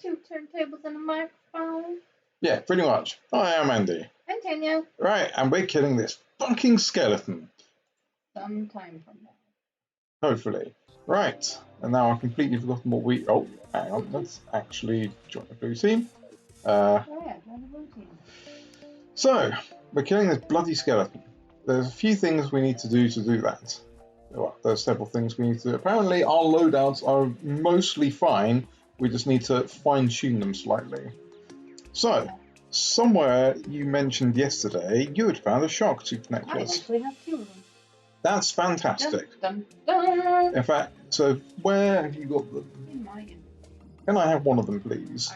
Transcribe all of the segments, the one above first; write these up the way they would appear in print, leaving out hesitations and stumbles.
2 turntables and a microphone. Yeah, pretty much. Hi, I'm Andy. And Tanya. Right, and we're killing this fucking skeleton. Sometime from now. Hopefully. Right, and now I've completely forgotten what we... Oh, hang on, let's actually join the blue team. Oh yeah, join the blue team. So, we're killing this bloody skeleton. There's a few things we need to do that. Well, there's several things we need to do. Apparently our loadouts are mostly fine, we just need to fine-tune them slightly. So, somewhere you mentioned yesterday you had found a shark tooth necklace. I actually have 2 of them. That's fantastic. Dun, dun, dun. In fact, so where have you got them? In my Can I have one of them, please?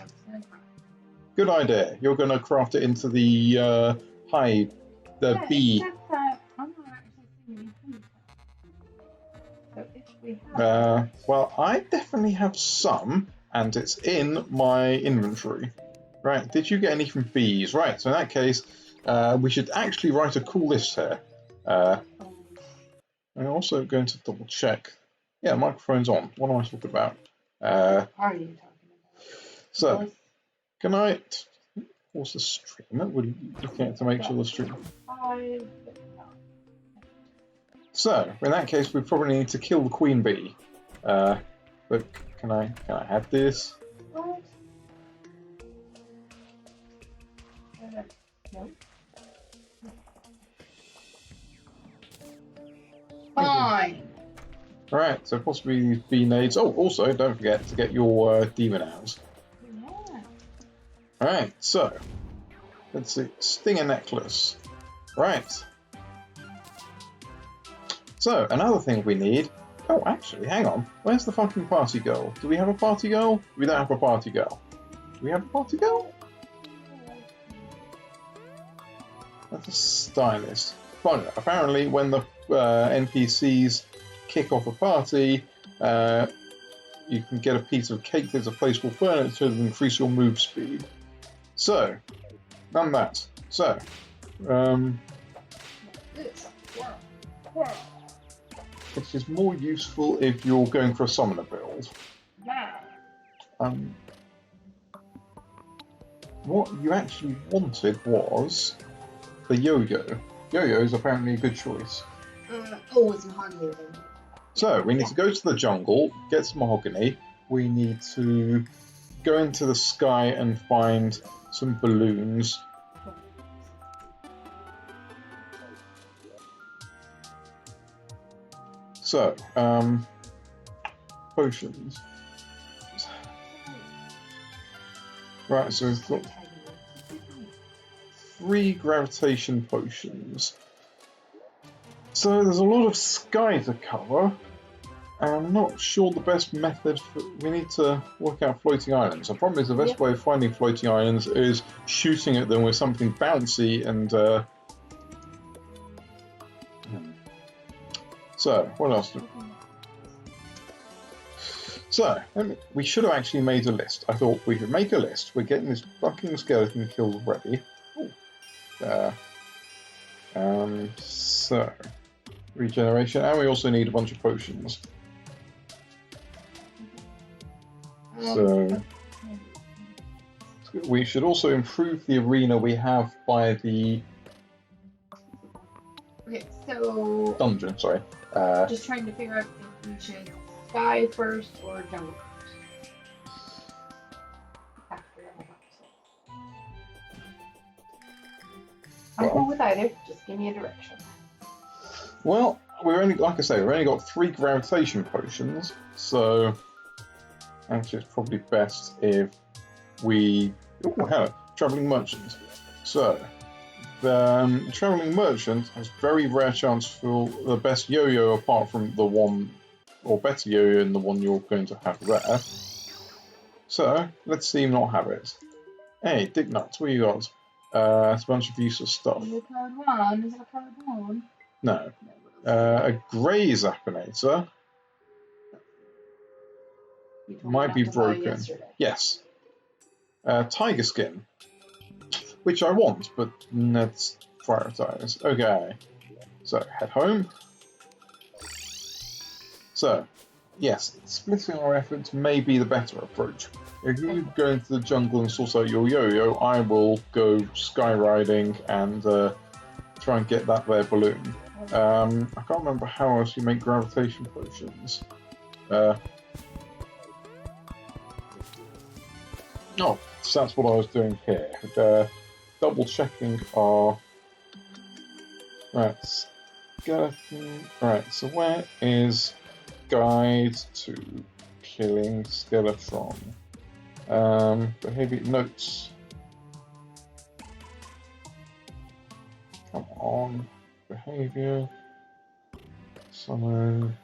Good idea. You're going to craft it into the hive, the bee. Except that I'm not actually seeing any. So if we have... Well, I definitely have some, and it's in my inventory. Right, did you get any from bees? Right, so in that case, we should actually write a cool list here. I'm also going to double check. Yeah, microphone's on. What am I talking about? What are you talking about? So, can I pause the stream? We're looking at to make sure the stream. So, in that case, we probably need to kill the queen bee. But can I have this? What? No. Fine. Alright, so possibly these bee nades. Oh, also, don't forget to get your demon owls. Yeah. Alright, so, let's see. Stinger necklace. Right. So, another thing we need... Oh, actually, hang on. Where's the fucking party girl? Do we have a party girl? We don't have a party girl. Do we have a party girl? That's a stylist. But apparently, when the NPCs kick off a party, you can get a piece of cake that's a placeable furniture to increase your move speed. So, done that. So, which is more useful if you're going for a summoner build. Yeah. What you actually wanted was the yo-yo. Yo-yo is apparently a good choice. It's mahogany then. So, we need to go to the jungle, get some mahogany. We need to go into the sky and find some balloons. So, potions. Right, so we've got 3 gravitation potions. So there's a lot of sky to cover, and I'm not sure the best method for... We need to work out floating islands. The problem is the best way of finding floating islands is shooting at them with something bouncy and... So, what else? So, we should have actually made a list. I thought we could make a list. We're getting this fucking skeleton killed already. So, regeneration, and we also need a bunch of potions. So, we should also improve the arena we have by the... Okay, so... Dungeon, sorry. Just trying to figure out if we should sky first or jungle first. I'm cool with either. Just give me a direction. Well, we're only, like I say, we've only got 3 gravitation potions, so actually it's probably best if we... Oh, hello, travelling merchant. So, the travelling merchant has very rare chance for the best yo-yo apart from the one, or better yo-yo than the one you're going to have there. So, let's see him not have it. Hey, Dick Nuts, what you got? It's a bunch of useless stuff. Is it code 1? Is it code 1? No. A grey Zappinator might be broken. Yes. Tiger skin, which I want, but let's prioritize. Okay. So, head home. So, yes, splitting our efforts may be the better approach. If you go into the jungle and sort out your yo-yo, I will go skywriding and try and get that there balloon. I can't remember how else you make gravitation potions. Oh, so that's what I was doing here. Double checking our... Right, skeleton... Right, so where is guide to killing Skeletron? Behavior notes. Come on. Behavior. Summon.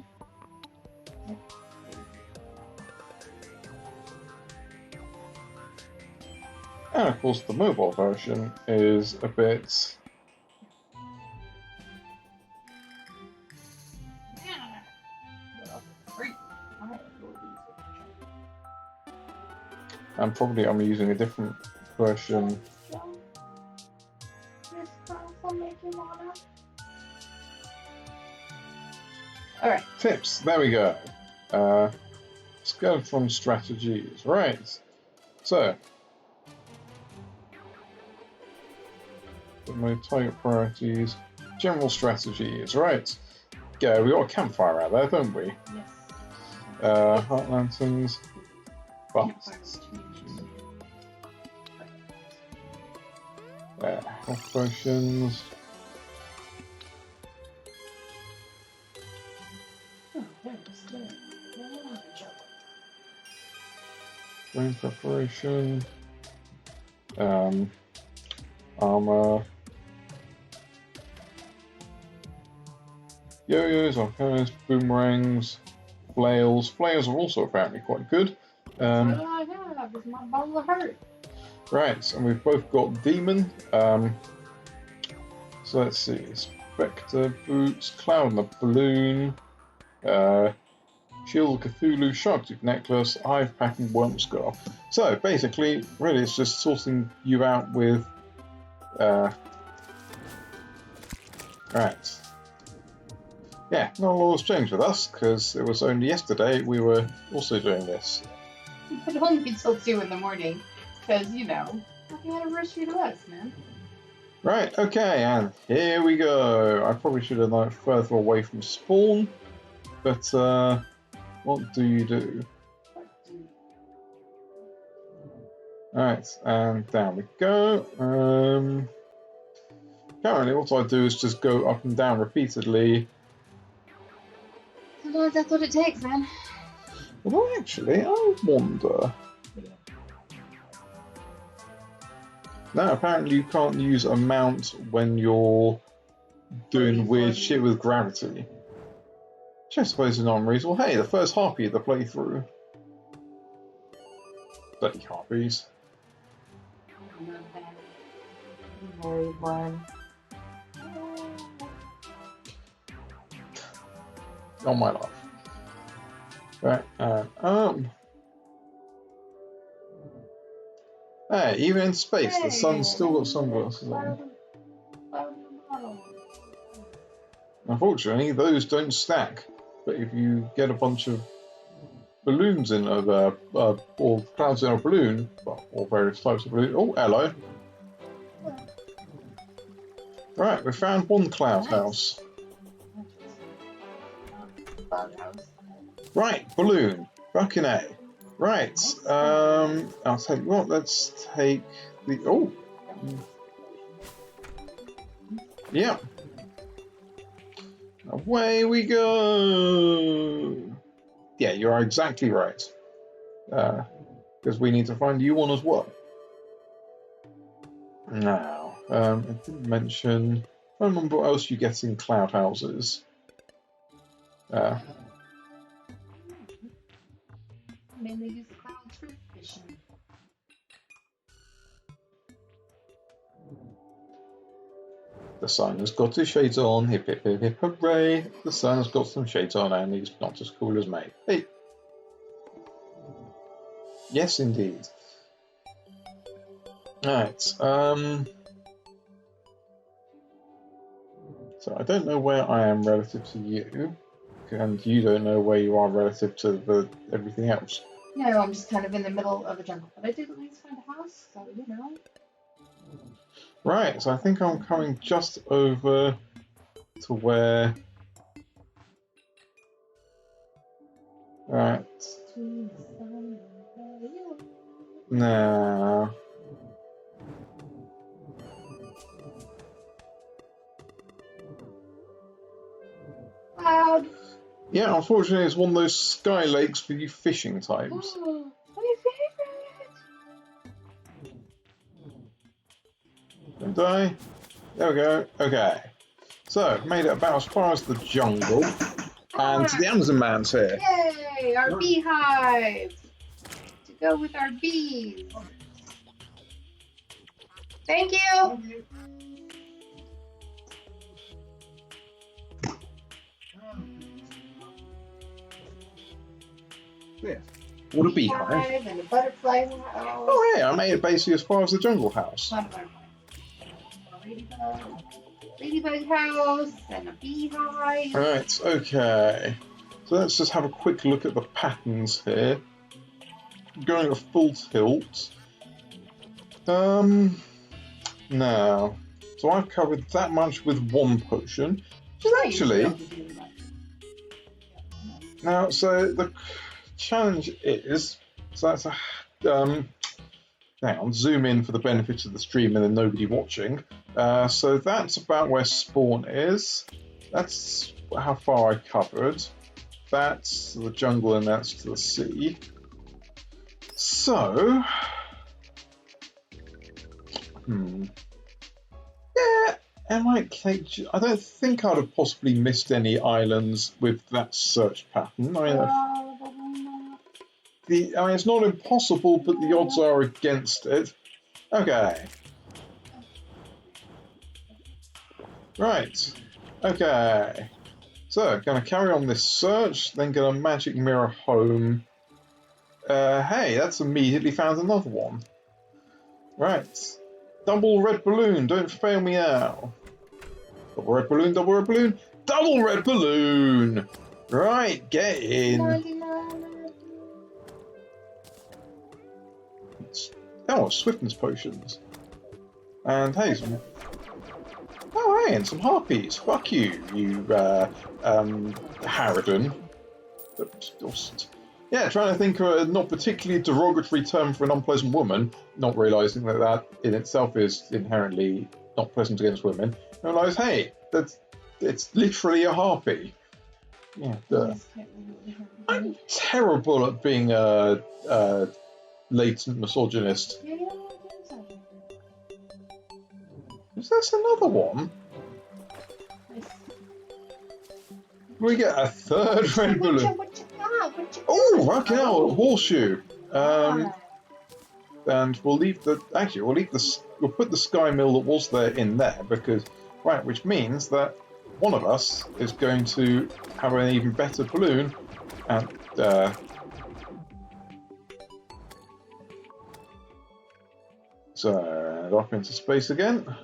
And of course the mobile version is a bit... And probably I'm using a different version. Alright. Tips, there we go. Skeletron strategies, right. So, my target priorities, general strategies, right. Yeah, we got a campfire out there, don't we? Yes. Heart lanterns, buffs, health potions. Oh, there it is. Brain preparation, armor, yo-yos, arcanas, boomerangs, flails. Flails are also apparently quite good. What do I have? Is my bottle of hurt? Right, and we've both got demon. So let's see, Spectre boots, Cloud and the balloon, Shield of Cthulhu, Shark Tooth necklace, Hive packing, worm scarf. So basically, really, it's just sorting you out with. Right. Yeah, not a lot has changed with us because it was only yesterday we were also doing this. But only until 2 in the morning, because you know, happy anniversary to us, man. Right. Okay, and here we go. I probably should have done it further away from spawn, but what do you do? Alright, and down we go. Currently what I do is just go up and down repeatedly. Sometimes that's what it takes, man. Although actually, I wonder. No, apparently you can't use a mount when you're doing weird shit with gravity. Which I suppose is not unreasonable. Hey, the first harpy of the playthrough. Bloody harpies. Very bland. On my life. Right, hey, even in space, the sun's still got sunglasses on. Unfortunately, those don't stack. But if you get a bunch of balloons in or clouds in a balloon, well, or various types of balloons. Oh, hello. Right, we found one cloud house. Right, balloon. Fucking A. Right, I'll tell you what, let's take the... Oh! Yeah. Away we go! Yeah, you are exactly right. Because we need to find you one as well. Now, I didn't mention... I don't remember what else you get in cloud houses. Mainly use clouds for fishing. The sun has got his shades on, hip hip hip hip hooray! The sun has got some shades on and he's not as cool as me. Hey! Yes, indeed. Right, so I don't know where I am relative to you, and you don't know where you are relative to everything else. No, I'm just kind of in the middle of a jungle. But I did at least find a house, so you know. Right, so I think I'm coming just over to where. Right. Now. Cloud. Yeah, unfortunately, it's one of those sky lakes for you fishing types. Oh, my favorite. Don't die. There we go. Okay. So, made it about as far as the jungle. And the Amazon Man's here. Yay! Our beehive! To go with our bees. Thank you! Yeah. What a beehive. And a butterfly house. Oh, yeah, I made it basically as far as the jungle house. Ladybug house and a beehive. Right, okay. So let's just have a quick look at the patterns here. Going at full tilt. Now. So I've covered that much with one potion. Which is actually. Now, so the challenge is. So that's a. Hang on, zoom in for the benefit of the stream and then nobody watching. So that's about where spawn is. That's how far I covered. That's the jungle and that's to the sea. So, yeah, I don't think I'd have possibly missed any islands with that search pattern. It's not impossible, but the odds are against it. Okay. Right. Okay. So, going to carry on this search, then going to magic mirror home. Hey, that's immediately found another one. Right. Double red balloon, don't fail me now. Double red balloon, double red balloon, double red balloon! Right, get in. Oh, swiftness potions. And hey, some... Oh, hey, and some harpies. Fuck you, you, Harridan. Yeah, trying to think of a not particularly derogatory term for an unpleasant woman, not realising that that in itself is inherently not pleasant against women. I realise, hey, it's literally a harpy. Yeah, I'm terrible at being a latent misogynist. Is this another one? We get a third red balloon. Oh, fucking hell, a horseshoe. And we'll leave the. Actually, we'll put the sky mill that was there in there because, right, which means that one of us is going to have an even better balloon, and so off into space again.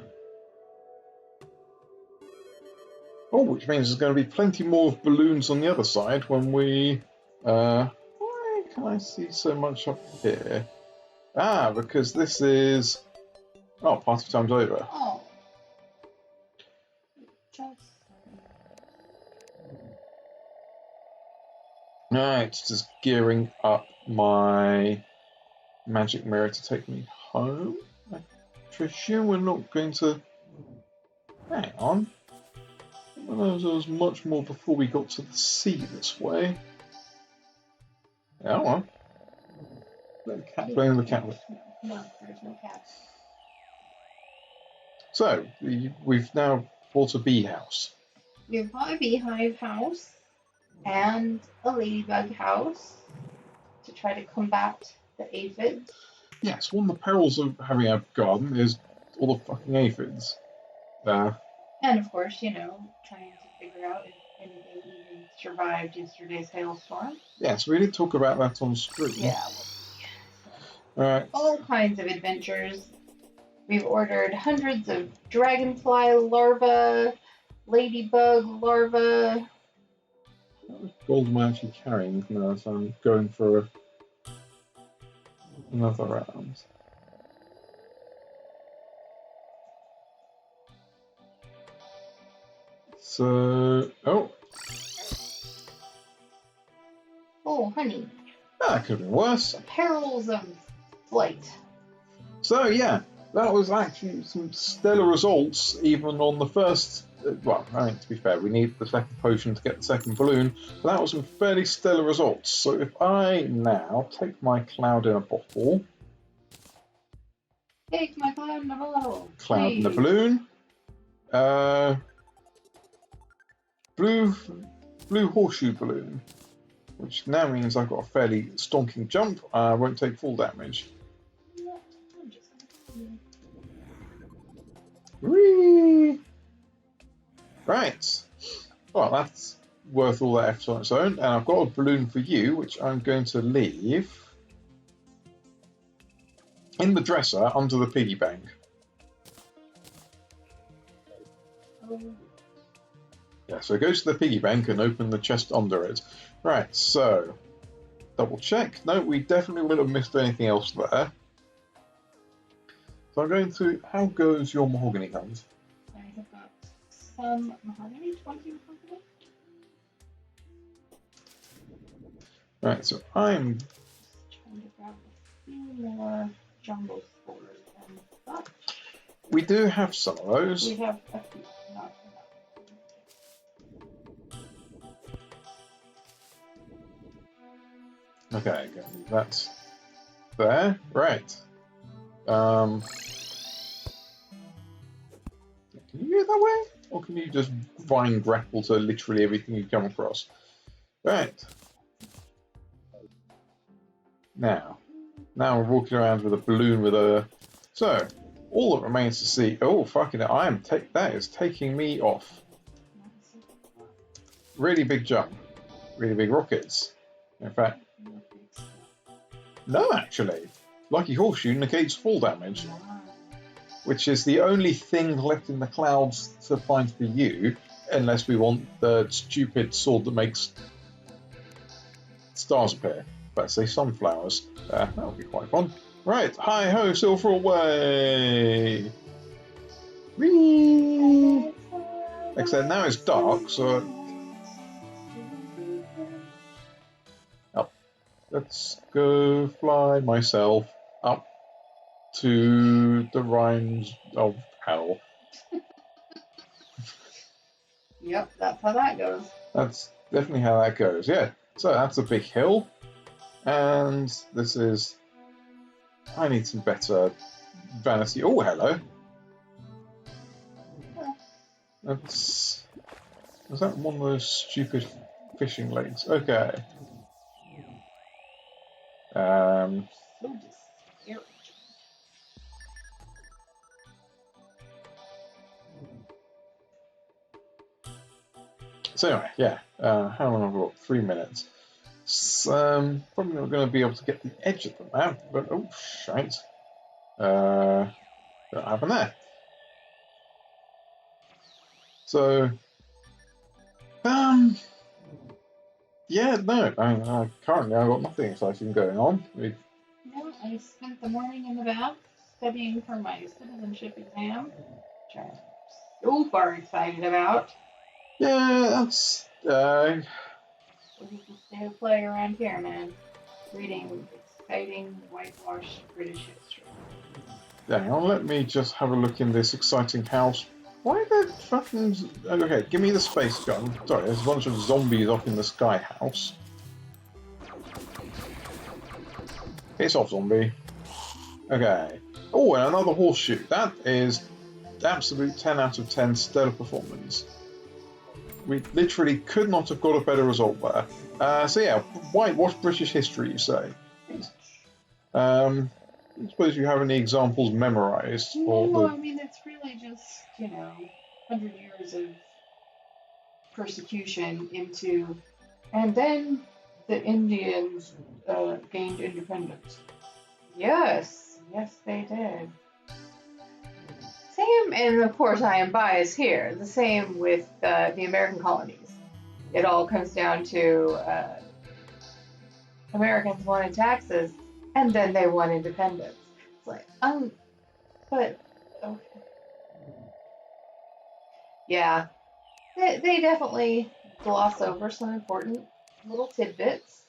Oh, which means there's going to be plenty more balloons on the other side when we. Why can I see so much up here? Ah, because this is. Oh, party time's over. Oh. Right, just gearing up my magic mirror to take me home. I presume we're not going to. Hang on. I know there was much more before we got to the sea this way. Yeah, well. Let the cat play in the cat. No, there's no cat. So, we've now bought a bee house. We've bought a beehive house and a ladybug house to try to combat the aphids. Yes, one of the perils of having a garden is all the fucking aphids. And of course, you know, trying to figure out if anything even survived yesterday's hailstorm. Yes, we did talk about that on stream. Yeah. Alright. All kinds of adventures. We've ordered hundreds of dragonfly larvae, ladybug larvae. What gold am I actually carrying now? So I'm going for another round. So, Oh, honey. that could have been worse. The perils of flight. So yeah, that was actually some stellar results, even on the first. Well, I mean, to be fair, we need the second potion to get the second balloon, but that was some fairly stellar results. So if I now take my cloud in a bottle, Take my cloud in a bottle. cloud in a Please. balloon, blue horseshoe balloon, which now means I've got a fairly stonking jump. I won't take full damage. Whee! Right. Well, that's worth all that effort on its own. And I've got a balloon for you, which I'm going to leave in the dresser under the piggy bank. Yeah, so go to the piggy bank and open the chest under it. Right, so double check. No, we definitely would have missed anything else there. So I'm going to. How goes your mahogany hunt? I have got some mahogany, 20 mahogany. Right, so I'm Trying to grab a few more jungle spores and stuff. We do have some of those. We have a few, not enough. Okay, that's there. Right. Can you go that way? Or can you just vine grapple to literally everything you come across? Right. Now we're walking around with a balloon with a... So, all that remains to see... Oh, fucking it. That is taking me off. Really big jump. Really big rockets. In fact... No, actually. Lucky Horseshoe negates fall damage. Which is the only thing left in the clouds to find for you, unless we want the stupid sword that makes stars appear. Let's say sunflowers. That would be quite fun. Right, hi ho, silver away! Whee! Except now it's dark, so... Up. Let's go fly myself up to the rhymes of hell. Yep, that's how that goes. That's definitely how that goes, yeah. So that's a big hill. And this is... I need some better vanity. Oh, hello. That's... Is that one of those stupid fishing lakes? Okay. So discouraging. So anyway, yeah. How long have I got? 3 minutes. So, probably not going to be able to get the edge of the map, but oh shite. What happened there? So, yeah, no. Currently I've got nothing exciting going on. No, I spent the morning in the bath studying for my citizenship exam, which I'm so far excited about. Yeah, that's This is the state of play around here, man. Reading exciting whitewashed British history. hang on, let me just have a look in this exciting house. Why the fucking... Okay, give me the space gun. Sorry, there's a bunch of zombies up in the sky house. Piss off, zombie. Okay. Oh, and another horseshoe. That is absolute 10 out of 10 stellar performance. We literally could not have got a better result there. So yeah, whitewash British history, you say? I suppose you have any examples memorised? No, I mean, it's really just, 100 years of persecution into... And then the Indians gained independence. Yes, they did. Same, and of course I am biased here, the same with the American colonies. It all comes down to Americans wanted taxes, And then they won independence. It's like, but okay. Yeah, they definitely gloss over some important little tidbits.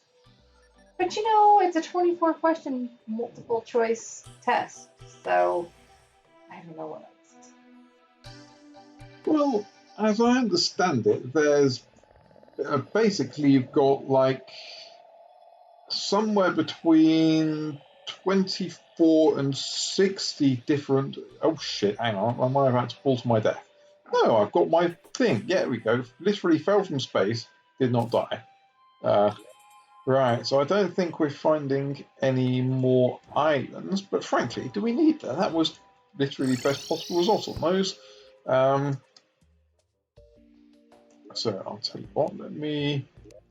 But you know, it's a 24 question multiple choice test, so I don't know what else. Well, as I understand it, there's basically you've got like somewhere between 24 and 60 different. Oh shit, hang on, am I about to fall to my death? No, I've got my thing. Yeah, there we go. Literally fell from space, did not die. Right, so I don't think we're finding any more islands, but frankly, do we need that? That was literally best possible result on those. So I'll tell you what, let me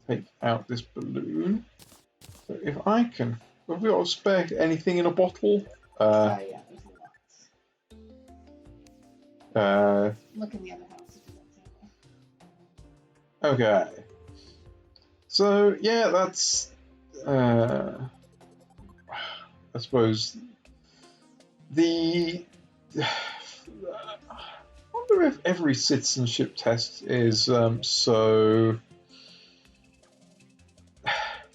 take out this balloon. So if I can, have we got a spare anything in a bottle? Yeah, there's a lot. Look in the other house. Okay. So yeah, that's I suppose the. I wonder if every citizenship test is so.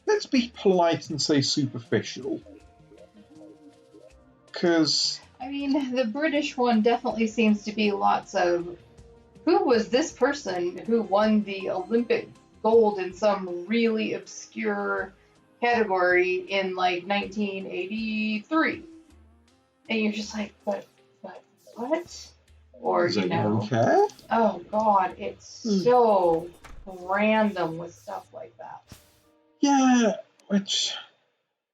Let's be polite and say superficial. Because. I mean, the British one definitely seems to be lots of who was this person who won the Olympic gold in some really obscure category in like 1983. And you're just like, but what? Or, Does you anyone know, care? oh God, it's so random with stuff like that. Yeah, which.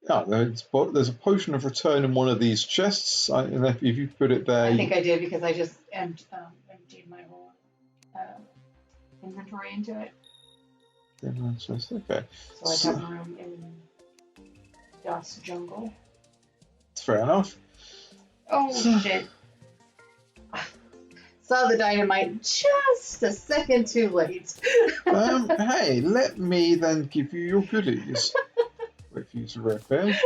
Yeah, there's a potion of return in one of these chests. And if you put it there, I think I did because I just emptied my whole inventory into it. Okay. So I got room in Dust Jungle. Fair enough. Oh shit. Saw the dynamite just a second too late. Hey, let me then give you your goodies. Wait for you to repair.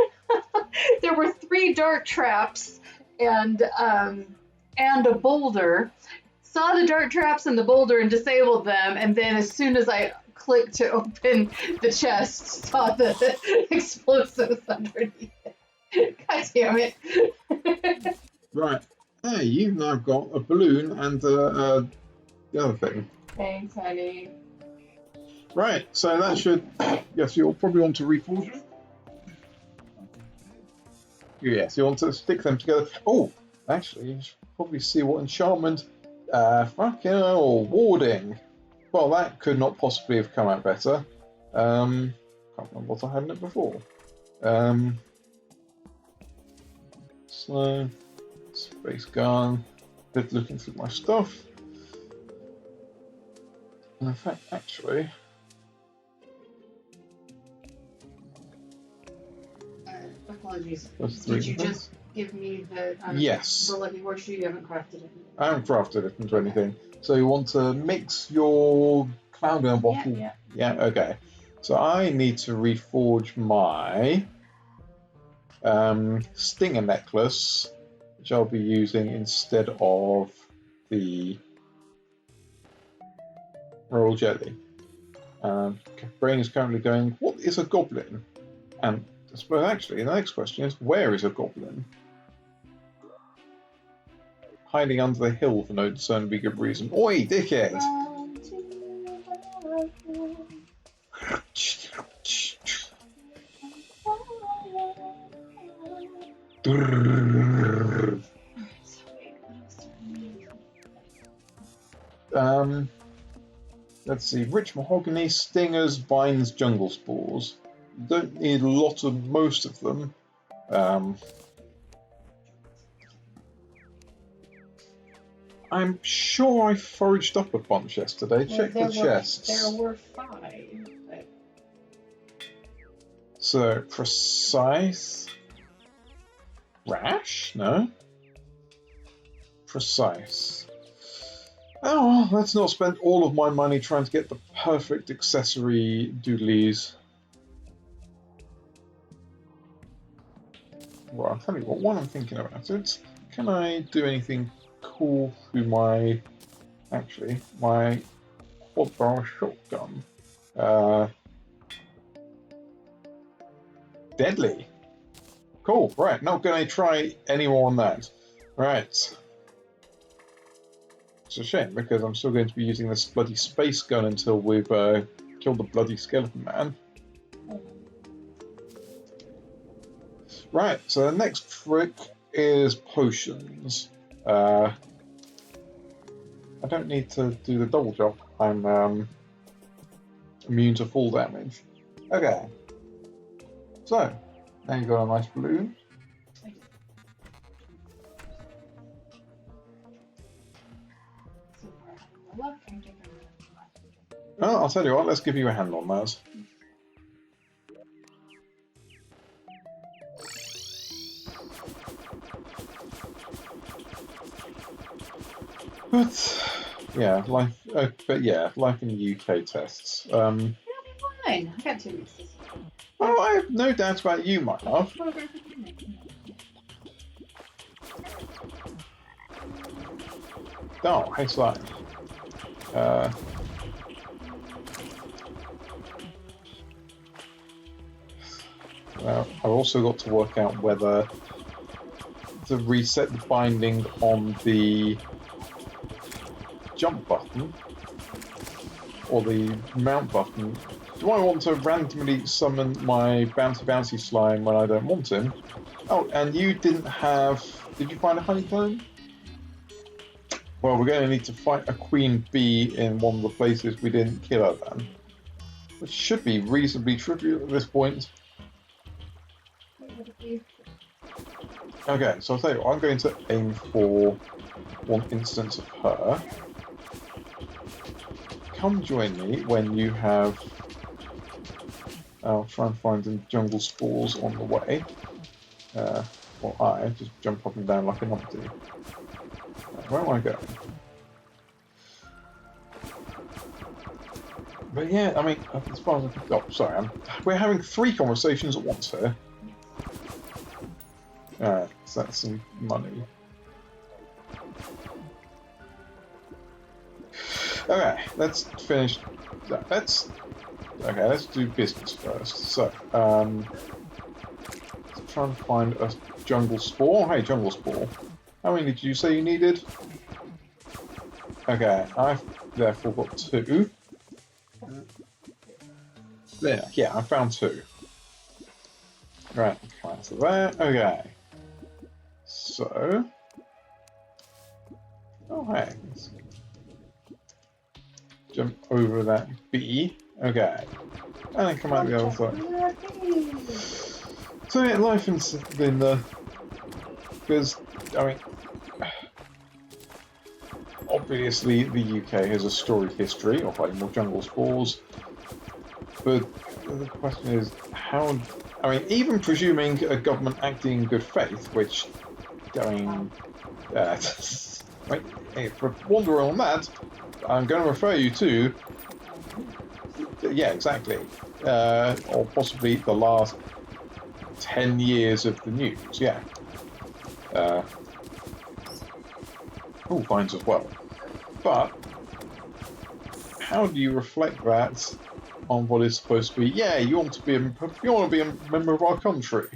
There were 3 dart traps and a boulder. Saw the dart traps and the boulder and disabled them, and then as soon as I clicked to open the chest, saw the explosives underneath it. God damn it. Right. Hey, you've now got a balloon and the other thing. Thanks, honey. Right, so that should. Yes, you'll probably want to reforge them. Yes, you want to stick them together. Oh, actually, you should probably see what enchantment. Fucking hell, warding. Well, that could not possibly have come out better. Can't remember what I had in it before. So, space gun. Bit looking through my stuff. And in fact, actually. Apologies. Did you just give me the yes. The lucky horseshoe? You haven't crafted it. I haven't crafted it into anything. So you want to mix your cloudburn bottle? Yeah, okay. So I need to reforge my stinger necklace, which I'll be using instead of the royal jelly. Brain is currently going, what is a goblin? And I suppose actually the next question is, where is a goblin? Hiding under the hill for no discernible good reason. Oi, dickhead! Let's see. Rich mahogany, stingers, vines, jungle spores. You don't need a lot of most of them. I'm sure I foraged up a bunch yesterday. Check the chests. There were 5. But... So, precise. Rash? No. Precise. Oh, well, let's not spend all of my money trying to get the perfect accessory doodlies. Well, I'll tell you what, while I'm thinking about it, can I do anything cool through my, actually, my quad barrel shotgun? Deadly. Cool, right, not going to try any more on that. Right. It's a shame, because I'm still going to be using this bloody space gun until we've killed the bloody skeleton man. Right, so the next trick is potions. I don't need to do the double jump. I'm immune to fall damage. Okay. So, now you've got a nice balloon. Oh, I'll tell you what, let's give you a hand on that. But yeah, life. But yeah, life in the UK tests. You'll be fine. I got 2 weeks this year. Oh, I have no doubt about you, my love. Oh, hey, slime. Well, I've also got to work out whether to reset the binding on the jump button or the mount button. Do I want to randomly summon my bouncy slime when I don't want him? Oh, and you didn't have... Did you find a honeycomb? Well, we're going to need to fight a queen bee in one of the places we didn't kill her then. Which should be reasonably trivial at this point. Okay, so I'll tell you what, I'm going to aim for one instance of her. Come join me when you have... I'll try and find some jungle spores on the way. Well, I just jump up and down like a numpty. Where am I going? But yeah, I mean, as far as I can... Oh, sorry, we're having 3 conversations at once here. Alright, so that's some money. Okay, let's finish... Let's do business first. So, let's try and find a jungle spore. Hey, jungle spore. How many did you say you needed? Okay, I've therefore got 2. There, yeah, I found 2. Right, fine, so there. Okay. So... Oh, hey. Let's jump over that bee. Okay. And then come out the other side. So yeah, life in the... Because, I mean... Obviously, the UK has a storied history of fighting more jungle spores. But the question is, how... I mean, even presuming a government acting in good faith, which... I mean... right, hey, for wonder on that, I'm going to refer you to... Yeah, exactly. Or possibly the last 10 years of the news, yeah. All finds as well. But, how do you reflect that on what is supposed to be, yeah, you want to be a member of our country?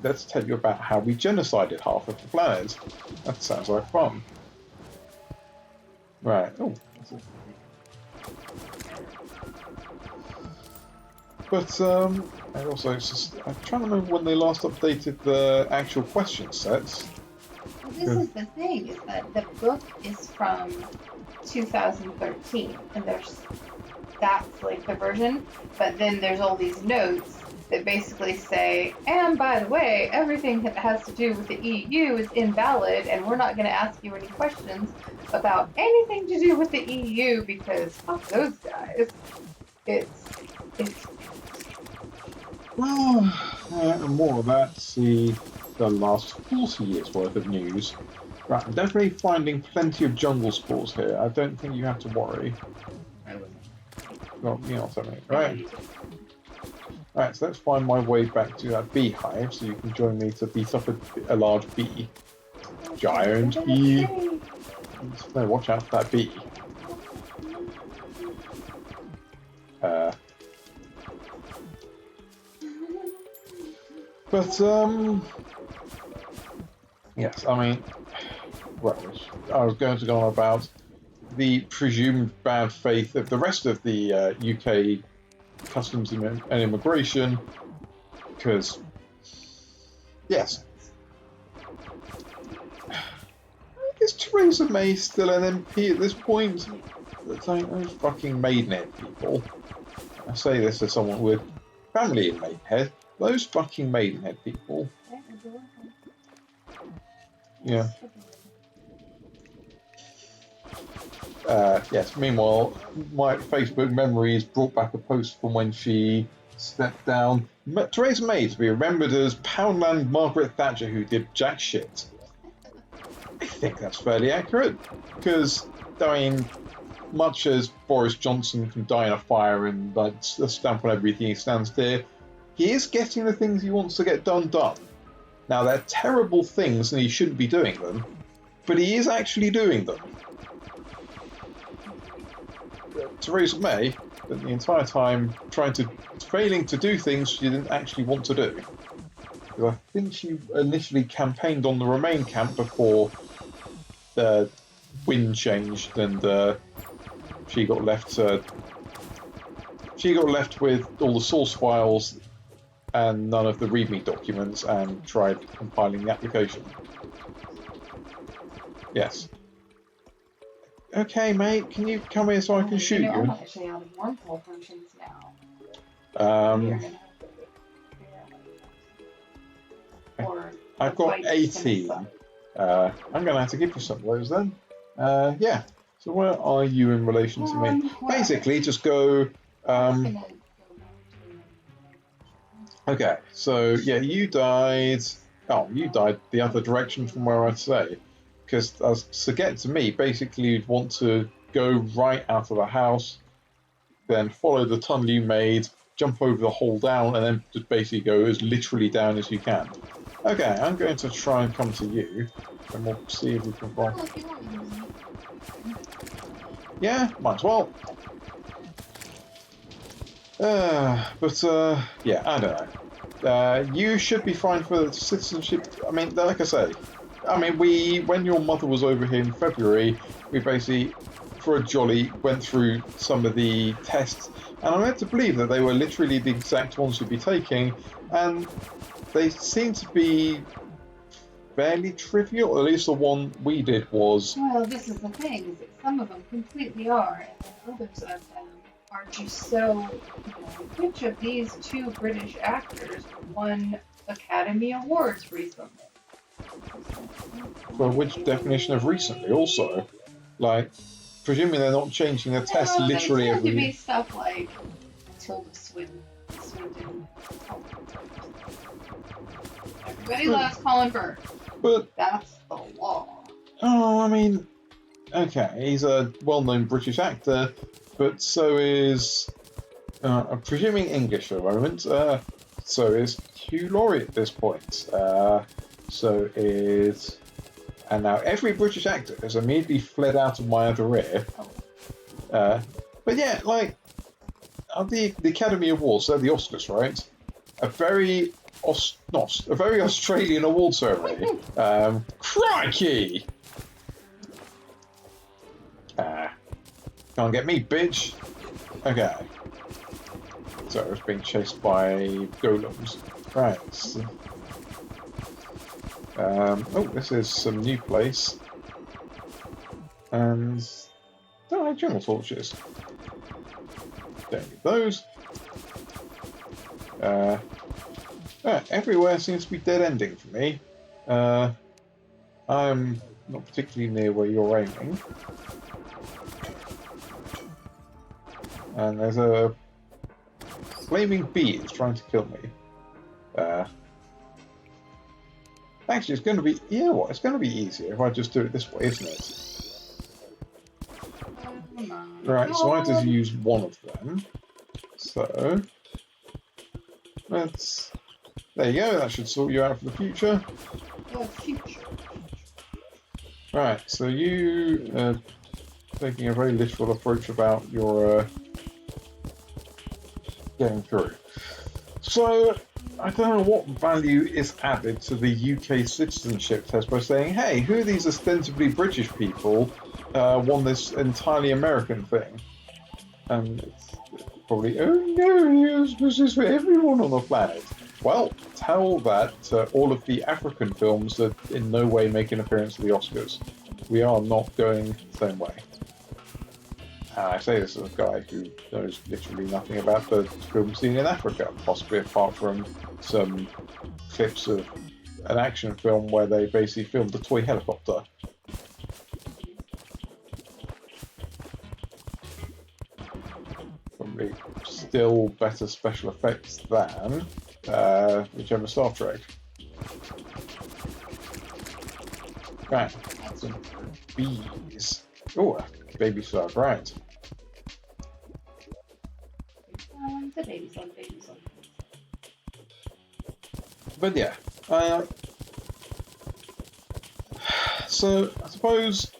Let's tell you about how we genocided half of the planet. That sounds like fun. Right, oh. But, and also, it's just, I'm trying to remember when they last updated the actual question sets. Well, this is the thing, is that the book is from 2013, and that's like the version, but then there's all these notes that basically say, and by the way, everything that has to do with the EU is invalid, and we're not going to ask you any questions about anything to do with the EU, because fuck those guys. It's Well, and more of that, see the last 40 years worth of news. Right, I'm definitely finding plenty of jungle spores here. I don't think you have to worry. I wouldn't. Well, you know what I mean, right? Alright, so let's find my way back to that beehive so you can join me to beat up a large bee. Giant bee. No, watch out for that bee. But, yes, I mean, rubbish. I was going to go on about the presumed bad faith of the rest of the UK customs and immigration, because, yes, is Theresa May still an MP at this point? It's like those fucking Maidenhead people. I say this as someone with family in Maidenhead. Those fucking Maidenhead people. Yeah. Yes, meanwhile, my Facebook memories brought back a post from when she stepped down. Theresa May to be remembered as Poundland Margaret Thatcher, who did jack shit. I think that's fairly accurate, because, I mean, much as Boris Johnson can die in a fire and stamp on everything he stands there, he is getting the things he wants to get done. Now, they're terrible things and he shouldn't be doing them, but he is actually doing them. Theresa May spent the entire time failing to do things she didn't actually want to do. Because I think she initially campaigned on the Remain camp before the wind changed and she got left with all the source files and none of the README documents and tried compiling the application. Yes. Okay, mate, can you come here so I can shoot you? I'm actually out of wormhole potions now. I've got 18. I'm going to have to give you some of those then. Yeah. So where are you in relation to me? Basically, just go... Okay, so yeah, you died... Oh, you died the other direction from where I'd say. Because to get to me, basically you'd want to go right out of the house, then follow the tunnel you made, jump over the hole down, and then just basically go as literally down as you can. Okay, I'm going to try and come to you, and we'll see if we can find... Yeah, might as well. Yeah, I don't know. You should be fine for citizenship. I mean, like I say, when your mother was over here in February, we basically, for a jolly, went through some of the tests, and I'm led to believe that they were literally the exact ones you'd be taking, and they seem to be fairly trivial, or at least the one we did was... Well, this is the thing, is that some of them completely are, and others of them are just so... which of these two British actors won Academy Awards recently? For which definition of recently, also? Like, presuming they're not changing the test literally every... They tend to be stuff like Tilda Swinton. Everybody loves Colin Firth. But that's the law. Oh, I mean, okay, he's a well-known British actor, but so is, I'm presuming English at the moment, so is Hugh Laurie at this point, so is, and now every British actor has immediately fled out of my other ear. But yeah, like, the Academy Awards, they're the Oscars, right? A very Australian award ceremony. Crikey! Can't get me, bitch. Okay. So I was being chased by golems. Right. Oh, this is some new place. And jungle torches. Don't need those. Everywhere seems to be dead ending for me. I'm not particularly near where you're aiming. And there's a flaming bee that's trying to kill me. Actually, it's going to be... You know what? It's going to be easier if I just do it this way, isn't it? Right, so I just use one of them. So... let's. There you go. That should sort you out for the future. The future. Right. So you taking a very literal approach about your getting through. So I don't know what value is added to the UK citizenship test by saying, "Hey, who are these ostensibly British people won this entirely American thing?" It's probably, oh no, this is for everyone on the planet. Well, tell that to all of the African films that in no way make an appearance at the Oscars. We are not going the same way. And I say this as a guy who knows literally nothing about the film scene in Africa, possibly apart from some clips of an action film where they basically filmed a toy helicopter. Probably still better special effects than whichever Star Trek. Right, some bees. Oh, a baby slug, right. The baby slug, baby slug. But yeah, so I suppose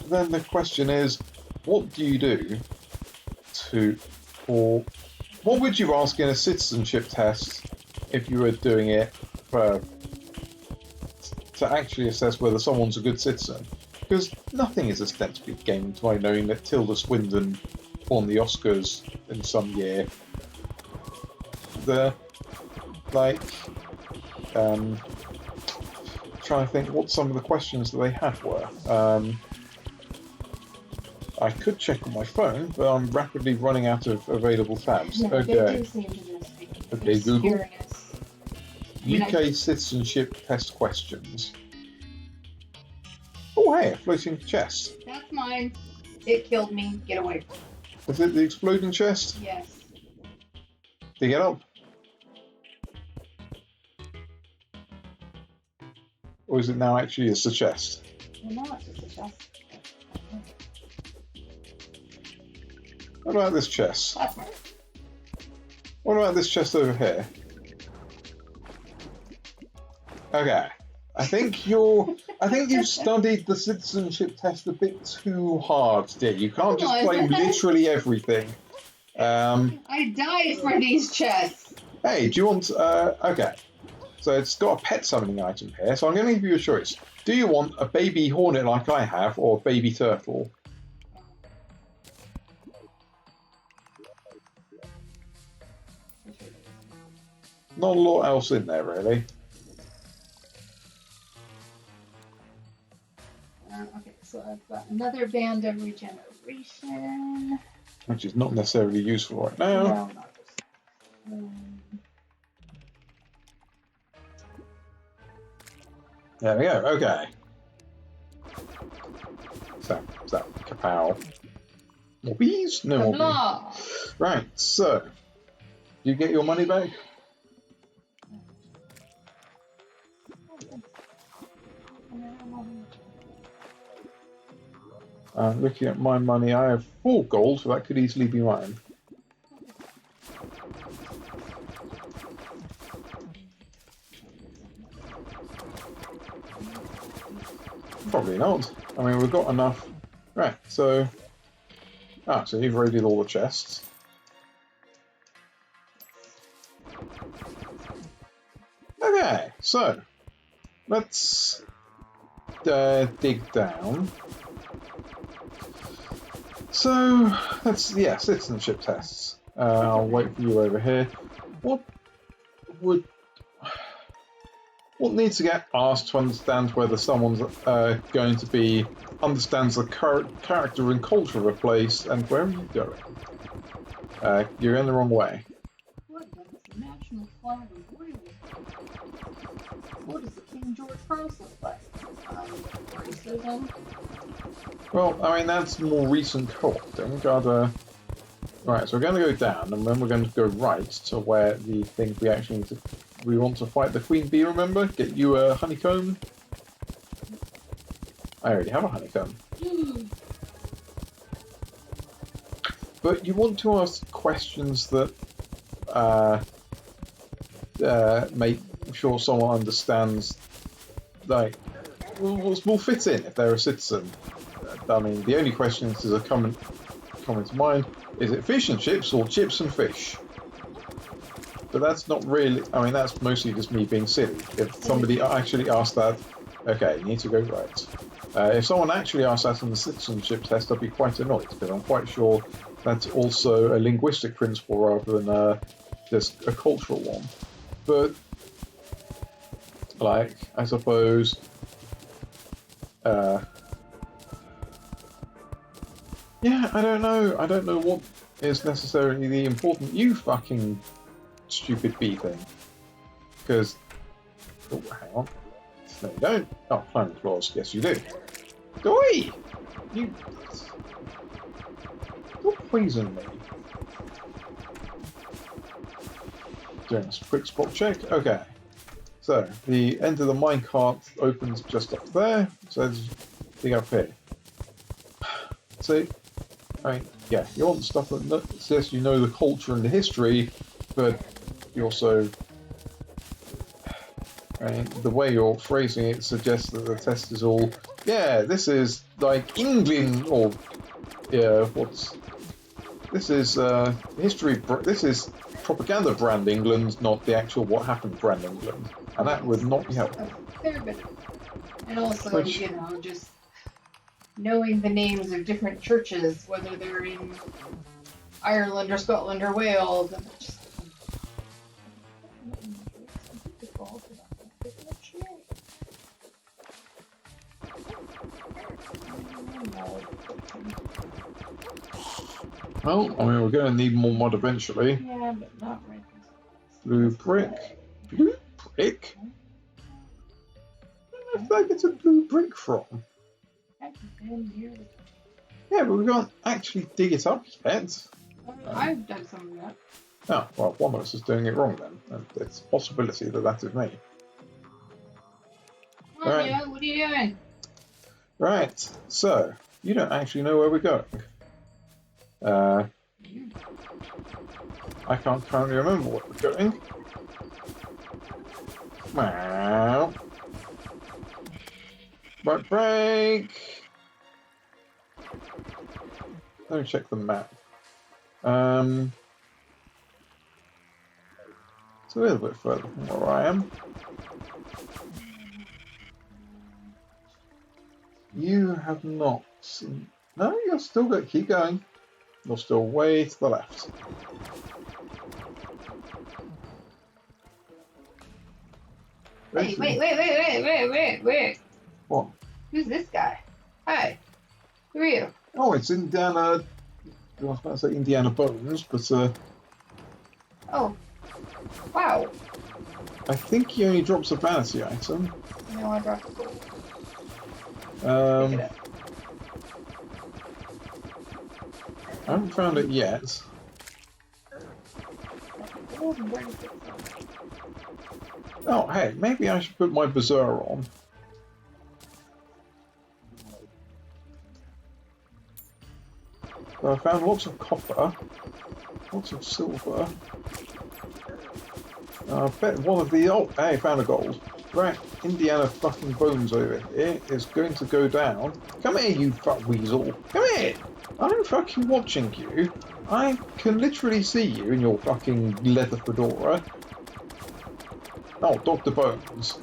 then the question is, what do you do or what would you ask in a citizenship test if you were doing it for, to actually assess whether someone's a good citizen? Because nothing is ostensibly gained by knowing that Tilda Swinton won the Oscars in some year. Trying to think what some of the questions that they had were. I could check on my phone, but I'm rapidly running out of available tabs. No, Okay. Okay, Google. UK citizenship test questions. Oh, hey, a floating chest. That's mine. It killed me. Get away. Is it the exploding chest? Yes. Dig it up. Or is it now actually just a chest? Well, no, it's just a chest. What about this chest? That's mine. What about this chest over here? Okay. I think you've studied the citizenship test a bit too hard, dear. You can't just claim literally everything. I died for these chests. Hey, do you want... okay. So it's got a pet summoning item here, so I'm going to give you a choice. Do you want a baby hornet like I have, or a baby turtle? Not a lot else in there, really. Okay, so I've got another band of regeneration. Which is not necessarily useful right now. No, not this. There we go, okay. So, is that kapow? More bees? No more bees. Right, so, do you get your money back? Looking at my money, I have 4 gold, so that could easily be mine. Probably not. I mean, we've got enough. Right, so... so you've raided all the chests. Okay, so... let's... dig down. So, citizenship tests. I'll wait for you over here. What needs to get asked to understand whether someone's going to be understands the character and culture of a place, and where are you going? You're in the wrong way. What does the national flag of Wales? What does the King George Cross look like? Racism. Well, I mean, that's more recent co-opting. Right, so we're going to go down, and then we're going to go right to where the thing we actually need to... We want to fight the queen bee, remember? Get you a honeycomb. I already have a honeycomb. But you want to ask questions that make sure someone understands, like, will fit in if they're a citizen. I mean, the only questions that are coming to mind, is it fish and chips or chips and fish? But that's not really, I mean, that's mostly just me being silly. If somebody actually asked that, okay, you need to go right. If someone actually asked that in the citizenship test, I'd be quite annoyed, because I'm quite sure that's also a linguistic principle rather than just a cultural one. But, like, I suppose, yeah, I don't know. I don't know what is necessarily the important you fucking stupid bee thing. Because, oh, hang on. No, you don't. Oh, climbing claws. Yes, you do. Oi! You... Don't poison me. Doing a quick spot check. Okay. So, the end of the minecart opens just up there. So, dig up here. See? I mean, yeah, you want stuff that says you know the culture and the history, but you also... I mean, the way you're phrasing it suggests that the test is all, yeah, this is like England, or, yeah, this is history, this is propaganda brand England, not the actual what happened brand England. And that would not be helpful. A fair bit. And also, you know, just knowing the names of different churches, whether they're in Ireland or Scotland or Wales. And just... Well, I mean, we're going to need more mud eventually. Yeah, but not right now. Blue brick. Blue brick? Where did I get a blue brick from? Yeah, but we can't actually dig it up yet. I've done some of that. Oh, well, one of us is doing it wrong then. And it's a possibility that that is me. Come on, Leo, what are you doing? Right, so, you don't actually know where we're going. I can't currently remember where we're going. Wow. Right break! Let me check the map. It's a little bit further from where I am. You have not seen... No, you're still good. Keep going. You're still way to the left. Hey, wait. What? Who's this guy? Hi. Who are you? Oh, it's Indiana... I was about to say Indiana Bones, but Oh. Wow. I think he only drops a vanity item. No, I dropped a gold. Pick it up. I haven't found it yet. Oh, hey, maybe I should put my Berserker on. So I found lots of copper, lots of silver. I bet one of the... Oh, hey, found a gold. Right, Indiana fucking Bones over here is going to go down. Come here, you fuck weasel. Come here! I'm fucking watching you. I can literally see you in your fucking leather fedora. Oh, Dr. Bones.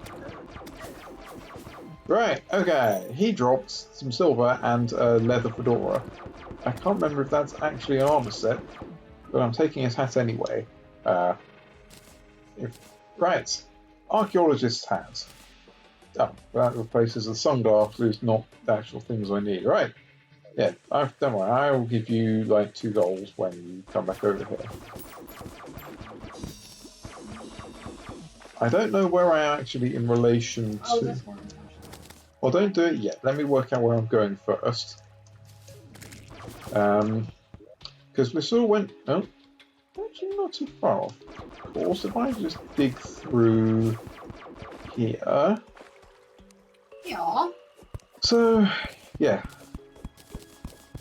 Right, okay. He dropped some silver and a leather fedora. I can't remember if that's actually an armor set, but I'm taking his hat anyway. Right. Archaeologist's hat. Oh, that replaces the sunglasses, not the actual things I need. Right. Yeah, don't worry, I'll give you like 2 gold when you come back over here. I don't know where I am actually in relation to... Oh, this one. Well, don't do it yet. Let me work out where I'm going first. Because we still went... Oh, actually not too far off. Of course, if I just dig through here... Yeah. So, yeah.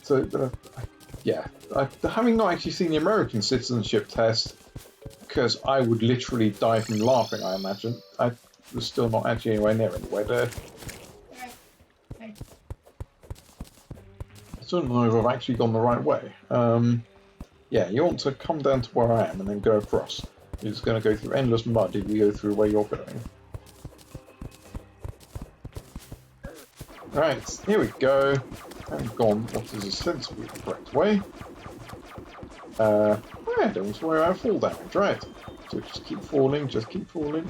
So, yeah. Having not actually seen the American citizenship test, because I would literally die from laughing, I imagine. I was still not actually anywhere near anywhere there. Okay. I don't know if I've actually gone the right way. Yeah, you want to come down to where I am and then go across. You're just going to go through endless mud if you go through where you're going. Right, here we go. I've gone what is ostensibly the correct way. Yeah, don't worry about fall damage, right. So just keep falling, just keep falling.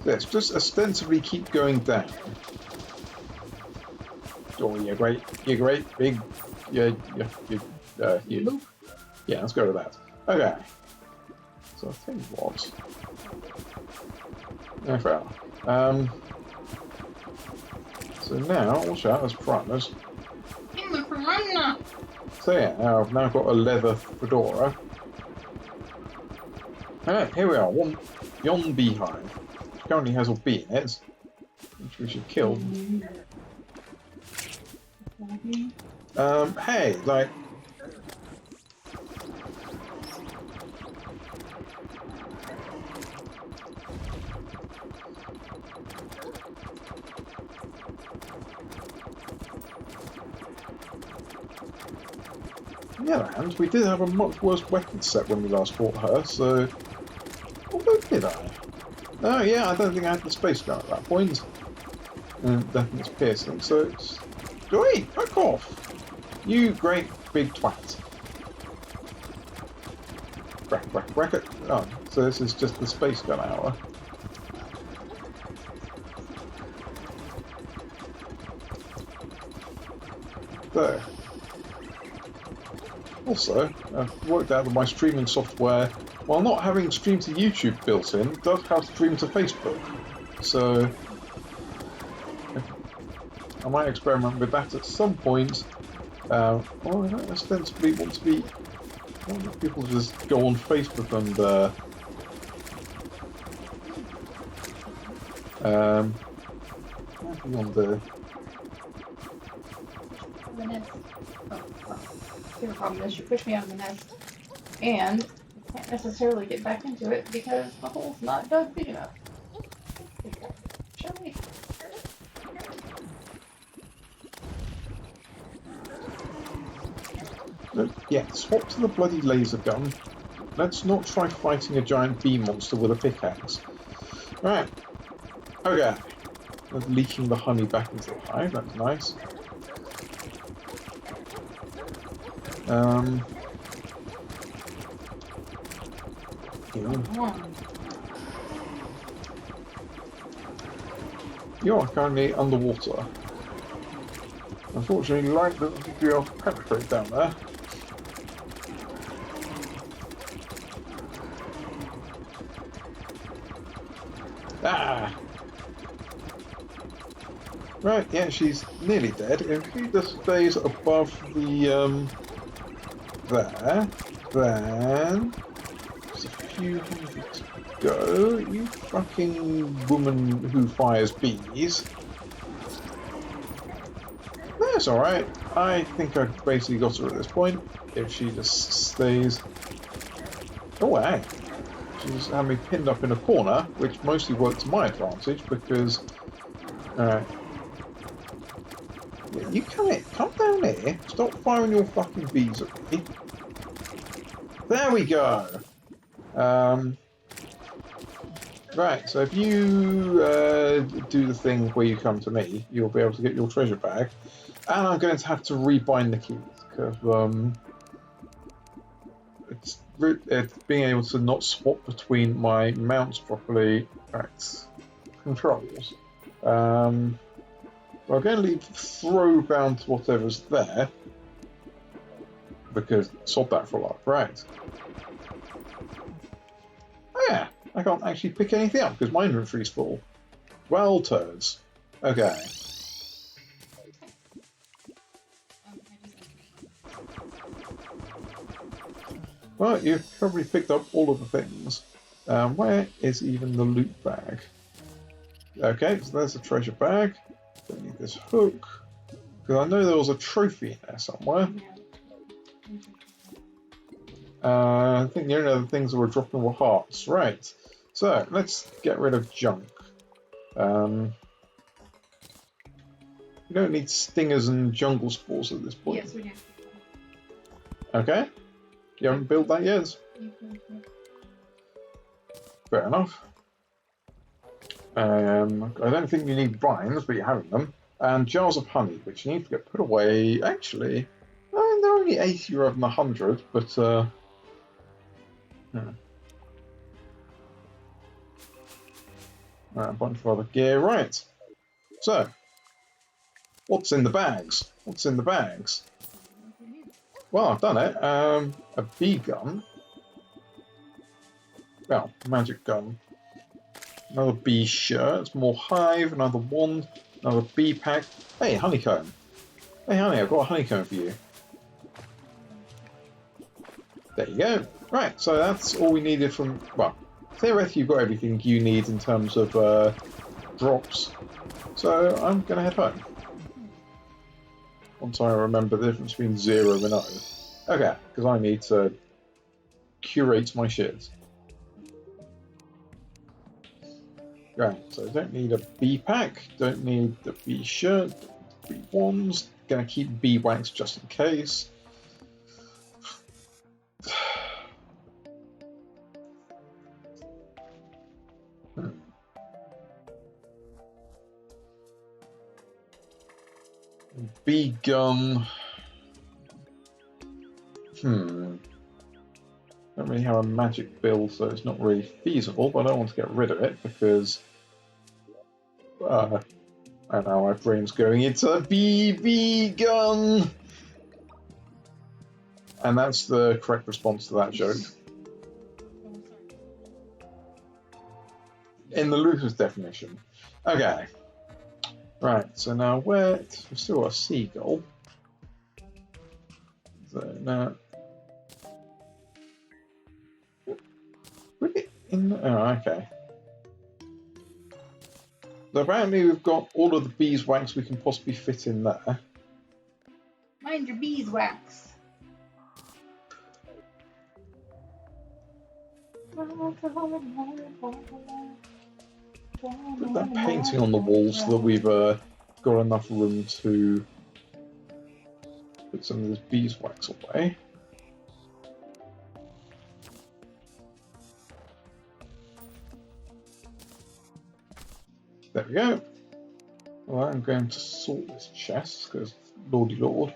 Let's just ostensibly keep going down. Oh, you're great, big, yeah, let's go with that. Okay. So I think what? No, fair. So now, watch out, there's piranhas. I'm a piranha! So yeah, I've now got a leather fedora. Alright, here we are, yon beehive, which currently has a bee in it, which we should kill. Hey, like... On the other hand, we did have a much worse weapon set when we last fought her, so... Although did I? Oh yeah, I don't think I had the space gun at that point. And I think it's piercing, so it's... Oi! Fuck off! You great big twat. Bracket. Oh, so this is just the space gun hour. There. Also, I've worked out that my streaming software, while not having stream to YouTube built in, does have stream to Facebook. So I might experiment with that at some point. Well, I don't ostensibly want to be... I don't want people to just go on Facebook and on the... The problem is you push me out of the nest, and I can't necessarily get back into it because the hole's not dug big enough. Shall we? Yeah, swap to the bloody laser gun. Let's not try fighting a giant bee monster with a pickaxe. Right. Okay. That's leaking the honey back into the hive, that's nice. You are currently underwater. Unfortunately, light doesn't seem to be able to penetrate down there. Ah! Right, yeah, she's nearly dead. If she just stays above the, there, then... Just a few hundred to go. You fucking woman who fires bees. That's alright. I think I've basically got her at this point. If she just stays... Oh, hey. She's had me pinned up in a corner, which mostly worked to my advantage because... Alright. Yeah, you come down here. Stop firing your fucking bees at me. There we go. Right, so if you do the thing where you come to me, you'll be able to get your treasure bag. And I'm going to have to rebind the keys, because it's being able to not swap between my mounts properly at controls. I'm going to leave throw down to whatever's there, because sod that for a lot. Right. Oh yeah, I can't actually pick anything up because my inventory's full. Well, turds. Okay. Well, you've probably picked up all of the things. Where is even the loot bag? Okay, so there's the treasure bag. Don't need this hook. Because I know there was a trophy in there somewhere. I think the only other things that were dropping were hearts. Right. So let's get rid of junk. We don't need stingers and jungle spores at this point. Yes, we do. Okay. You haven't built that yet? Fair enough. I don't think you need vines, but you're having them. And jars of honey, which need to get put away. Actually, they're only 80 rather than 100, but a bunch of other gear. Right. So, what's in the bags? What's in the bags? Well, I've done it. A bee gun. Well, magic gun. Another bee shirt, more hive, another wand, another bee pack. Hey, honeycomb. Hey, honey, I've got a honeycomb for you. There you go. Right, so that's all we needed from... Well, theoretically you've got everything you need in terms of drops. So I'm going to head home. Once I remember the difference between 0 and 0. Okay, because I need to curate my shit. Right, so I don't need a bee pack, don't need the bee shirt, bee wands, gonna keep bee wax just in case. Bee gun. Don't really have a magic build, so it's not really feasible, but I don't want to get rid of it because I know my brain's going, it's a bee gun! And that's the correct response to that joke. In the loser's definition. Okay. Right, so now we've still got a seagull. So now... Oh, okay. So apparently we've got all of the beeswax we can possibly fit in there. Mind your beeswax. Put that painting on the wall so that we've got enough room to put some of this beeswax away. There we go. Well, I'm going to sort this chest because lordy lord.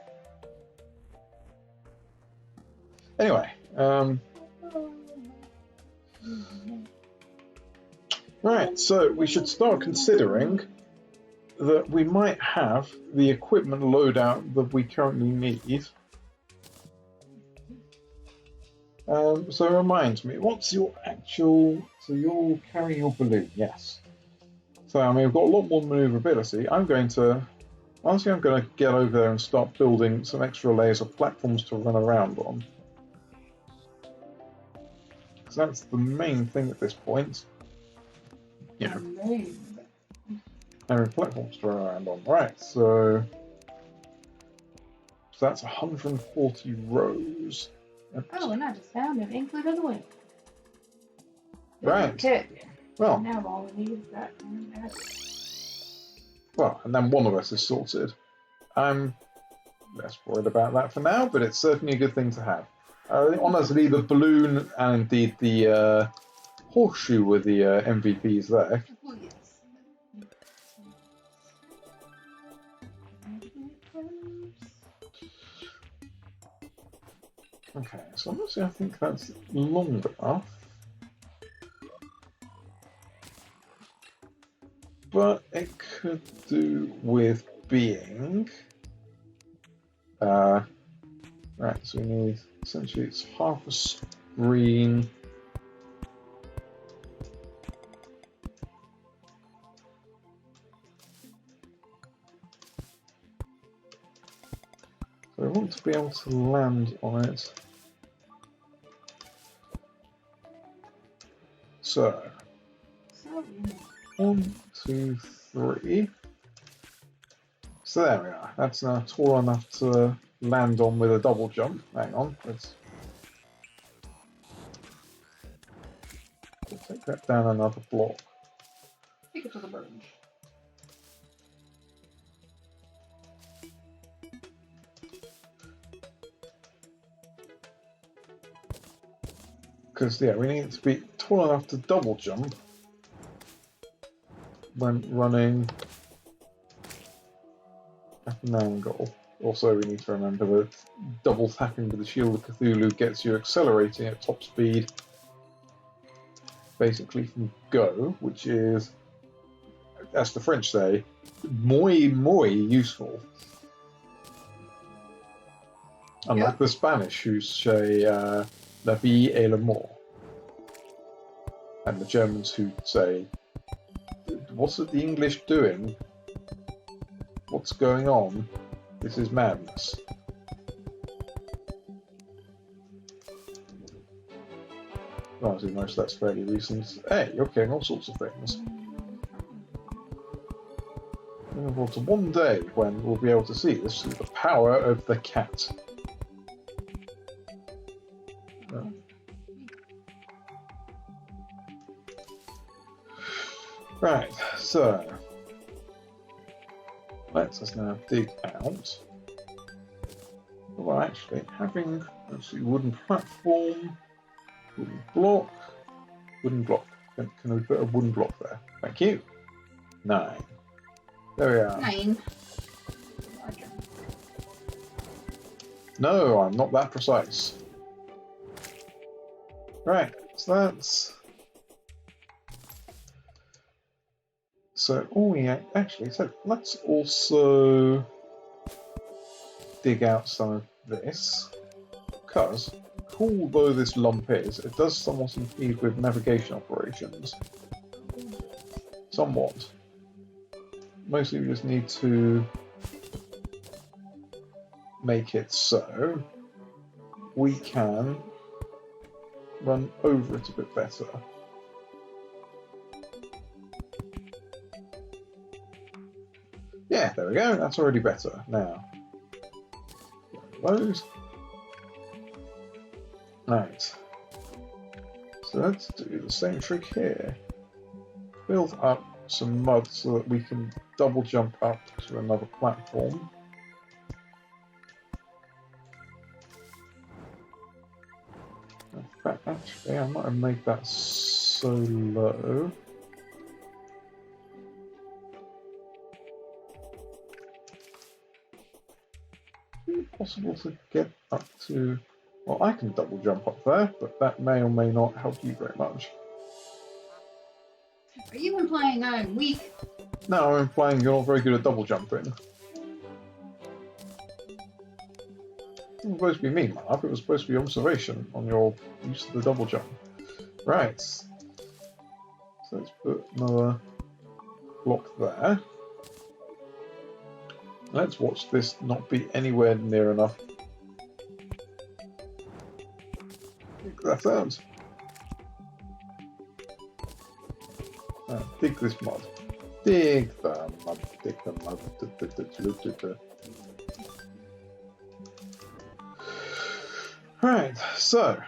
Anyway, right, so we should start considering that we might have the equipment loadout that we currently need. So remind me, what's your actual... So you're carrying your balloon, yes. So, I mean, we've got a lot more maneuverability. Honestly, I'm going to get over there and start building some extra layers of platforms to run around on. Because that's the main thing at this point. You know, having platforms to run around on. Right, so that's 140 rows. Oh, and I just found an inklet of the wind. Right. Okay. Well, now all we need is that and that. Well, and then one of us is sorted. I'm less worried about that for now, but it's certainly a good thing to have. Honestly, the balloon and indeed the horseshoe were the MVPs there. Oh, yes. Okay, so honestly, I think that's long enough. But it could do with being... right, so we need... Essentially, it's half a screen. So I want to be able to land on it. So... 1, 2, 3. So there we are. That's now tall enough to land on with a double jump. Hang on. Get down another block. Take it to the bridge. Because, yeah, we need it to be tall enough to double jump when running at an angle. Also, we need to remember that double tapping with the Shield of Cthulhu gets you accelerating at top speed, basically from go, which is, as the French say, muy useful. Unlike the Spanish, who say la vie et le mort. And the Germans who say, what's the English doing? What's going on? This is madness. Obviously, most of that's fairly recent. Hey, you're getting all sorts of things. Well, to one day when we'll be able to see this through the power of the cat. Right, so let us now dig out. Well, actually, having, let's see, wooden platform, wooden block. Can we put a wooden block there? Thank you. 9. There we are. 9. No, I'm not that precise. Right, so that's... So, oh yeah, actually, so let's also dig out some of this, because, cool though this lump is, it does somewhat impede with navigation operations. Somewhat. Mostly we just need to make it so we can run over it a bit better. Yeah, there we go, that's already better. Now, those. Right. So let's do the same trick here. Build up some mud so that we can double jump up to another platform. In fact, actually, I might have made that so low. Is it possible to get up to... Well, I can double jump up there, but that may or may not help you very much. Are you implying I'm weak? No, I'm implying you're not very good at double jumping. It was supposed to be me, Mark. It was supposed to be observation on your use of the double jump. Right. So let's put another block there. Let's watch this not be anywhere near enough. Dig that out. Dig this mud. Dig the mud. Dig the mud. Right, so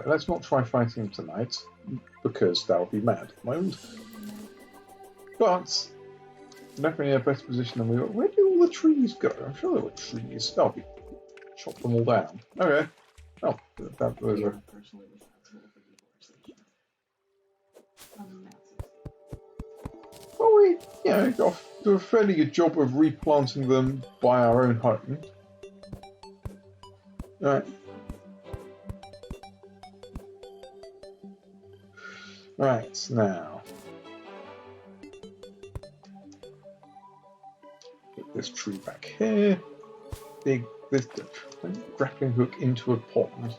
let's not try fighting him tonight, because that would be mad at the moment. But definitely in a better position than we were. Where did all the trees go? I'm sure there were trees. Oh, we chopped them all down. Okay. Oh, that was a... Well, we, do a fairly good job of replanting them by our own home. Right. Right, now. Put this tree back here. Dig this grappling hook into a pond.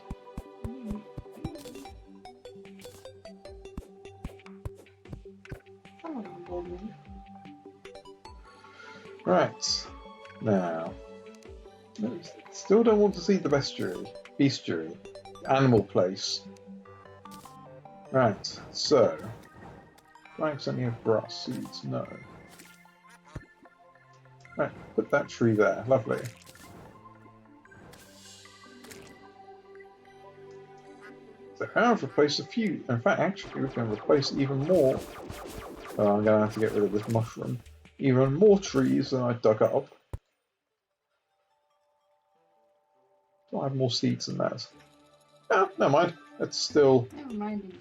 Right, now, still don't want to see the bestiary, animal place. Right, so, flags only have grass seeds, no. Right, put that tree there, lovely. I've replaced a few. In fact, actually, we can replace even more. Oh, I'm going to have to get rid of this mushroom. Even more trees than I dug up. Do I have more seeds than that? Oh, never mind. It's still... Never mind.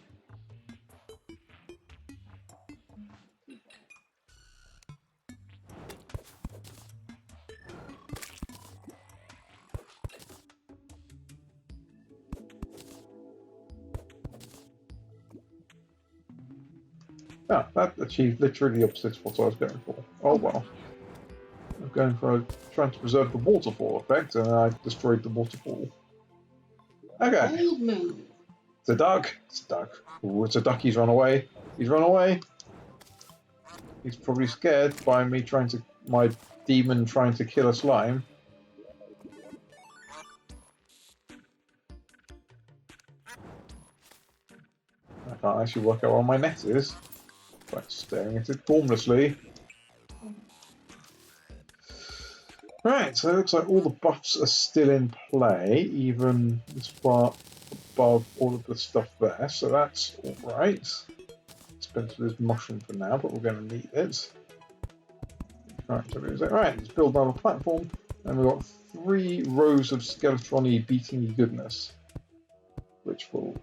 Ah, that achieved literally the opposite of what I was going for. Oh well. I'm going for trying to preserve the waterfall effect, and I destroyed the waterfall. Okay. Old move. It's a duck. It's a duck. Ooh, it's a duck. He's run away. He's run away. He's probably scared by me trying to... my demon trying to kill a slime. I can't actually work out where my net is. By staring at it formlessly. Right, so it looks like all the buffs are still in play, even this far above all of the stuff there, so that's alright. Expensive this mushroom for now, but we're going to need it. Right, so let's build another platform, and we've got 3 rows of Skeletron-y beating goodness, which will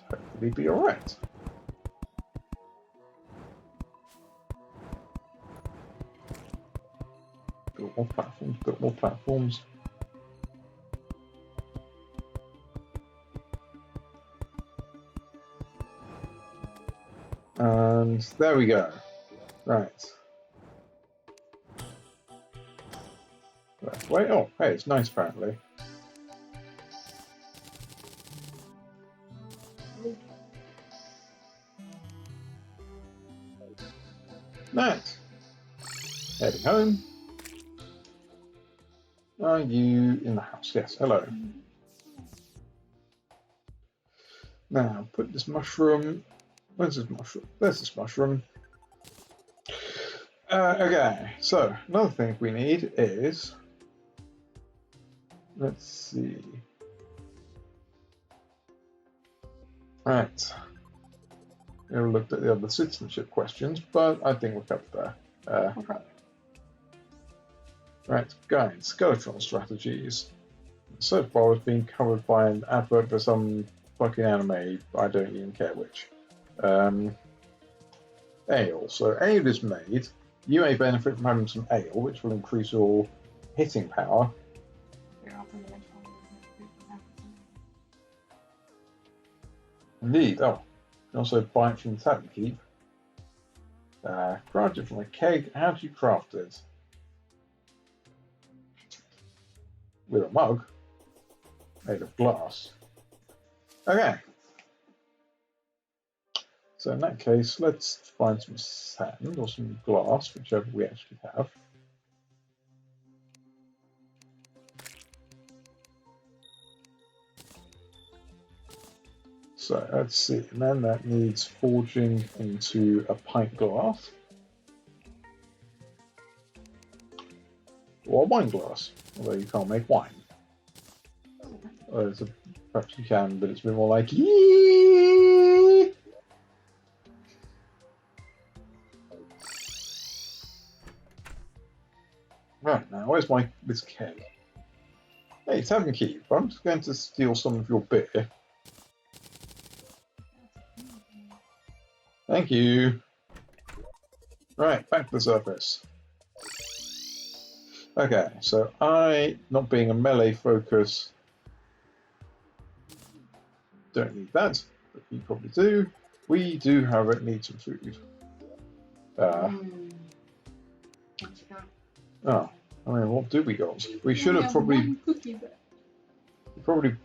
hopefully be alright. Build more platforms, build more platforms. And there we go. Right. Wait, oh, hey, it's nice apparently. Nice. Heading home. Are you in the house? Yes, hello. Now, put this mushroom... Where's this mushroom? There's this mushroom. Okay, so, another thing we need is... Let's see... Right. We haven't looked at the other citizenship questions, but I think we're covered there. Okay. Right, guide, Skeletron strategies. So far it's been covered by an advert for some fucking anime, I don't even care which. Ale. So ale is made. You may benefit from having some ale, which will increase your hitting power. Indeed, oh. You can also buy it from the tavern keep. Craft it from a keg. How do you craft it? With a mug made of glass. Okay. So in that case, let's find some sand or some glass, whichever we actually have. So let's see, and then that needs forging into a pint glass. Or a wine glass, although you can't make wine. Perhaps you can, but it's a bit more like... Right, now, where's this keg? Hey, tavern keep. I'm just going to steal some of your beer. Thank you. Right, back to the surface. Okay, so not being a melee focus, don't need that, but you probably do. We do, however, need some food. Oh, I mean, what do we got? We should have probably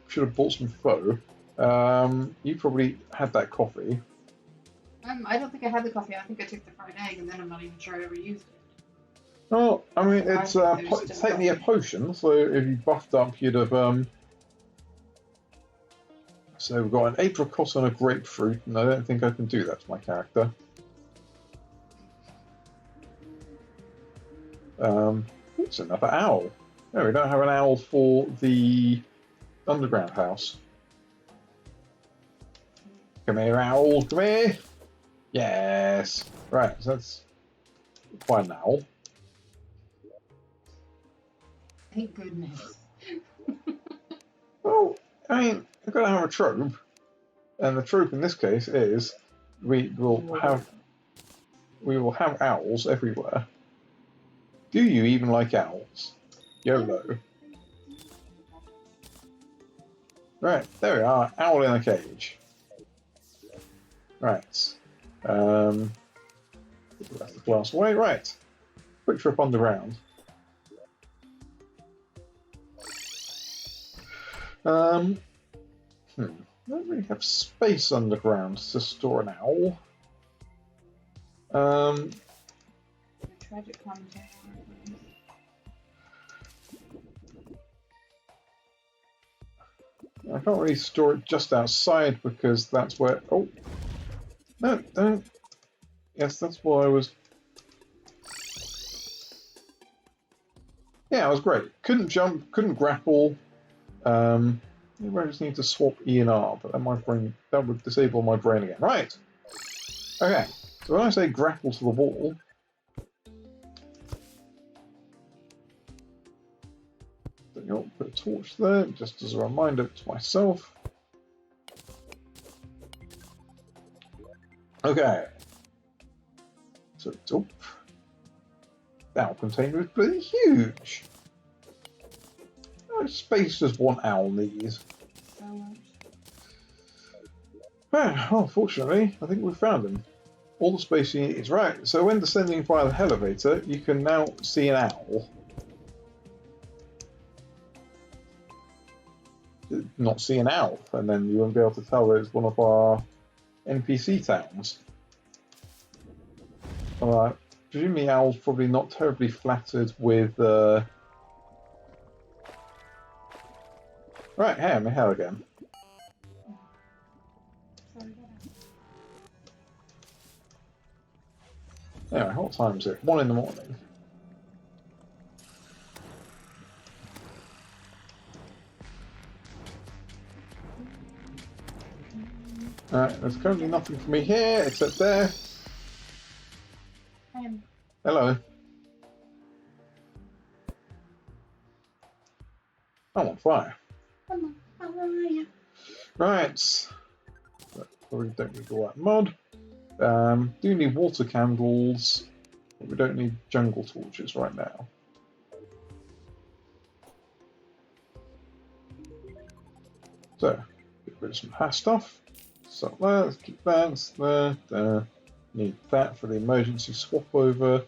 should have bought some pho. You probably had that coffee. I don't think I had the coffee. I think I took the fried egg, and then I'm not even sure I ever used it. Well, I mean, it's technically a potion, so if you buffed up, you'd have. So we've got an apricot and a grapefruit, and I don't think I can do that to my character. It's another owl. No, we don't have an owl for the underground house. Come here, owl. Come here. Yes. Right, so that's quite an owl. Thank goodness. Well, I mean, we've got to have a trope. And the trope in this case is we will have owls everywhere. Do you even like owls? YOLO. Right, there we are. Owl in a cage. Right. That's the glass away. Right. Quick trip underground. Don't really have space underground to store an owl. Tragic commentary. I can't really store it just outside because that's where. Oh, no, don't. Yes, that's why I was. Yeah, I was great. Couldn't jump, couldn't grapple. Maybe I just need to swap E and R, but that would disable my brain again. Right. Okay. So when I say grapple to the wall, I'll put a torch there, just as a reminder to myself. Okay. So it's up. The owl container is pretty huge. How much space does one owl need? So much. Well, fortunately, I think we've found him. All the space you need is right. So when descending via the elevator, you can now see an owl. Not see an owl, and then you won't be able to tell that it's one of our NPC towns. Presumably owl's probably not terribly flattered with... Right, hey, I'm in hell again. Anyway, what time is it? 1 in the morning. Alright, there's currently nothing for me here except there. Hello. I'm on fire. Right. Probably don't need all that mud. Do need water candles, but we don't need jungle torches right now. So, get rid of some past stuff. So let's keep that there. Need that for the emergency swap over.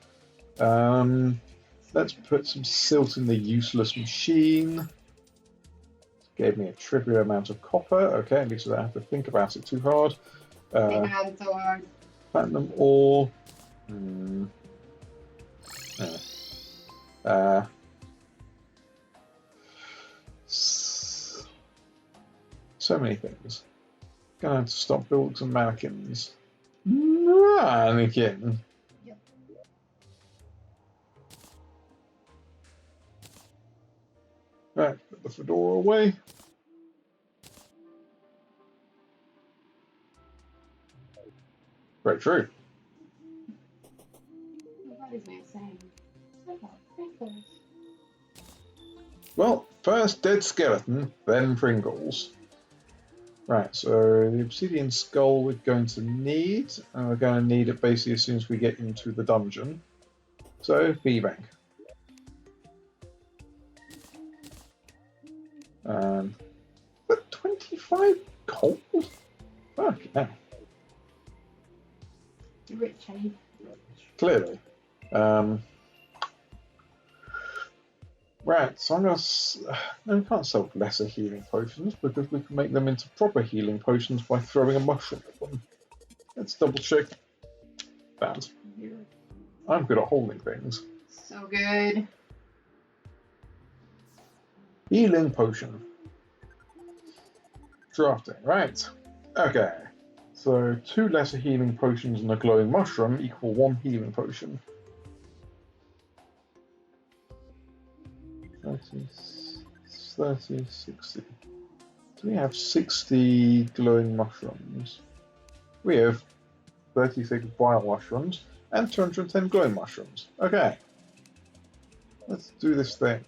Let's put some silt in the useless machine. Gave me a trivial amount of copper. Okay, at least I don't have to think about it too hard. It's so hard. Platinum ore. So many things. Gonna have to stop building some mannequins. Mannequin. Yep. Right, put the fedora away. Very true. Nobody's insane. Well, first dead skeleton, then Pringles. Right, so the obsidian skull we're going to need, and we're going to need it basically as soon as we get into the dungeon. So, B-Bank. But 25 gold? Fuck yeah. Rich, eh? Clearly. Right, so I'm going to... No, we can't sell lesser healing potions because we can make them into proper healing potions by throwing a mushroom at them. Let's double check that. I'm good at holding things. So good. Healing potion. Drafting, right. Okay. So 2 lesser healing potions and a glowing mushroom equal 1 healing potion. 30, 60. Do we have 60 glowing mushrooms? We have 36 bile mushrooms and 210 glowing mushrooms. Okay. Let's do this thing.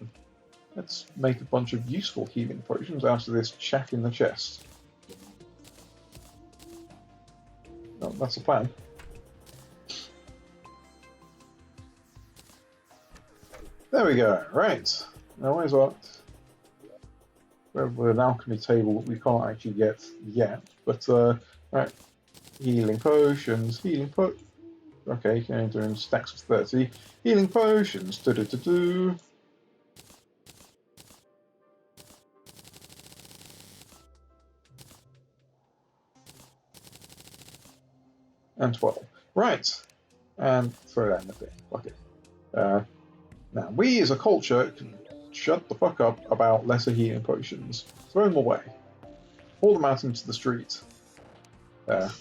Let's make a bunch of useful healing potions out of this chaff in the chest. Oh, that's the plan. There we go. Right. Now where's our... With an alchemy table that we can't actually get yet. But, right. Healing potions. Okay, you can only do in stacks of 30. Healing potions. Do-do-do-do. And 12. Right. And throw that in the bin. Fuck it. Now, we as a culture can shut the fuck up about lesser healing potions. Throw them away. Haul them out into the street. There.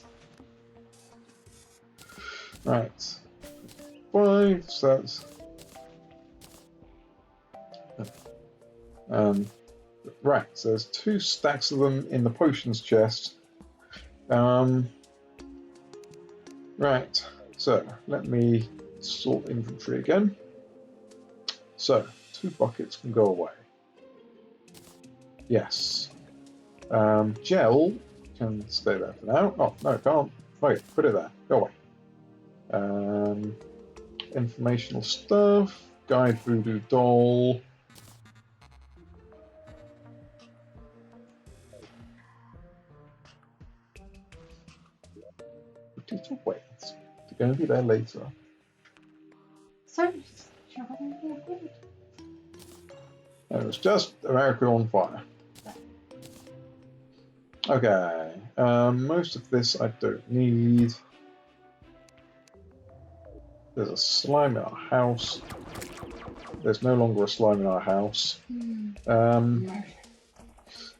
Right. 5 sets. Right, so there's 2 stacks of them in the potions chest. Right, so let me sort inventory again. So, 2 buckets can go away. Yes. Gel can stay there for now. Oh, no, it can't. Wait, put it there. Go away. Informational stuff. Guide voodoo doll. Potato wait. They're going to be there later. So, It was just America on fire. Okay, most of this I don't need. There's a slime in our house. There's no longer a slime in our house.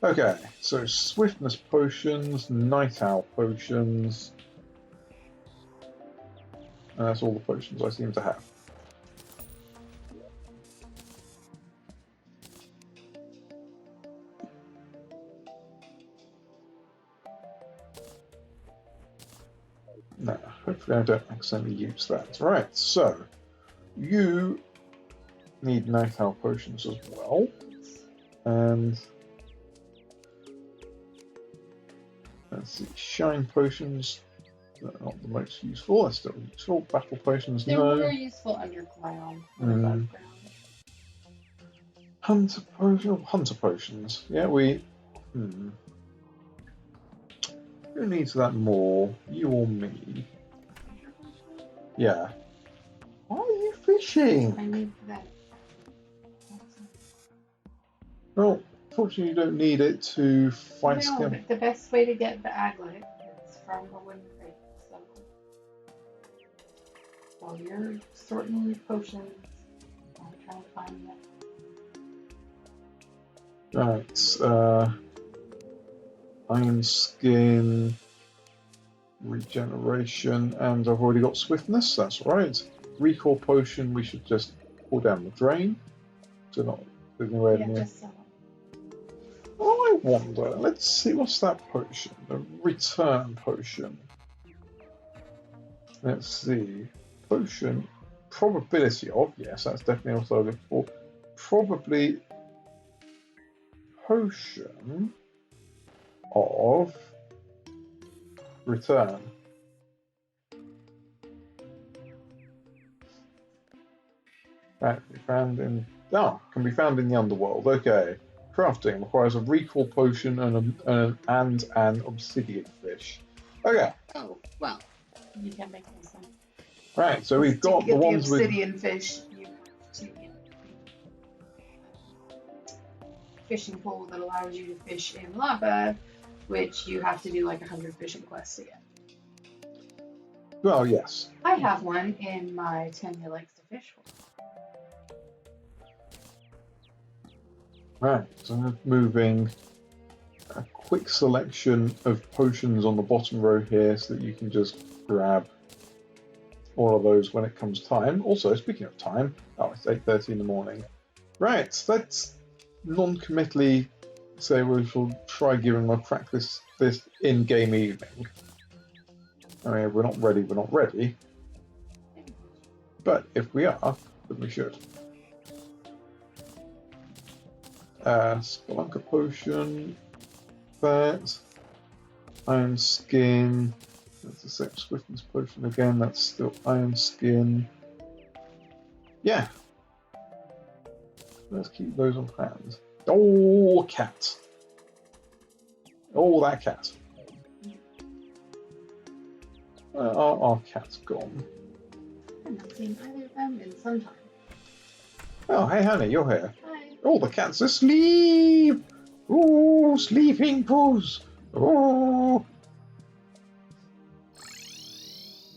Okay, so swiftness potions, night owl potions. And that's all the potions I seem to have. No, hopefully I don't accidentally use that. Right, so you need night owl potions as well. And let's see, shine potions. They're not the most useful. They're still useful. Battle potions, they're no. more useful underground. Above ground. Hunter potions. Yeah, we. Who needs that more? You or me? Yeah. Why are you fishing? I need that. Well, fortunately, you don't need it to fight No, Skeletron. but the best way to get the aglet is from a wooden crate. So while you're sorting your potions, I'm trying to find that. Right. Iron skin, regeneration, and I've already got swiftness. That's right. Recall potion. We should just pull down the drain. So not anywhere near. Just so. I wonder. Let's see. What's that potion? The return potion. Let's see. Potion. Probability of. Yes, that's definitely also looking for. Probably. Potion. Of return. That can be found in can be found in the underworld. Okay. Crafting requires a recall potion and an obsidian fish. Okay. Oh well, you can make this one. Right. So we've got the ones with obsidian fish. You have to get a fishing pole that allows you to fish in lava, which you have to do like 100 fishing quests to get. Well, yes. I have one in my Tanya likes to fish for. Right, so I'm moving a quick selection of potions on the bottom row here so that you can just grab all of those when it comes time. Also, speaking of time, it's 8:30 in the morning. Right, let's non-committally say we shall try giving them a crack this in-game evening. I mean, if we're not ready, we're not ready. But if we are, then we should. Spelunker potion. That. Iron skin. That's the same swiftness potion again. That's still iron skin. Yeah. Let's keep those on hand. Oh, cat. Oh, that cat. Our cat's gone. I've not seen either of them in some time. Oh, hey, honey, you're here. Hi. Oh, the cat's asleep. Oh, sleeping poos. Oh.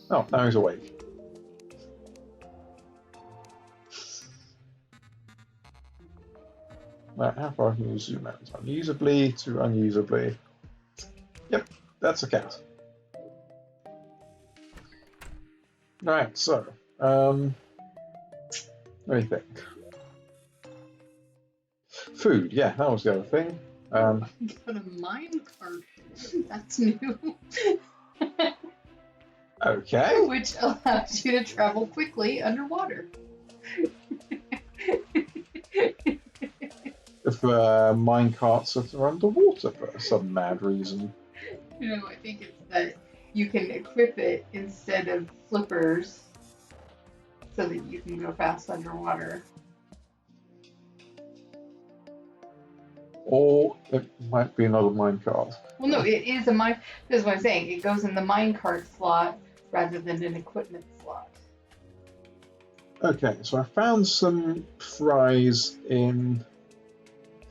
Oh, now he's awake. Right, how far can you zoom out? Unusably to unusably. Yep, that's a cat. Right, so, let me think. Food, yeah, that was the other thing. Got a mine cart. That's new. Okay. Which allows you to travel quickly underwater. If minecarts are underwater for some mad reason. No, I think it's that you can equip it instead of flippers so that you can go fast underwater. Or it might be another minecart. Well, no, it is a mine. That's what I'm saying. It goes in the minecart slot rather than an equipment slot. Okay, so I found some fries in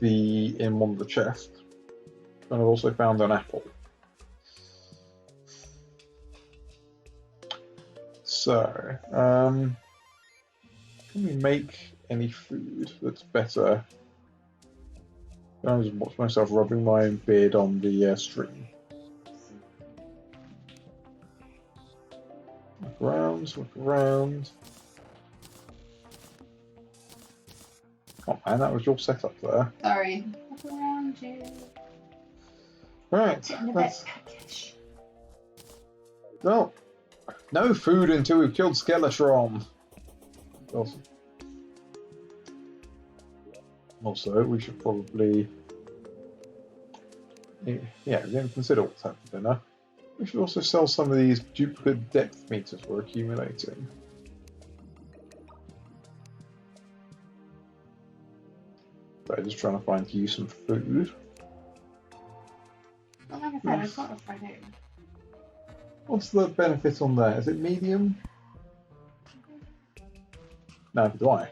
one of the chests, and I've also found an apple. So, can we make any food that's better? I just watch myself rubbing my own beard on the stream. Look around, look around. Oh man, that was your setup there. Sorry. Look around you. Right, Get into that's... that catfish. No, no food until we've killed Skeletron. Awesome. Also, we should probably... Yeah, we didn't consider what's happened for dinner. We should also sell some of these duplicate depth meters we're accumulating. So just trying to find you some food. Well, like I said, I got a fried egg. What's the benefit on there? Is it medium? No, do I?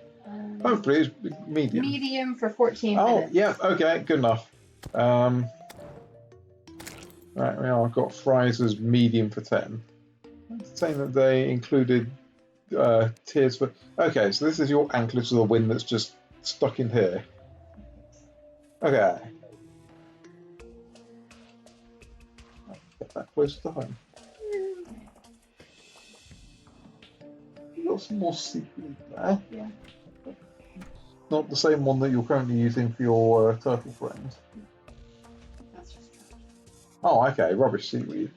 Hopefully it's medium. Medium for 14 Oh, minutes. yeah, okay, good enough. Right, well, I've got fries as medium for 10. It's saying that they included tiers for... Okay, so this is your anklet to the wind that's just stuck in here. Okay. Get that closer to home. You've got some more seafood there. Yeah. Not the same one that you're currently using for your turtle friend. That's just trash. Oh, okay, rubbish seaweed.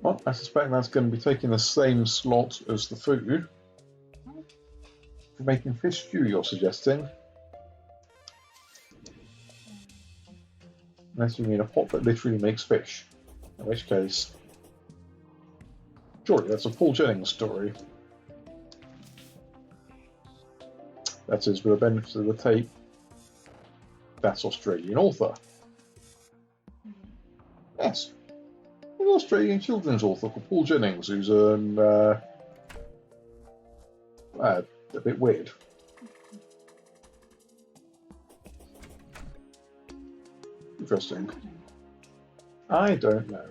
Well, I suspect that's going to be taking the same slot as the food. For making fish stew, you're suggesting? Unless you mean a pot that literally makes fish. In which case... Surely that's a Paul Jennings story. That is, with the benefit of the tape, that's Australian author. Yes. An Australian children's author called Paul Jennings, who's a bit weird. Interesting. I don't know.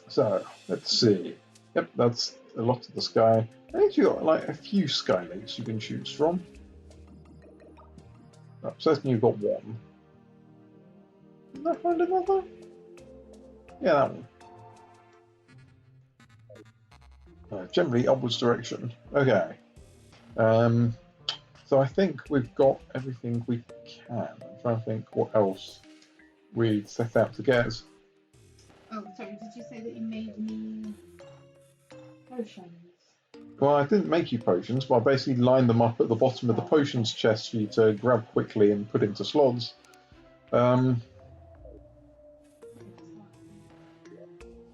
So, let's see. Yep, that's a lot of the sky. I think you got like a few sky lakes you can choose from. Oh, certainly you've got one. Did I find another? Yeah, that one. Generally upwards direction. Okay. So I think we've got everything we can. I'm trying to think what else we set out to get. Oh, sorry, did you say that you made me potions? Well, I didn't make you potions, but I basically lined them up at the bottom of the potions chest for you to grab quickly and put into slots.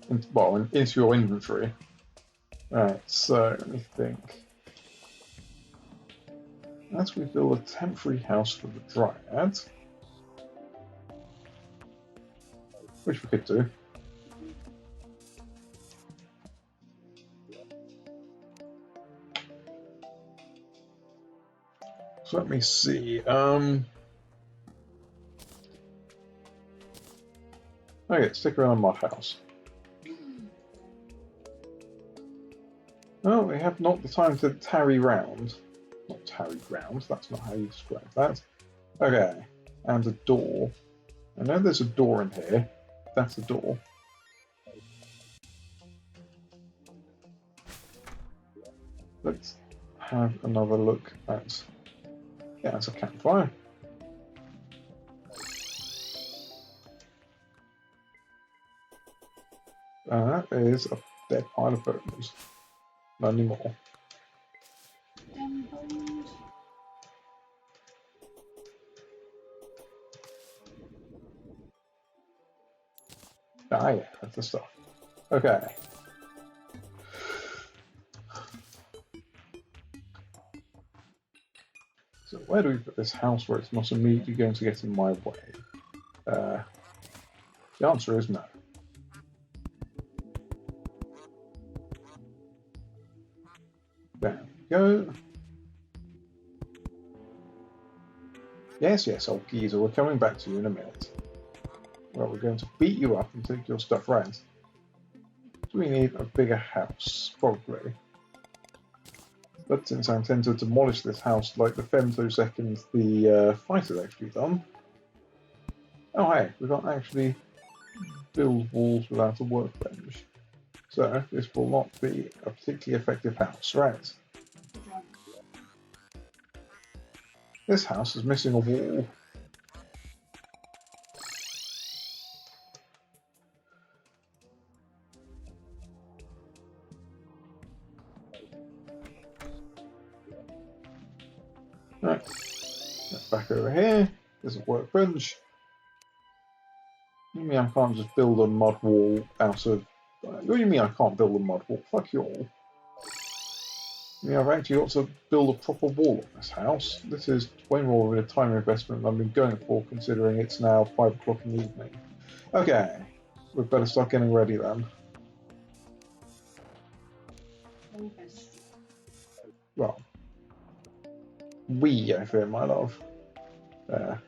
Into your inventory. Right, so let me think. As we build a temporary house for the Dryad, which we could do. So let me see. Okay, stick around a mud house. Oh, we have not the time to tarry round. Not tarry round, that's not how you describe that. Okay, and a door. I know there's a door in here. That's a door. Let's have another look at... Yeah, it's a campfire. That is a dead pile of bones. Not anymore. Ah, yeah, that's the stuff. Okay. So where do we put this house where it's not immediately going to get in my way? The answer is no. There we go. Yes, old geezer, we're coming back to you in a minute. Well, we're going to beat you up and take your stuff round. Do we need a bigger house? Probably. But since I intend to demolish this house like the femtoseconds the fight has actually done... Oh hey, we can't actually build walls without a workbench. So this will not be a particularly effective house, right? This house is missing a wall. Right, back over here. There's a workbench. You mean I can't just build a mud wall out of... What do you mean I can't build a mud wall? Fuck you all. Yeah, I've actually got to build a proper wall on this house. This is way more of a time investment than I've been going for, considering it's now 5 o'clock in the evening. Okay, we'd better start getting ready then. Well, I fear, my love. There.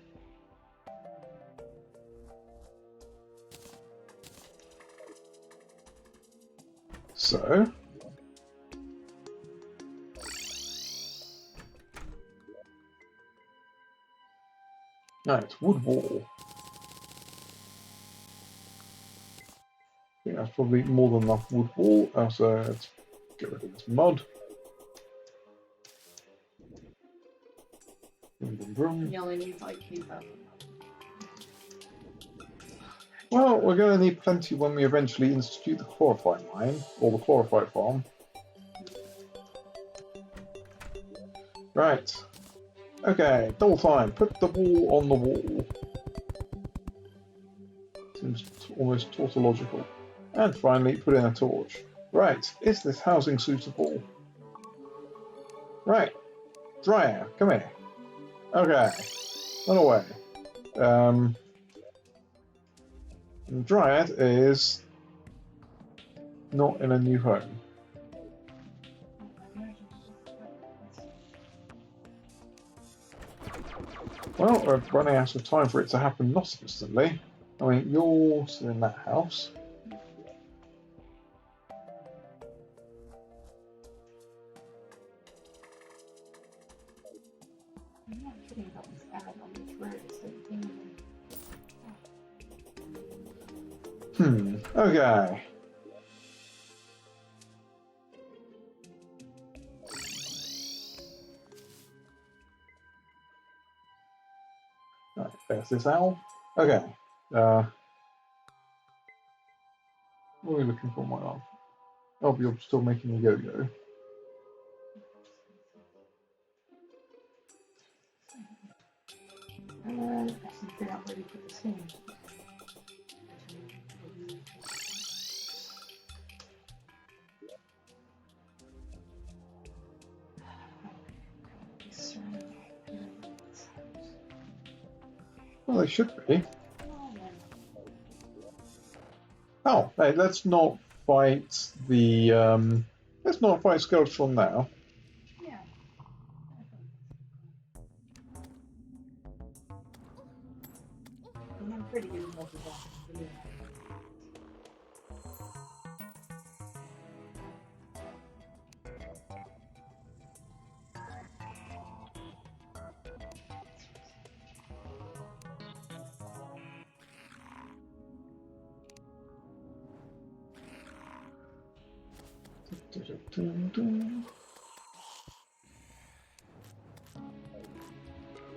So... Right, wood wall. I think that's probably more than enough wood wall, so let's get rid of this mud. Boom, boom, boom. You only need like 2,000. Well, we're going to need plenty when we eventually institute the chlorophyte mine, or the chlorophyte farm. Right. Okay, double time. Put the wall on the wall. Seems almost tautological. And finally, put in a torch. Right, is this housing suitable? Right. Dryad, come here. Okay. Run away. Dryad is not in a new home. Well, we're running out of time for it to happen not instantly. I mean, you're still in that house. Okay. Right, there's this owl. Okay. What are we looking for, my love? Oh, you're still making a yo-yo. I should figure out where to put this thing. Well, they should be. Oh, hey, let's not fight the. Let's not fight Skeletron now. Yeah. I'm pretty good at multitasking.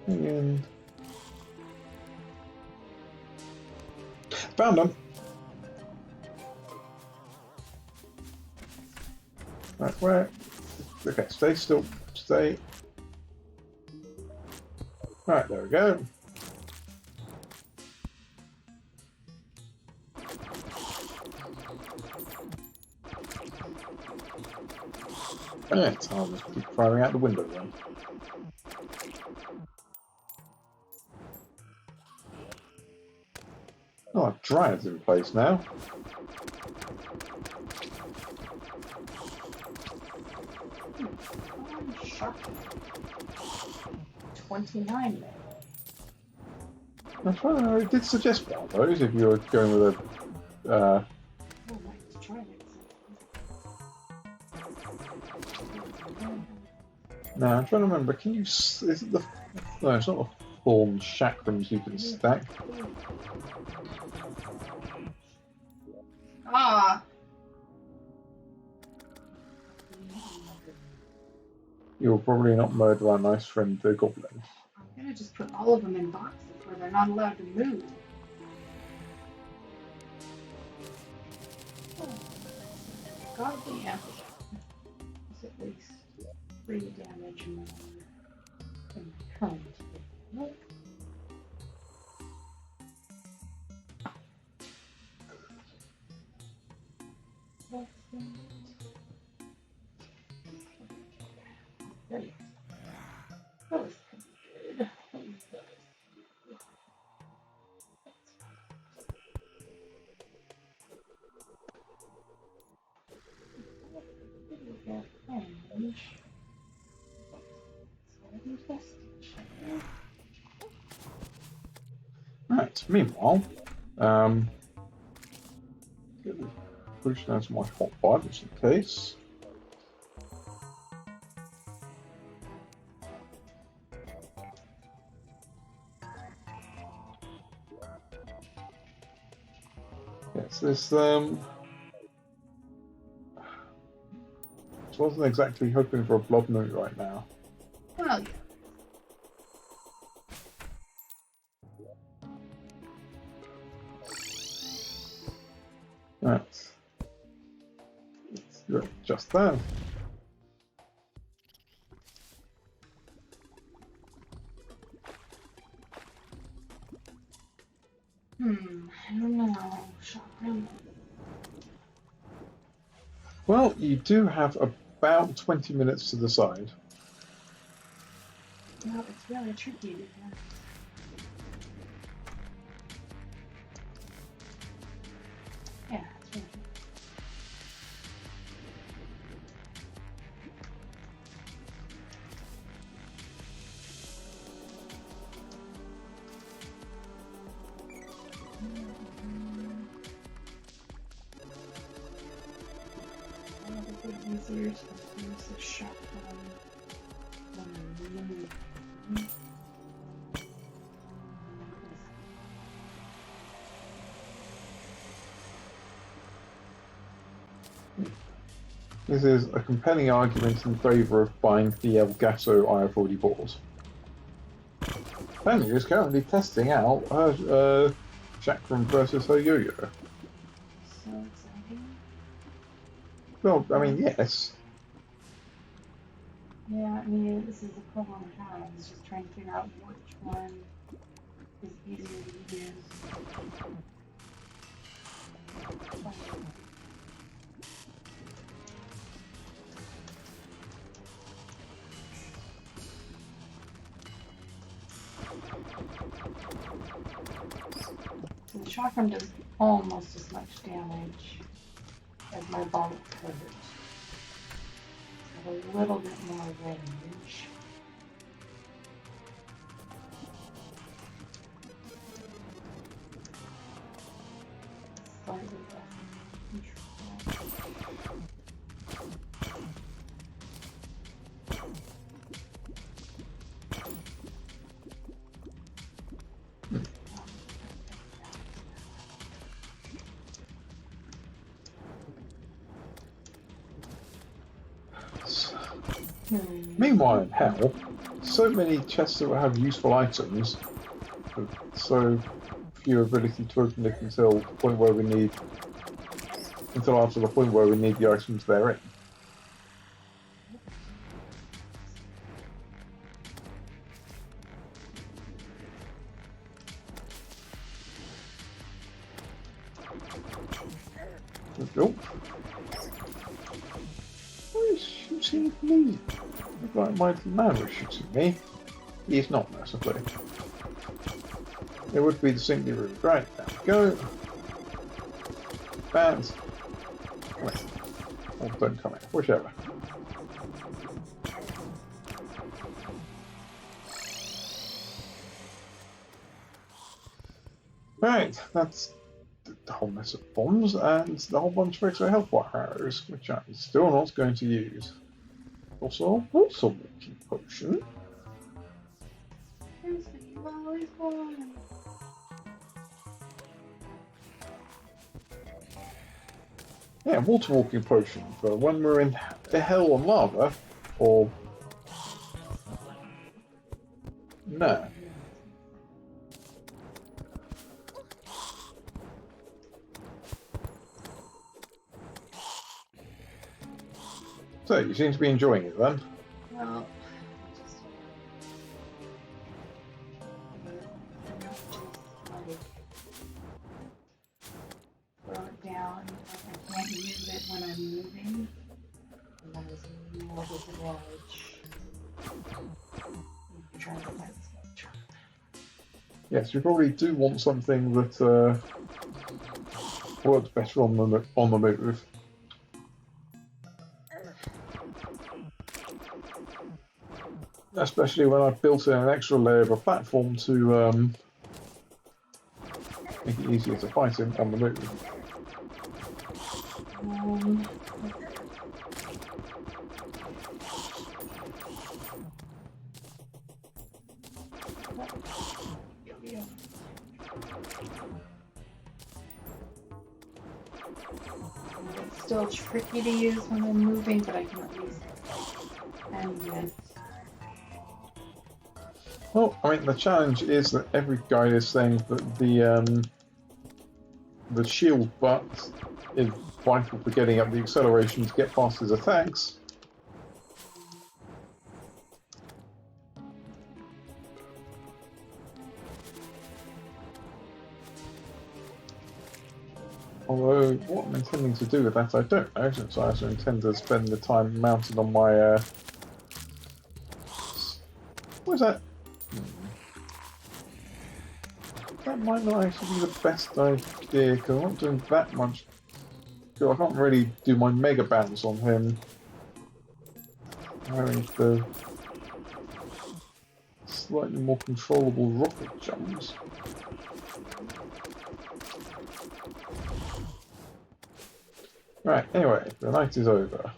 And found them. Right, where? Okay, stay still. Stay. Right, there we go. Right, I'll just keep firing out the window then. Oh, a Dryad's in place now. Shocking. 29 there. I'm trying to know, it did suggest one of those if you were going with a. Oh, let's try it. No, I'm trying to remember. Can you. Is it the. No, it's not the form chakrams you can stack. Ah! You'll probably not murder our nice friend the goblin. I'm gonna just put all of them in boxes where they're not allowed to move. Godly apple. It's at least 3 damage more than current. Nope. That's it. There you go. That was good. Right, meanwhile, get this pushed down to my hotbar just in case. Yes, this wasn't exactly hoping for a blood moon right now. Well, yeah. Right. Let's do it just there. I don't know. Shotgun. Well, you do have about 20 minutes to decide. Well, it's really tricky to do. Yeah, it's really tricky. Easier to use the shotgun than move. This is a compelling argument in favour of buying the Elgato I have already bought. Tandy is currently testing out her Chakram versus her yo-yo. So exciting. Well, I mean, yes. Yeah, I mean, this is the problem I have. Is just trying to figure out which one is easier to use. So the chakram does almost as much damage as my bulk hurt. Have a little bit more range. Slightly less control. Meanwhile, in hell, so many chests that have useful items, but so few ability to open it until the point where we need, until after the point where we need the items therein. Oh. Why is he shooting at me? Look like Mighty Man was shooting me. He is not, mercifully. It would be distinctly rude. Right, there we go. Bats. Wait. Or don't come in. Whichever. Right, that's the whole mess of bombs and the whole bunch of extra health bar arrows, which I'm still not going to use. Also walking potion. Here's what you always want. Yeah, water walking potion for when we're in the hell on lava, or no. So you seem to be enjoying it then. Well, throw it down. I can't use it when I'm moving. And that is more disadvantage. Try to find Skeletron. Yes, you probably do want something that works better on the move. Especially when I've built in an extra layer of a platform to make it easier to fight him on the move. It's still tricky to use when I'm moving, but I can at least end it. Well, I mean, the challenge is that every guide is saying that the shield butt is vital for getting up the acceleration to get past his attacks. Although, what I'm intending to do with that, I don't know, since I also intend to spend the time mounted on my, what is that? That might not actually be the best idea, because I'm not doing that much. I can't really do my mega bounce on him. Having the slightly more controllable rocket jumps. Right, anyway, the night is over.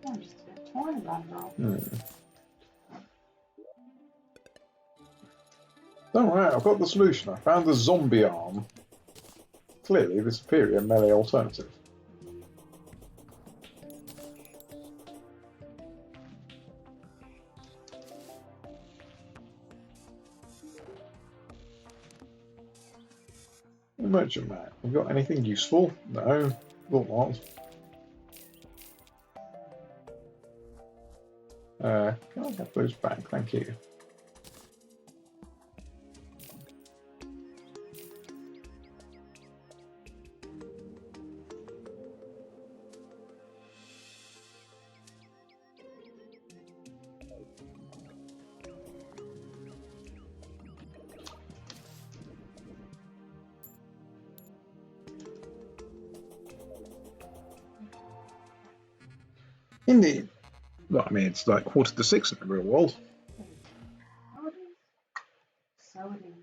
I'm just a bit torn Oh no. Don't worry, I've got the solution. I found the zombie arm. Clearly the superior melee alternative. Merchant man, you got anything useful? No, thought not. Can I have those back? Thank you. Indeed. Well, I mean, it's like 5:45 in the real world. So it is.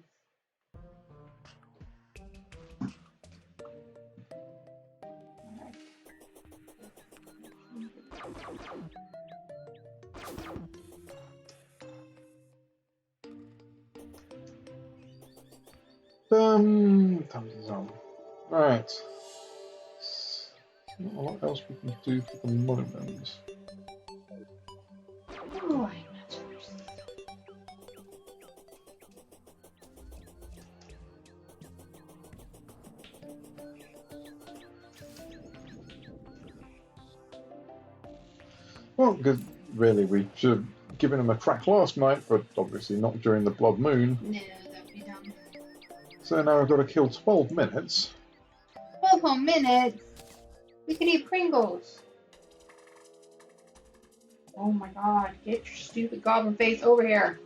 Thumbs is on. Right. What else we can do for the moment? Oh, I imagine there's Well, because really we should have given him a track last night, but obviously not during the blood moon. no, that'd be dumb. So now I've got to kill 12 minutes. 12 more minutes. We can eat Pringles. Oh my god, get your stupid goblin face over here.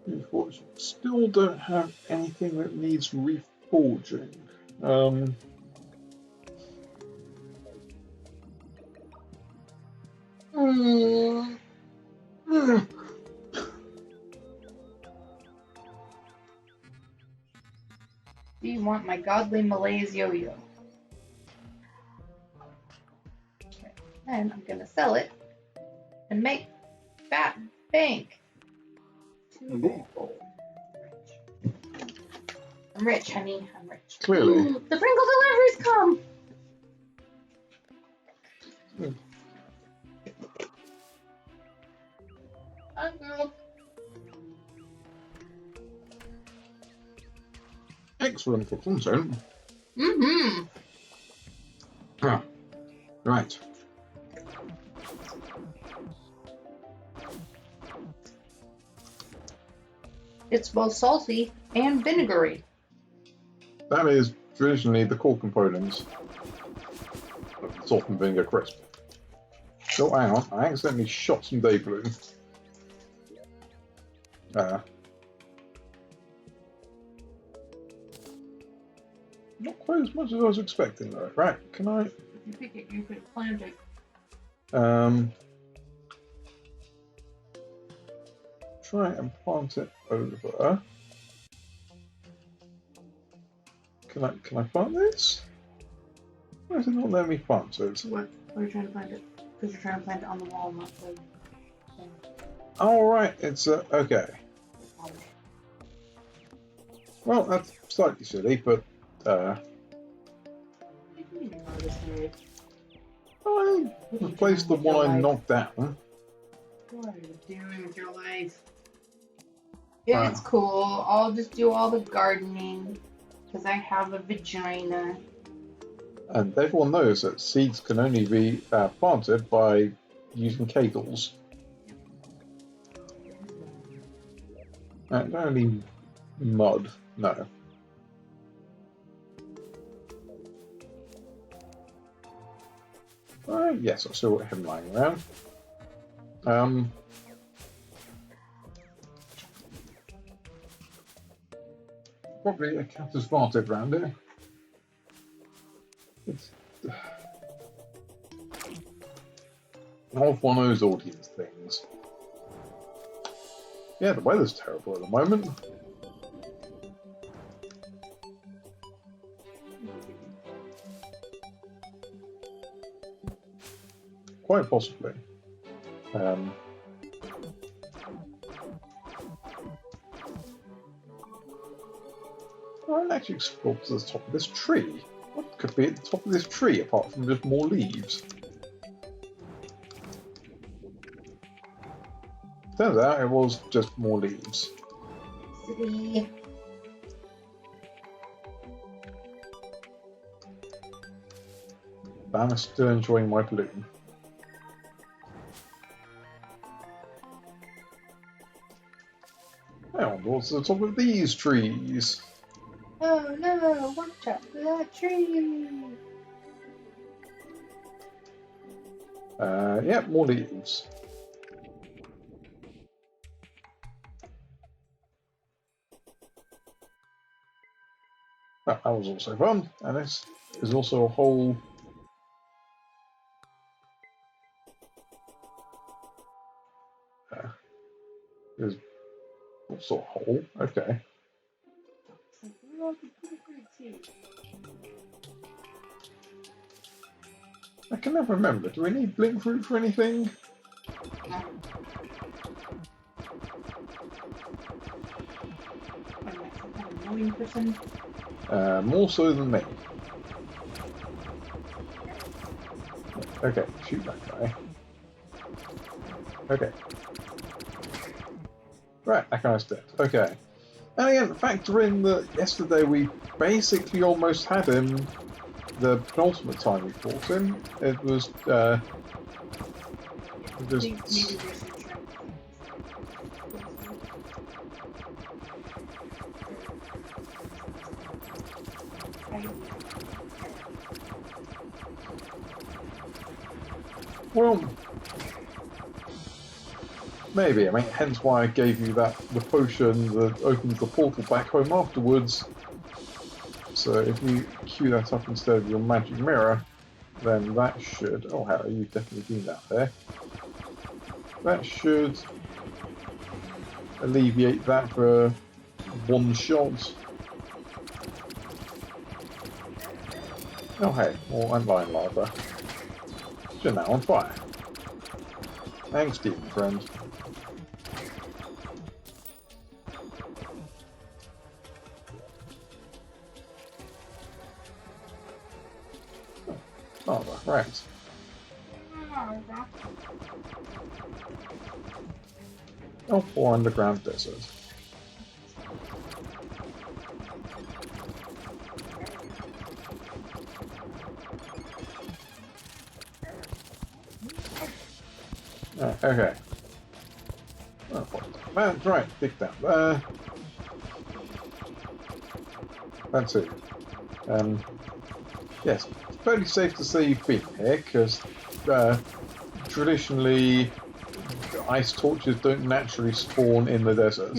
Unfortunately, still don't have anything that needs reforging. Do you want my godly Malays yo-yo? Okay, and I'm gonna sell it and make fat bank. Indeed. I'm rich, honey. I'm rich. Clearly. Ooh, the Pringle deliveries come! Hi, girl. Excellent for content. Mm-hmm. Ah, right. It's both salty and vinegary. That is traditionally the core components of the salt and vinegar crisp. Oh, hang on. I accidentally shot some day blue. Not quite as much as I was expecting, though. Right, can I? If you pick it, you could plant it. Try and plant it over. Can I plant this? Why is it not letting me plant it? What? Why are you trying to plant it? Because you're trying to plant it on the wall, not the thing. Oh, right, it's okay. Well, that's slightly silly, but What do you mean you're silly? I replaced the one I knocked down. What are you doing with your life? Yeah, it's cool. I'll just do all the gardening because I have a vagina. And everyone knows that seeds can only be planted by using cables. And only mud, no. Yes, I saw him lying around. Probably a cat has farted around here. It's one of those audience things. Yeah, the weather's terrible at the moment. quite possibly. I'll actually explore to the top of this tree. What could be at the top of this tree apart from just more leaves? Turns out it was just more leaves. City. I'm still enjoying my balloon. Now towards the top of these trees. Oh no, watch out for that tree. Yeah, more leaves. That was also fun, and this is also a whole. There's what sort of hole? Okay. I can never remember. Do we need blink fruit for anything? More so than me. Okay, shoot that guy. Okay. Right, that guy's dead. Okay. And again, factor in that yesterday we basically almost had him the penultimate time we fought him. It was, just... Well, maybe. I mean, hence why I gave you the potion that opens the portal back home afterwards. So if you queue that up instead of your magic mirror, then that should... Oh, Harry, you've definitely been down there. That should alleviate that for one shot. Oh, hey, more antlion lava. You're now on fire. Thanks, demon friend. Oh, right. Oh, poor underground desert. Okay. Oh, that's right, dig down there. That's it. Yes, it's fairly safe to say you've been here, because traditionally ice torches don't naturally spawn in the desert.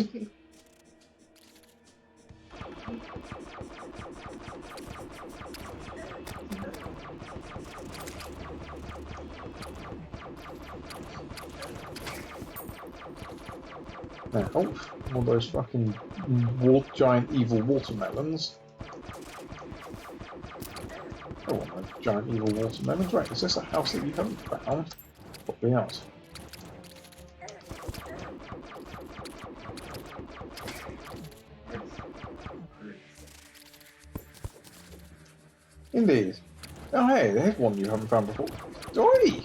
Oh, one of those fucking giant evil watermelons. Oh, one of those giant evil watermelons. Right, is this a house that you haven't found? Probably not. Indeed. Oh hey, there's one you haven't found before. Oi!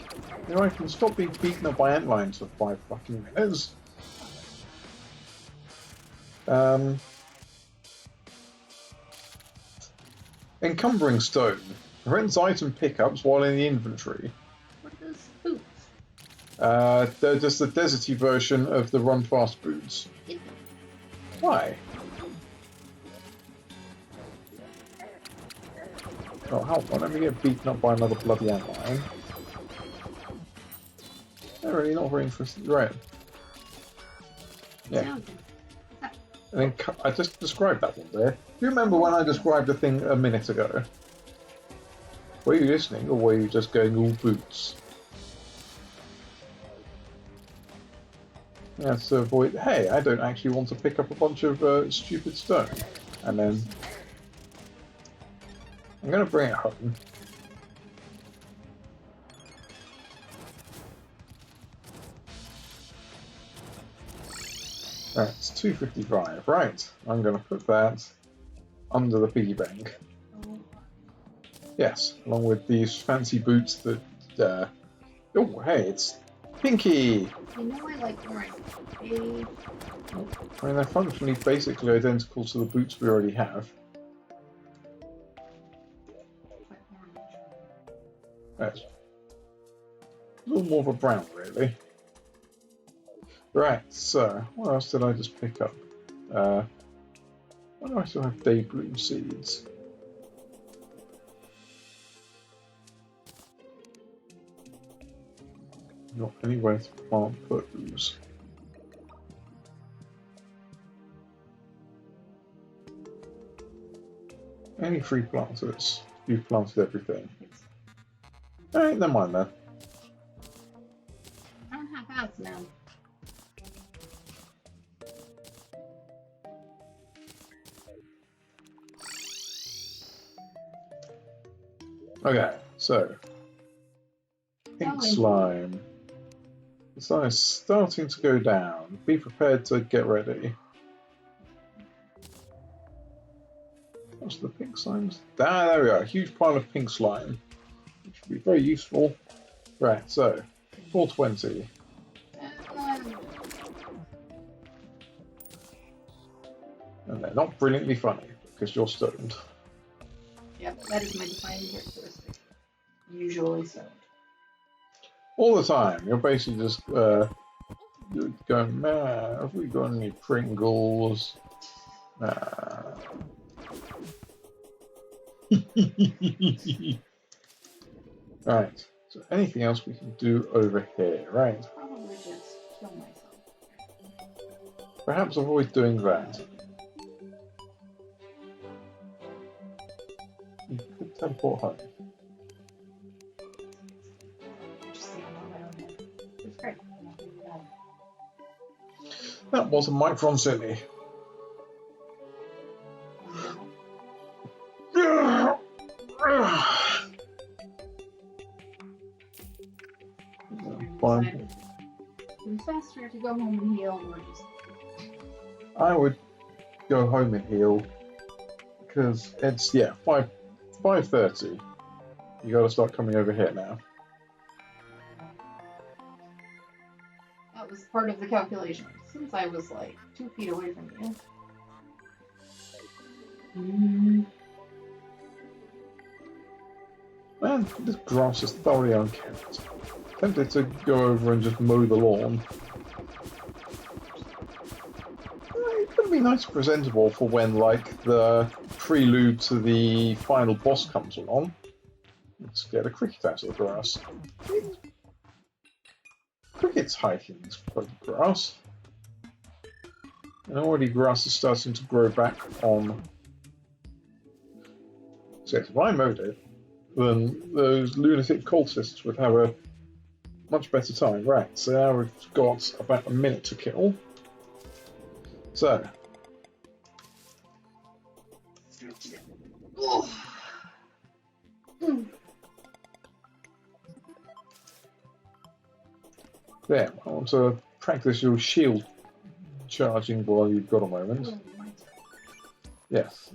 You know, I can stop being beaten up by antlions for 5 fucking minutes. Encumbering stone. Prevents item pickups while in the inventory. What is boots? They're just the deserty version of the run fast boots. Why? Oh, hold on, let me get beaten up by another bloody antlion. They're really not very interested. Right. Yeah. And then I just described that one there. Do you remember when I described the thing a minute ago? Were you listening, or were you just going all boots? That's to avoid. Hey, I don't actually want to pick up a bunch of stupid stone. And then I'm going to bring it home. Right, it's 255. Right, I'm going to put that under the piggy bank. Yes, along with these fancy boots that. Oh, hey, it's Pinky! You know I like orange. Hey. I mean, they're functionally basically identical to the boots we already have. That's a little more of a brown, really. Right, so what else did I just pick up? Why do I still have day bloom seeds? Not any way to plant those. Any free planters? You've planted everything. Alright, never mind then. I don't have hats now. Okay, so pink slime. The slime is starting to go down. Be prepared to get ready. What's the pink slimes? Ah, there we are. A huge pile of pink slime, which would be very useful. Right, so 420. And they're not brilliantly funny because you're stoned. Yep, that is my defining characteristic. Usually so. All the time. You're basically just you're going, man, have we got any Pringles? Right. So anything else we can do over here, right? Probably just kill myself. Perhaps avoid doing that. You could teleport home. It's great. That was a micron silly. Fine. It's faster to go home and heal or just... I would go home and heal because it's 5:30. You got to start coming over here now. That was part of the calculation. Since I was like 2 feet away from you. Man, this grass is thoroughly unkempt. Tempted to go over and just mow the lawn. It could be nice and presentable for when, like, the prelude to the final boss comes along. Let's get a cricket out of the grass. Cricket's hiking this grass. And already grass is starting to grow back on. So if I mowed it, then those lunatic cultists would have a much better time. Right, so now we've got about a minute to kill. So. There, I want to practice your shield charging while you've got a moment. Yes.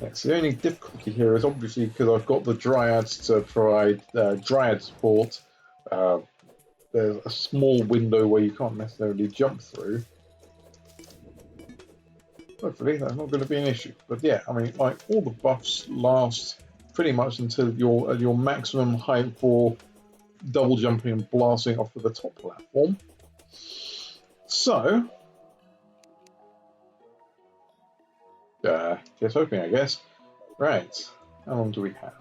Yes, the only difficulty here is obviously because I've got the dryads to provide dryad support. There's a small window where you can't necessarily jump through. Hopefully that's not going to be an issue. But yeah, I mean, like, all the buffs last pretty much until you're at your maximum height for double jumping and blasting off of the top platform. So, just hoping, I guess. Right, how long do we have?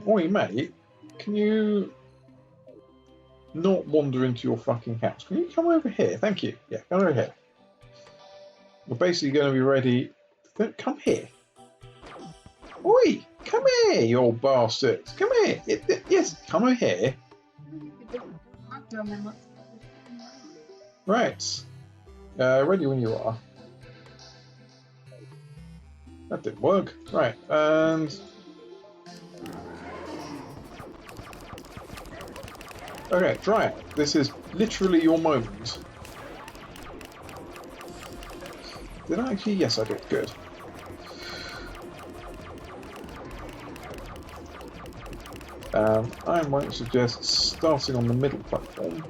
Oi, mate, can you not wander into your fucking house? Can you come over here? Thank you. Yeah, come over here. We're basically going to be ready. Come here. Oi, come here, you old bastards. Come here. Yes, come over here. Right. Ready when you are. That didn't work. Right, and Okay, try it. This is literally your moment. Did I actually? Yes, I did. Good. I might suggest starting on the middle platform.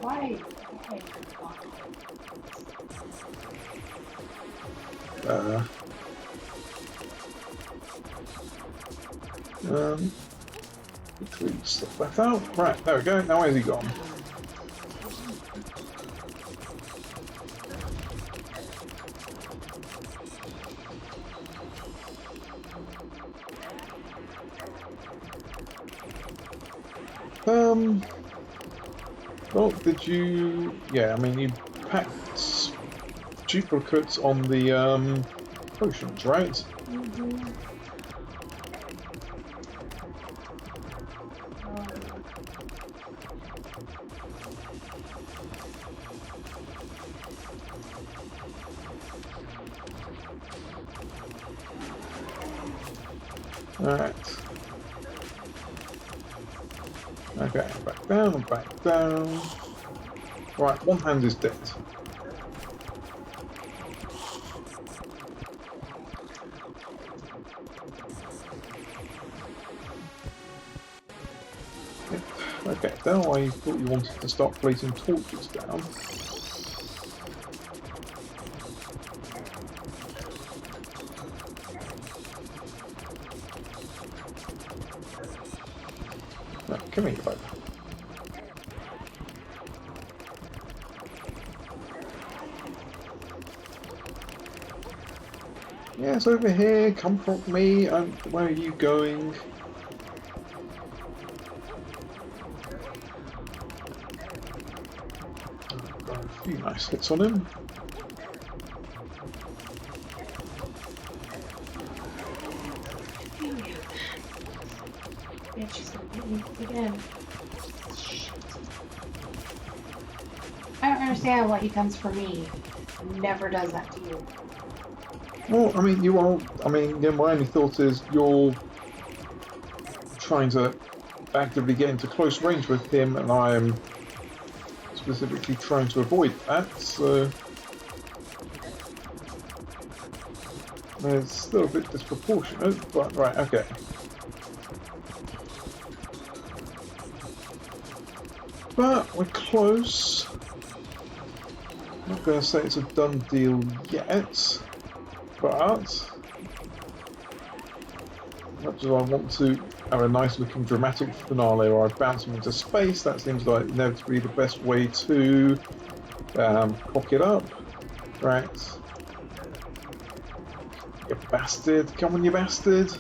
Why? Quickly slip that out. Right, there we go. Now where's he gone? Well, did you... Yeah, I mean, you packed duplicates on the, potions, right? Mm-hmm. Alright. Okay, back down and back down. Right, one hand is dead. Yep. Okay, now I thought you wanted to start placing torches down. Right, come here, you bug. Yes, over here, come from me. Where are you going? I've got a few nice hits on him. Yeah, she's gonna hit me again. Shit. I don't understand why he comes for me. Never does that to you. Well, I mean, you are. I mean, yeah, my only thought is you're trying to actively get into close range with him, and I am specifically trying to avoid that, so it's still a bit disproportionate, but right, okay. But we're close. I'm not going to say it's a done deal yet, but much as I want to have a nice looking dramatic finale where I bounce him into space, that seems like inevitably the best way to cock it up. Right. You bastard. Come on, you bastard.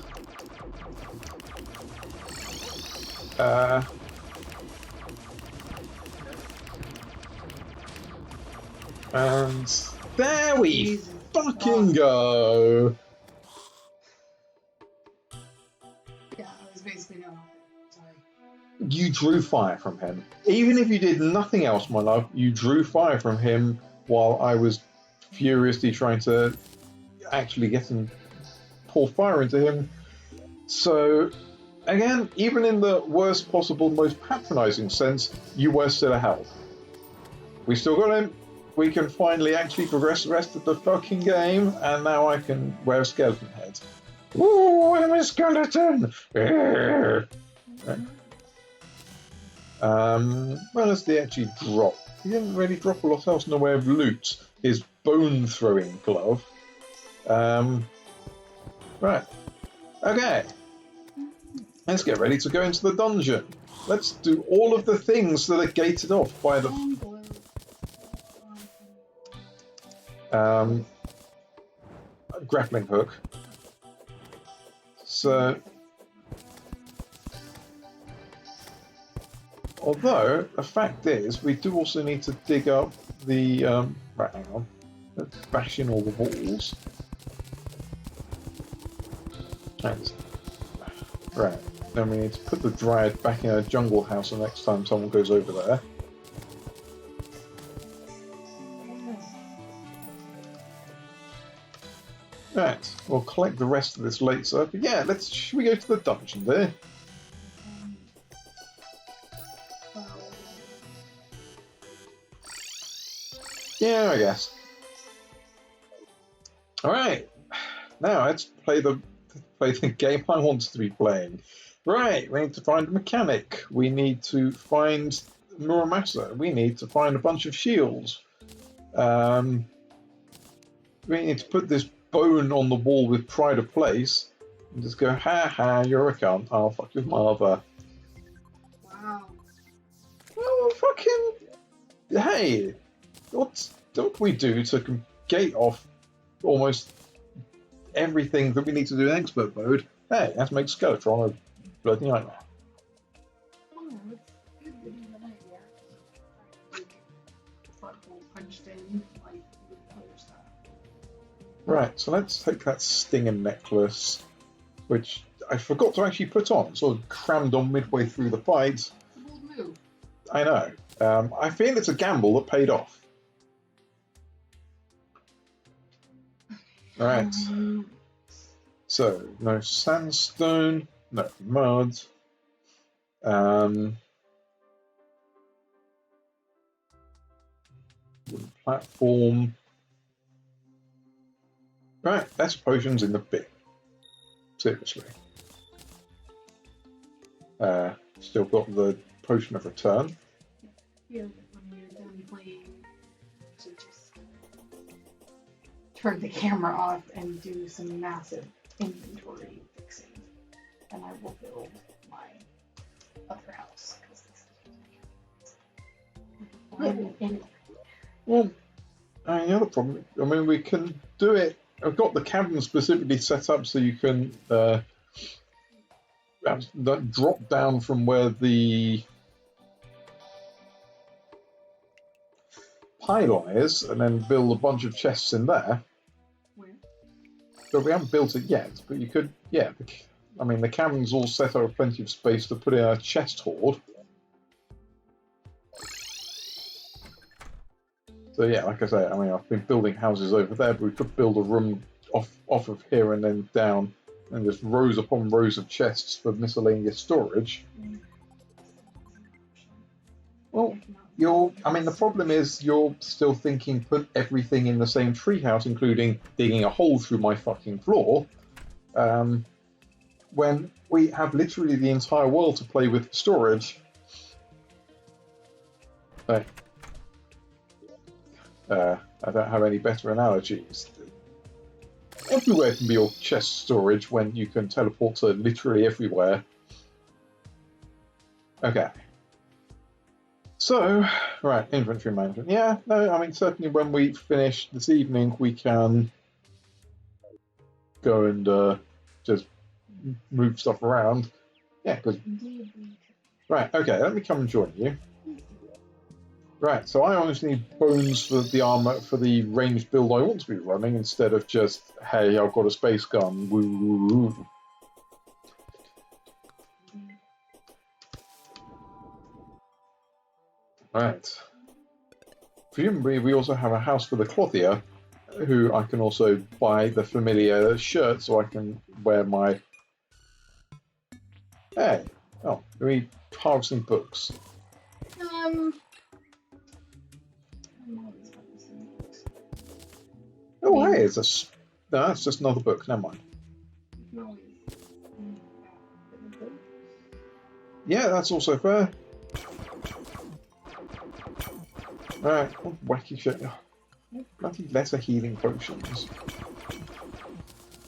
And there we fucking go. Yeah, I was basically no. Sorry. You drew fire from him. Even if you did nothing else, my love, you drew fire from him while I was furiously trying to actually get him, pour fire into him. So, again, even in the worst possible, most patronizing sense, you were still a help. We still got him. We can finally actually progress the rest of the fucking game, and now I can wear a skeleton head. Ooh, I'm a skeleton! Where does he actually drop? He didn't really drop a lot else in the way of loot. His bone-throwing glove. Right. Okay. Let's get ready to go into the dungeon. Let's do all of the things that are gated off by the... grappling hook. So, although the fact is, we do also need to dig up the. Right, hang on. Let's bash in all the walls. Right. Right. Then we need to put the dryad back in a jungle house the next time someone goes over there. Right. We'll collect the rest of this later. But yeah, should we go to the dungeon there? Yeah, I guess. Alright. Now let's play the game I wanted to be playing. Right, we need to find a mechanic. We need to find Muramasa. We need to find a bunch of shields. We need to put this bone on the wall with pride of place and just go, ha ha, you're a cunt. I'll fuck your mother. Wow. Well, fucking, hey, what don't we do to gate off almost everything that we need to do in expert mode? Hey, let's make Skeletron a bloody nightmare. Right, so let's take that stinger necklace, which I forgot to actually put on. It sort of crammed on midway through the fight. It's a bold move. I know. I feel it's a gamble that paid off. Right. So, no sandstone, no mud. Wooden platform. Right, that's potions in the bin. Seriously. Still got the potion of return. Yeah, when you're done playing, to just turn the camera off and do some massive inventory fixing, and I will build my other house. Well, the other problem, I mean, we can do it. I've got the cabin specifically set up so you can drop down from where the pylon is and then build a bunch of chests in there. Where? But we haven't built it yet, but you could, yeah. I mean, the cabin's all set up with plenty of space to put in a chest hoard. So yeah, like I say, I mean, I've been building houses over there, but we could build a room off of here and then down, and just rows upon rows of chests for miscellaneous storage. Well, I mean, the problem is you're still thinking put everything in the same treehouse, including digging a hole through my fucking floor, when we have literally the entire world to play with storage. So, I don't have any better analogies. Everywhere can be your chest storage when you can teleport to literally everywhere. Okay. So, right, inventory management. Yeah, no, I mean, certainly when we finish this evening, we can go and just move stuff around. Yeah, because... Right, okay, let me come and join you. Right, so I honestly need bones for the armor, for the ranged build I want to be running, instead of just, hey, I've got a space gun, woo woo woo. Right. Presumably we also have a house for the clothier, who I can also buy the familiar shirt so I can wear my... Hey! Oh, we harvesting books. Oh, hey, it's no, that's just another book. Never mind. Yeah, that's also fair. Alright, what wacky shit. Bloody lesser healing potions.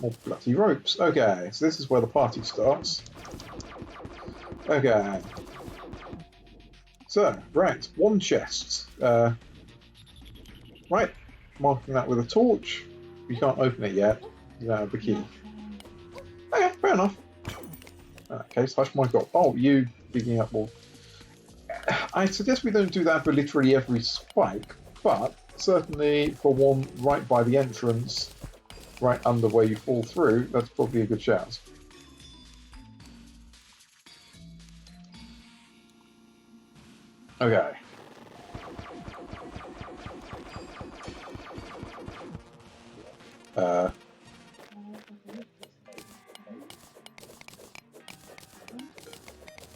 More bloody ropes. Okay, so this is where the party starts. Okay. So, right, one chest. Right, marking that with a torch. You can't open it yet. You don't have the key. Okay, fair enough. In that case, hush my god. Oh, you digging up more. I suggest we don't do that for literally every spike, but certainly for one right by the entrance, right under where you fall through, that's probably a good shout. Okay.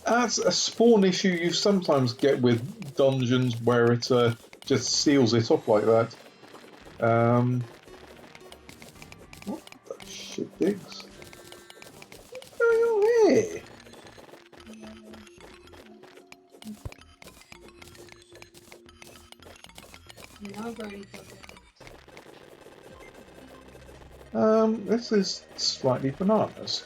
That's a spawn issue you sometimes get with dungeons where it just seals it off like that. What the shit digs? What's going on here? This is slightly bananas.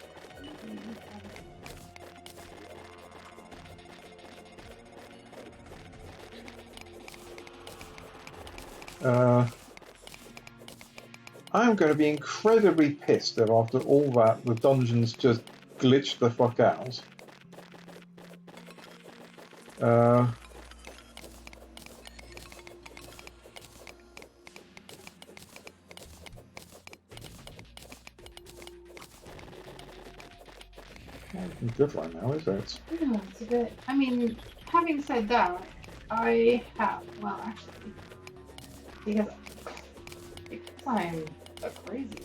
I'm going to be incredibly pissed if after all that the dungeons just glitched the fuck out. It's different now, is it? Yeah, it's a bit. I mean, having said that, I have. Well, actually, because I'm a crazy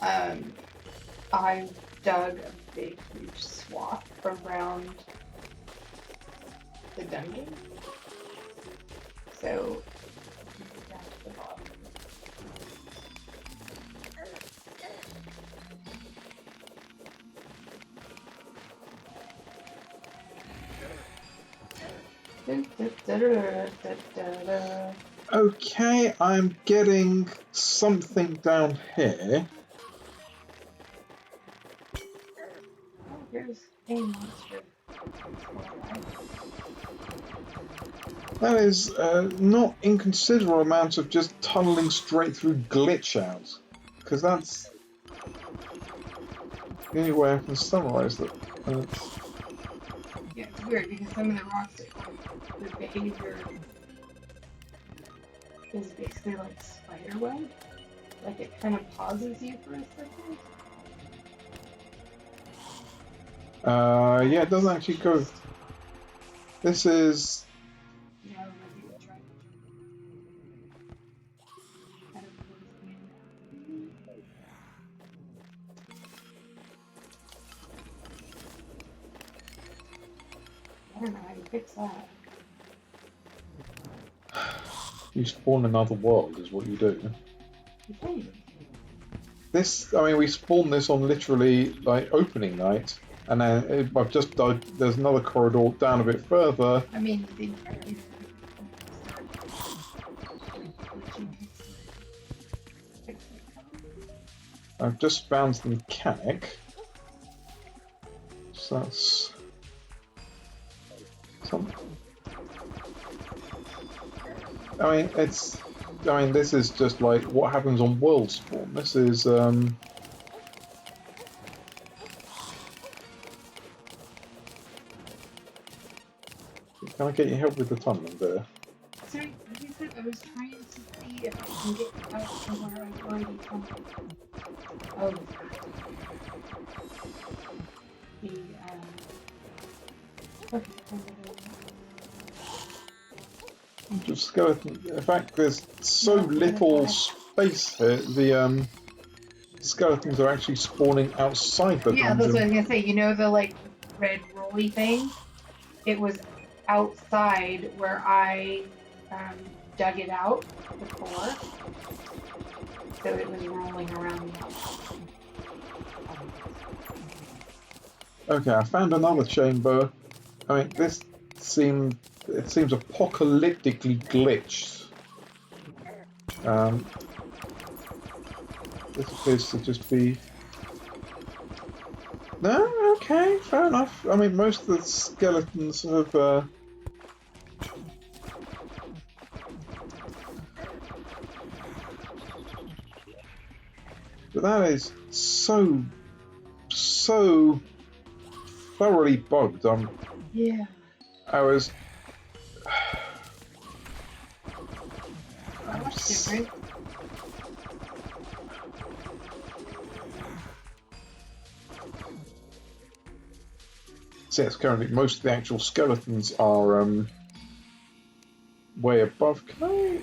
person. I dug a big, huge swath around the dungeon. So, down to the bottom. Okay, I'm getting something down here. Oh, here's a monster. That is not inconsiderable amount of just tunneling straight through glitch out. Because that's the only way I can summarize that. Yeah, it's weird because some of the rocks, the behavior is basically like spider web. Like it kind of pauses you for a second. Yeah, it doesn't actually go. This is. Yeah, I don't know if you would try. Kind of close me in. I don't know how you fix that. You spawn another world, is what you do. Okay. This, I mean, we spawned this on literally like opening night, and then I've just dug. There's another corridor down a bit further. I mean, I've just found the mechanic. So that's something. I mean, it's. I mean, this is just like what happens on world spawn. This is. Can I get your help with the tunneling there? sorry, like I said, I was trying to see if I can get out to where I've already come. Oh. The skeleton. In fact, there's so little space here. The skeletons are actually spawning outside the Yeah, dungeon. that's what I was gonna say. You know the like red rolly thing? It was outside where I dug it out before, so it was rolling around the outside. Okay, I found another chamber. I mean, this seems apocalyptically glitched. This appears to just be. No, okay, fair enough. I mean, most of the skeletons have. But that is so thoroughly bugged. Yeah. I was. Oh, that's different. So yes, currently most of the actual skeletons are way above. Can I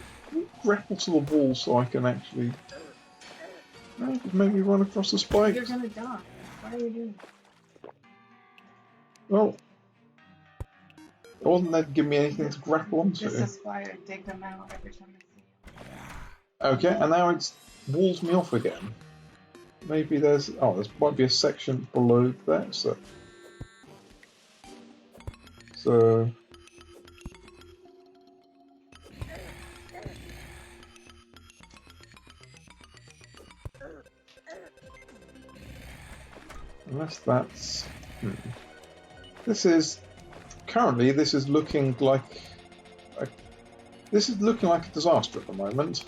grapple to the wall so I can actually maybe run across the spikes? You're gonna die. Why are you doing that? Well, it wasn't there to give me anything to grapple onto. This is why I dig them out every time I see them. Okay, and now it's walls me off again. Maybe there's might be a section below that. So unless that's this is looking like a disaster at the moment.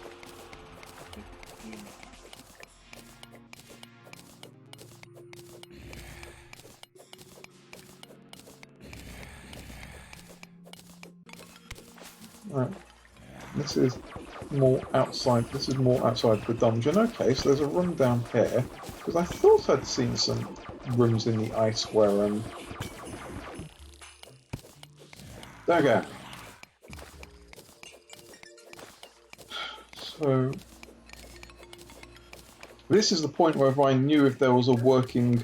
Right. This is more outside the dungeon. Okay, so there's a room down here. Because I thought I'd seen some rooms in the ice where okay. So this is the point where if I knew if there was a working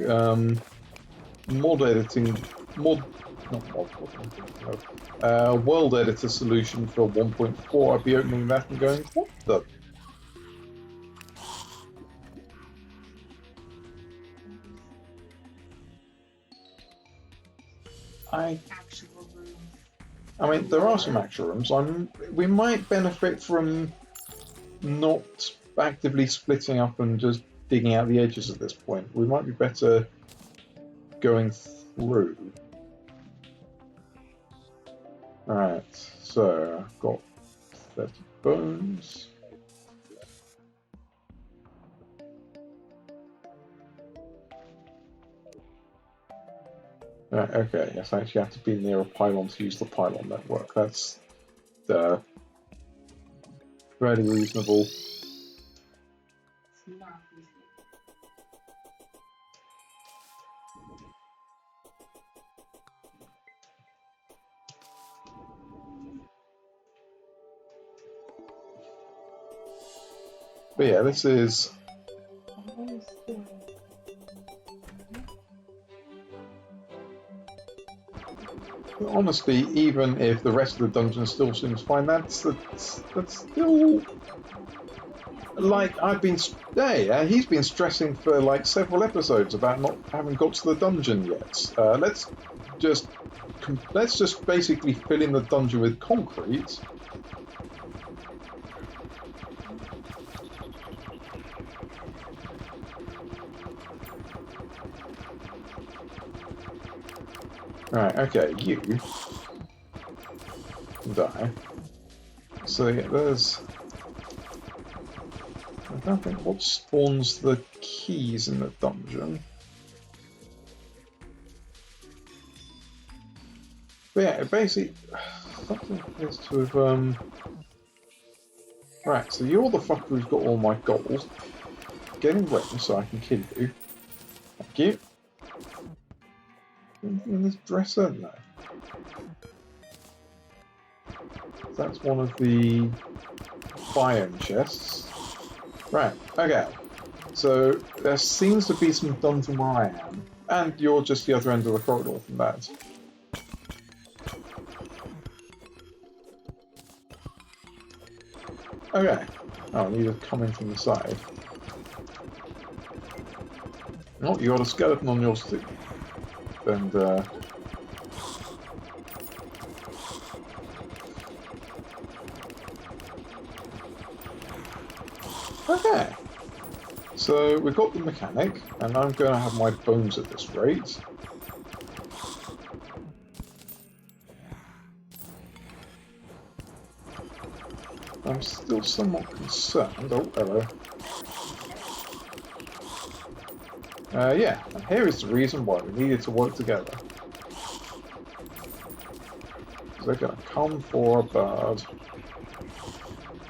world editor solution for 1.4, I'd be opening that and going, what the? I mean, there are some actual rooms. We might benefit from not actively splitting up and just digging out the edges at this point. We might be better going through. Alright, so I've got 30 bones. Right, okay, yes, I actually have to be near a pylon to use the pylon network. That's fairly reasonable. But yeah, this is... Honestly, even if the rest of the dungeon still seems fine, that's still... Like, he's been stressing for like several episodes about not having got to the dungeon yet. Let's just basically fill in the dungeon with concrete. Right, okay, you die. So yeah, there's... I don't think what spawns the keys in the dungeon. But yeah, basically, something appears to have, Right, so you're the fucker who's got all my gold. Get in range so I can kill you. Thank you. Anything in this dresser? No. That's one of the biome chests. Right, okay. So there seems to be some dungeon where I am. And you're just the other end of the corridor from that. Okay. Oh, I need to come in from the side. Oh, you got a skeleton on your stick. And okay, so we've got the mechanic, and I'm going to have my bones at this rate. I'm still somewhat concerned. Oh, hello. Yeah, and here is the reason why we needed to work together. They're going to come for a bird.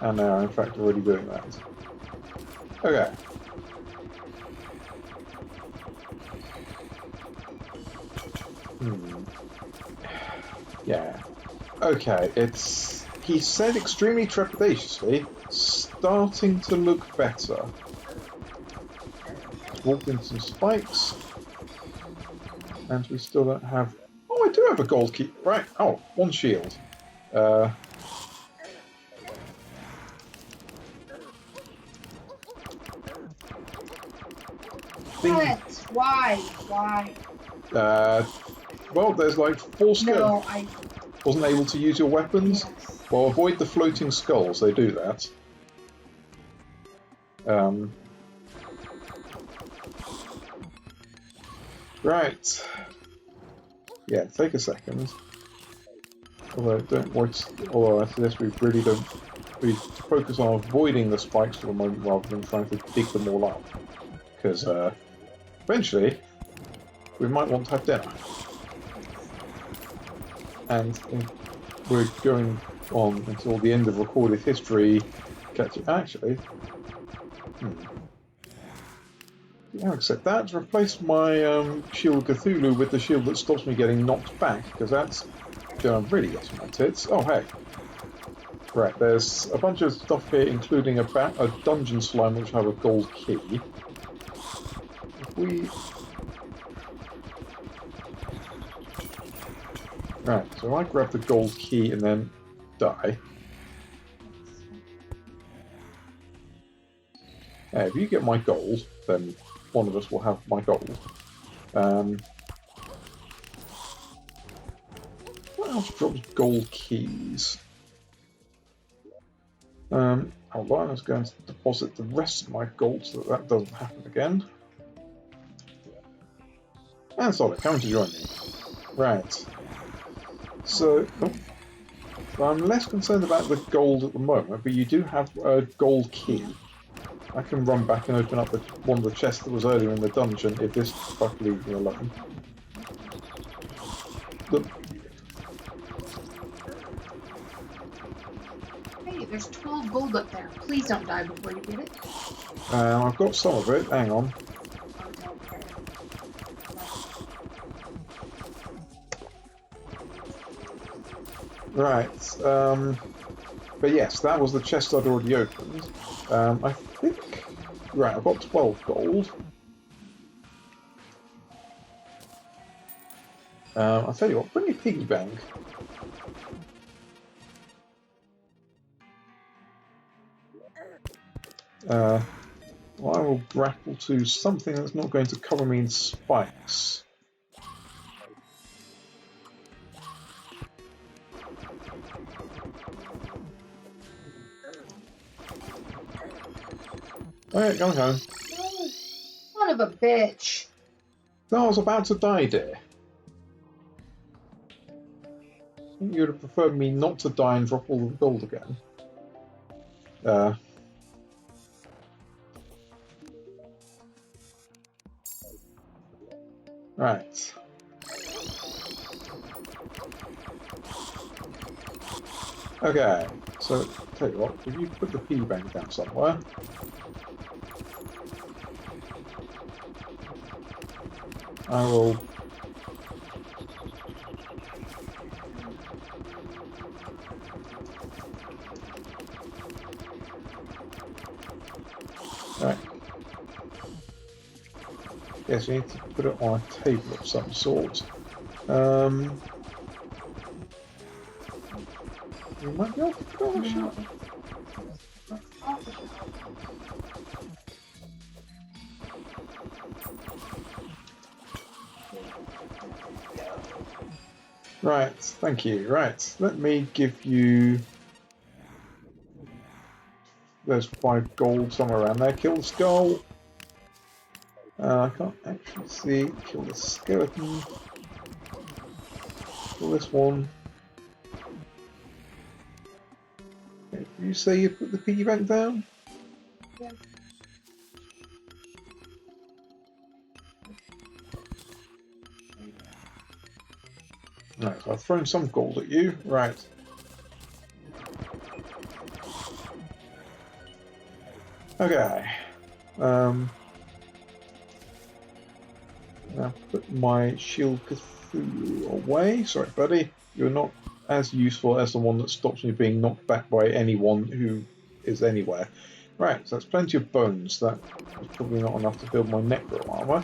And they are in fact already doing that. Okay. Yeah. Okay, it's he said extremely trepidatiously, starting to look better. Walked into some spikes, and we still don't have... Oh, I do have a gold key. Right, oh, one shield. What? Why? Why? Well, there's like 4 skeletons. No, I... Wasn't able to use your weapons? Yes. Well, avoid the floating skulls, they do that. Right. Yeah, take a second. Although, don't waste... Although I suggest we really don't... We focus on avoiding the spikes for the moment rather than trying to dig them all up. Because, eventually, we might want to have dinner. And we're going on until the end of recorded history. Actually, yeah, except that's replaced my shield Cthulhu with the shield that stops me getting knocked back, because that's gonna really get on my tits. Oh hey, right. There's a bunch of stuff here, including a dungeon slime which have a gold key. If we right, so I grab the gold key and then die. If you get my gold, then one of us will have my gold. What else drops gold keys? Hold on, I was going to deposit the rest of my gold so that doesn't happen again. And Solid, coming to join me. Right. So I'm less concerned about the gold at the moment, but you do have a gold key. I can run back and open up one of the chests that was earlier in the dungeon if this fuck leaves me alone. Hey, there's 12 gold up there. Please don't die before you get it. I've got some of it. Hang on. Right. But yes, that was the chest I'd already opened. I think... Right, I've got 12 gold. I'll tell you what, bring your piggy bank. I will grapple to something that's not going to cover me in spikes. Alright, going home. Oh, son of a bitch. No, I was about to die, dear. I think you would have preferred me not to die and drop all the gold again. Right. Okay, so tell you what, if you put the piggy bank down somewhere, I will. Right. Yes, you need to put it on a table of some sort. You might be able to put it on a shelf. Right, thank you. Right, let me give you... There's 5 gold somewhere around there. Kill the skull. I can't actually see. Kill the skeleton. Kill this one. Okay, did you say you put the piggy bank down? Yeah. Right, so I've thrown some gold at you. Right. Okay. Now put my shield Cthulhu away. Sorry, buddy. You're not as useful as the one that stops me being knocked back by anyone who is anywhere. Right, so that's plenty of bones. That is probably not enough to build my necro armor.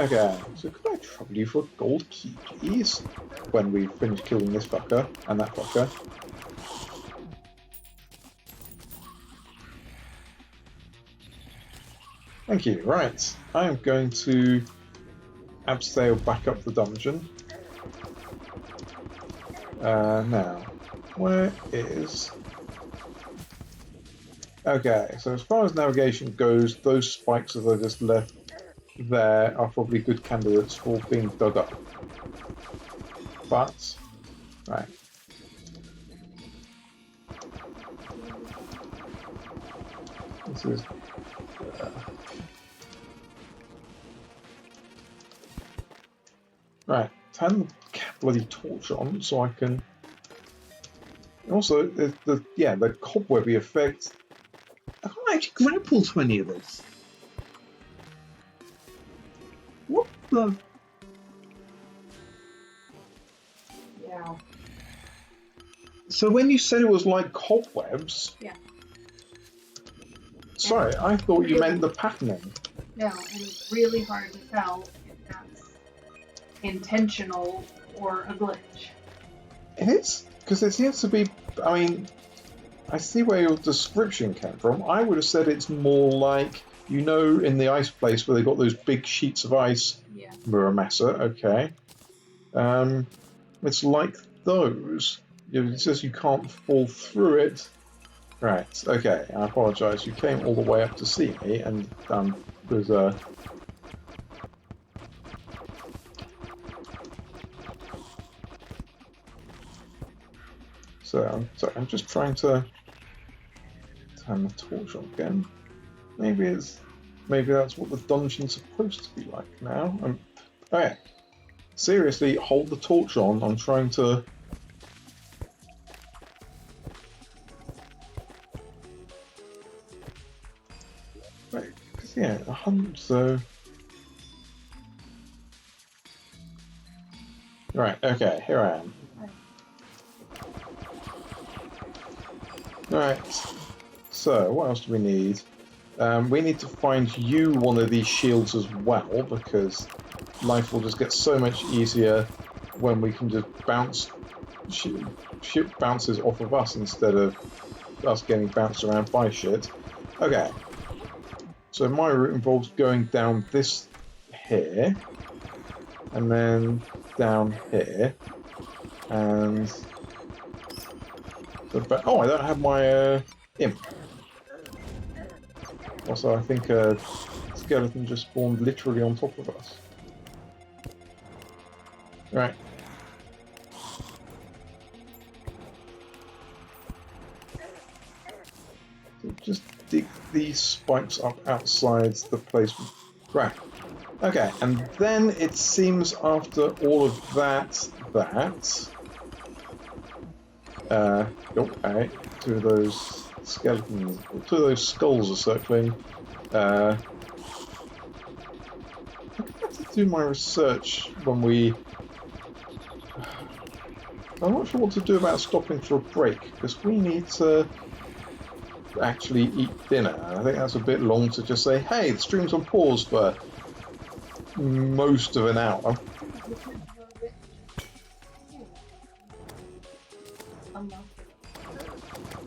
Okay, so could I trouble you for a gold key, please? When we finish killing this fucker and that fucker. Thank you. Right, I am going to abseil back up the dungeon. Now, where is... Okay, so as far as navigation goes, those spikes that I just left there are probably good candidates for being dug up. But, right. This is... right, turn the bloody torch on so I can... Also, the cobwebby effect... I can't actually grapple to any of this. What the... Yeah. So when you said it was like cobwebs... Yeah. Sorry, I thought you meant the patterning. No, and it's really hard to tell if that's intentional or a glitch. It is, because it seems to be... I mean, I see where your description came from. I would have said it's more like, you know, in the ice place where they've got those big sheets of ice. Yeah. Muramasa, okay. It's like those. It says you can't fall through it. Right, okay, I apologise. You came all the way up to see me, and there's a... So, I'm just trying to turn the torch on again. Maybe that's what the dungeon's supposed to be like now. Okay. Seriously, hold the torch on. I'm trying to... Right, because yeah, 100, so... Right, okay, here I am. Right, so what else do we need? We need to find you one of these shields as well, because life will just get so much easier when we can just bounce... Shit bounces off of us instead of us getting bounced around by shit. Okay, so my route involves going down this here, and then down here, and... Oh, I don't have my imp. Also, I think a skeleton just spawned literally on top of us. Right. So just dig these spikes up outside the place. Right. Okay, and then it seems after all of that... okay, two of those skeletons, two of those skulls are circling. I have to do my research when we... I'm not sure what to do about stopping for a break, because we need to actually eat dinner. I think that's a bit long to just say, hey, the stream's on pause for most of an hour.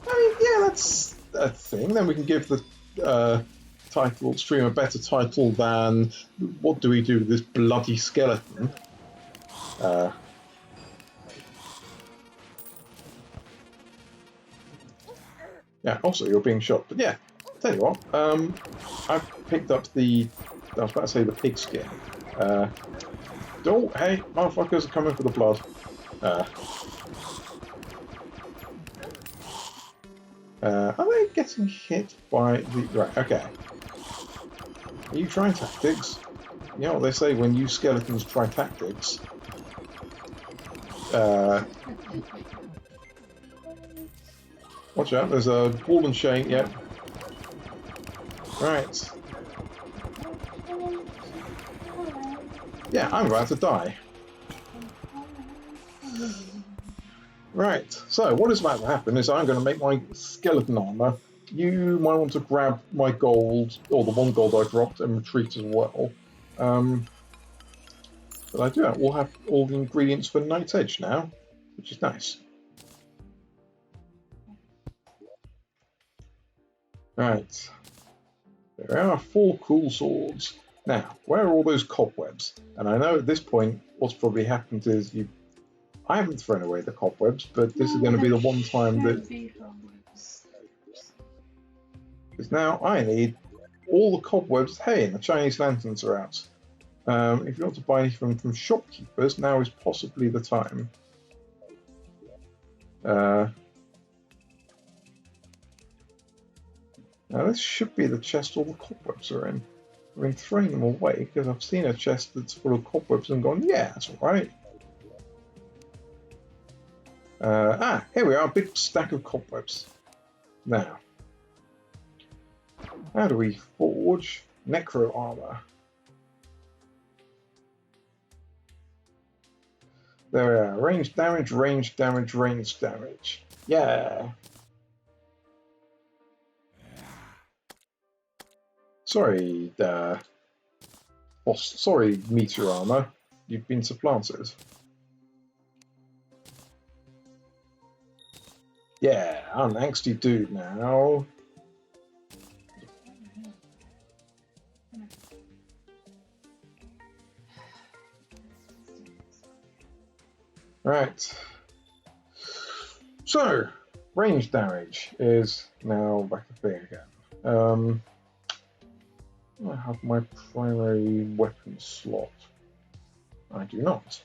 I mean, yeah, that's a thing. Then we can give the stream a better title than "What do we do with this bloody skeleton?" Yeah. Also, you're being shot, but yeah. Tell you what, I've picked up the... I was about to say the pig skin. Oh, hey, motherfuckers are coming for the blood. Are they getting hit by the... Right, okay. Are you trying tactics? You know what they say when you skeletons try tactics? Watch out, there's a ball and chain, yep. Right. Yeah, I'm about to die. Right, so what is about to happen is I'm going to make my skeleton armor. You might want to grab my gold, or the 1 gold I dropped, and retreat as well. But I do that. We'll have all the ingredients for Night's Edge now, which is nice. Right, there are 4 cool swords. Now, where are all those cobwebs? And I know at this point what's probably happened is I haven't thrown away the cobwebs, but this is going to be the one time that... Because now I need all the cobwebs. Hey, and the Chinese lanterns are out. If you want to buy anything from shopkeepers, now is possibly the time. Now this should be the chest all the cobwebs are in. I've been throwing them away because I've seen a chest that's full of cobwebs and gone, yeah, that's alright. Here we are, a big stack of cobwebs. Now, how do we forge necro armor? There we are, range damage, range damage, range damage. Yeah! Sorry, sorry, meteor armor. You've been supplanted. Yeah, I'm an angsty dude now. Right. So, range damage is now back a thing again. I have my primary weapon slot. I do not.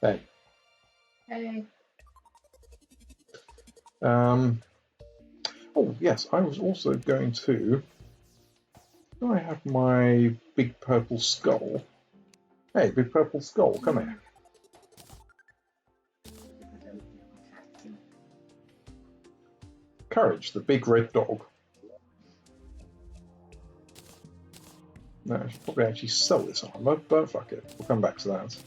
Hey. Hey. Oh, yes, I was also going to... Do I have my big purple skull? Hey, big purple skull, come here. Courage, the big red dog. No, I should probably actually sell this armor, but fuck it. We'll come back to that.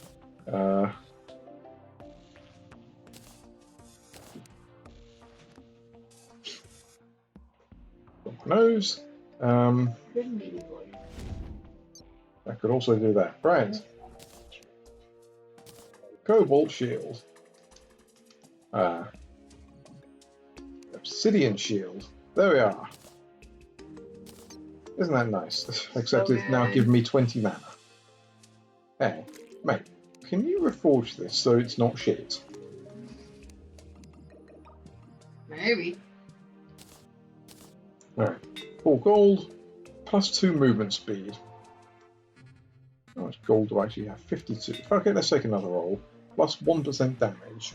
Nose. I could also do that. Right. Cobalt shield. Obsidian shield. There we are. Isn't that nice? Except it's now given me 20 mana. Hey, mate, can you reforge this so it's not shit? Maybe. Alright. 4 gold, plus 2 movement speed. How much gold do I actually have? 52. Okay, let's take another roll. Plus 1% damage.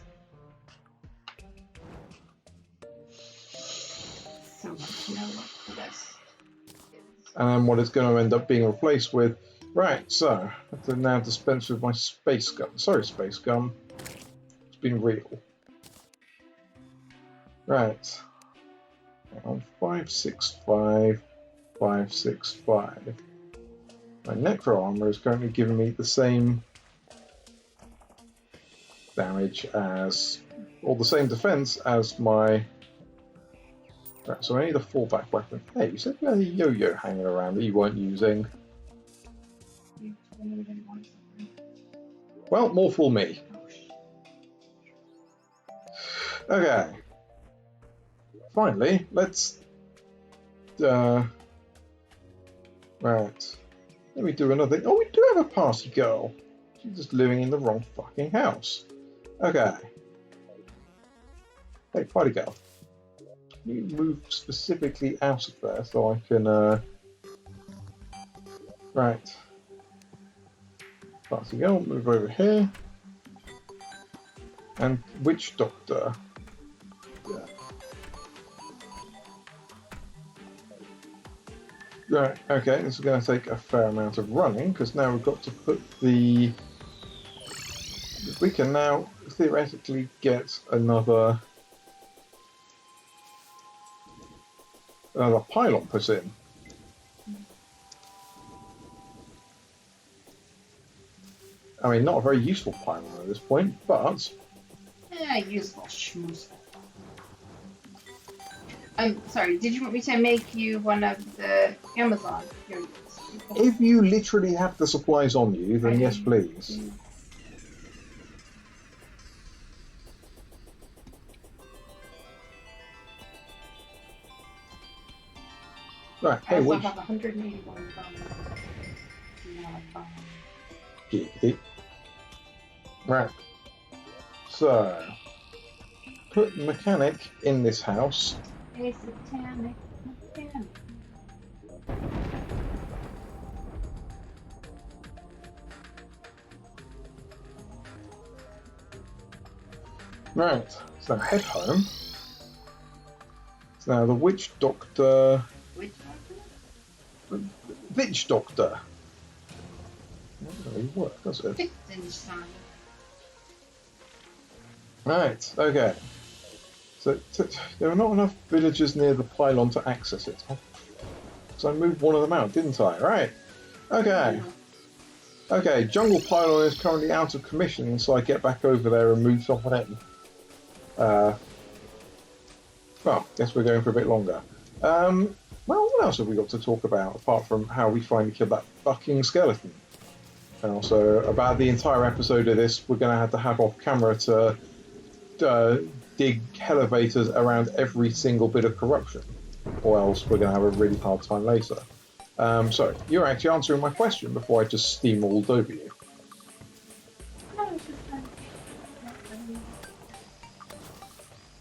So much no luck for this. And then what it's going to end up being replaced with. Right, so I have to now dispense with my space gun. Sorry, space gun. It's been real. Right. Hang on. 565, 565. My necro armor is currently giving me the same damage as, or the same defense as my. Right, so I need a fallback weapon. Hey, you said you had a yo-yo hanging around that you weren't using. Well, more for me. Okay. Finally, let's. Right. Let me do another. Oh, we do have a party girl. She's just living in the wrong fucking house. Okay. Hey, party girl. You move specifically out of there so I can. Right. Party girl, move over here. And witch doctor. Yeah. Right, okay, this is going to take a fair amount of running, because now we've got to put the... We can now theoretically get another another pylon put in. I mean, not a very useful pylon at this point, but... Useful schmoozeful. I'm sorry, did you want me to make you one of the Amazon? If you literally have the supplies on you, then yes, please. Right, I hey, also which... have 181 Giggity. Right. So, put mechanic in this house. A satanic mechanic. Right, so head home. So now the witch doctor... Which one? Witch doctor! That doesn't really work, does it? Wittgenstein. Right, okay. So there are not enough villagers near the pylon to access it. So I moved one of them out, didn't I? Right. Okay. Okay, jungle pylon is currently out of commission, so I get back over there and move someone in. Well, guess we're going for a bit longer. Well, what else have we got to talk about apart from how we finally killed that fucking skeleton? And also about the entire episode of this, we're going to have off camera to dig elevators around every single bit of corruption, or else we're going to have a really hard time later. So, you're actually answering my question before I just steamrolled over you. No, it's just I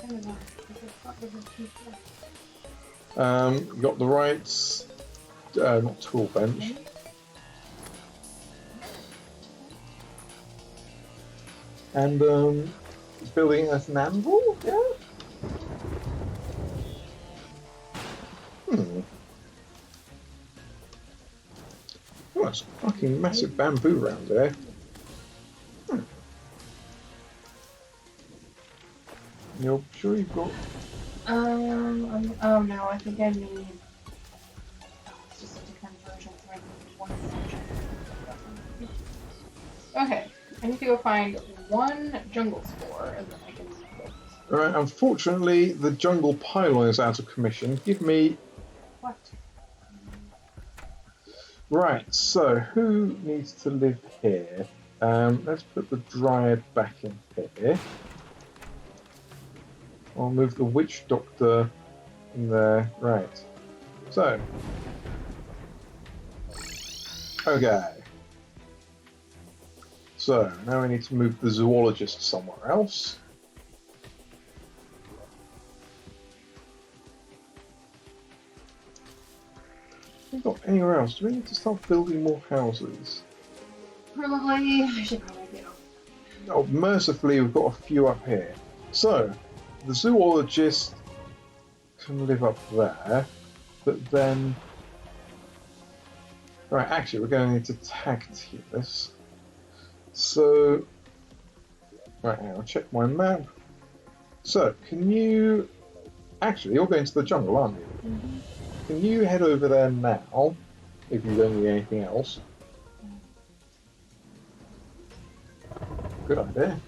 don't know. You got the right, not tool bench. And building an anvil, yeah? Oh, that's a fucking massive bamboo round there. You're sure you've got... oh no, I think I need... it's just a different version, so I need one section. Okay, I need to go find one jungle spore, and then I can make it. Alright, unfortunately, the jungle pylon is out of commission. Give me... What? Right, so who needs to live here? Let's put the dryad back in here. I'll move the witch doctor in there. Right. So. Okay. So, now we need to move the zoologist somewhere else. Have we got anywhere else? Do we need to start building more houses? Probably, I should probably do. Oh, mercifully, we've got a few up here. So, the zoologist can live up there, but then... Right, actually, we're going to need to tag team this. So, right now, I'll check my map. So, can you... Actually, you're going to the jungle, aren't you? Mm-hmm. Can you head over there now, if you don't need anything else? Good idea.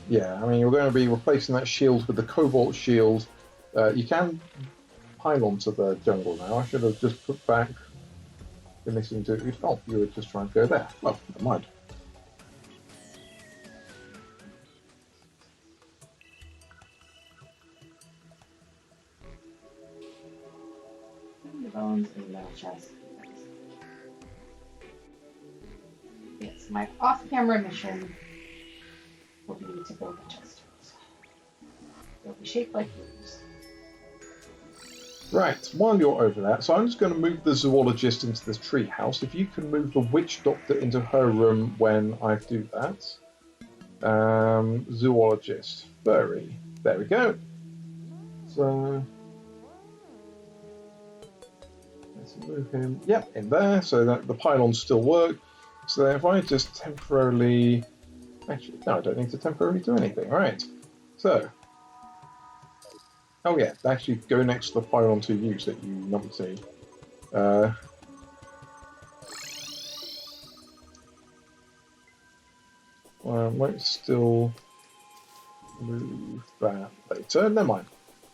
Yeah, I mean, you're going to be replacing that shield with the cobalt shield. You can pylon to the jungle now. I should have just put back the missing dude. Oh, you were just trying to go there. Well, never mind. The bones in the chest. Yes, my off-camera mission will be to build the chest. They'll be shaped like leaves. Right, while you're over that, so I'm just going to move the zoologist into this tree house. If you can move the witch doctor into her room when I do that. Zoologist, furry. There we go. So let's move him. Yep, in there, so that the pylons still work. So if I just temporarily... Actually, no, I don't need to temporarily do anything. Right. So Oh yeah, actually go next to the pylon to use it, you numpty. Uh, well, I might still move that later. Never mind.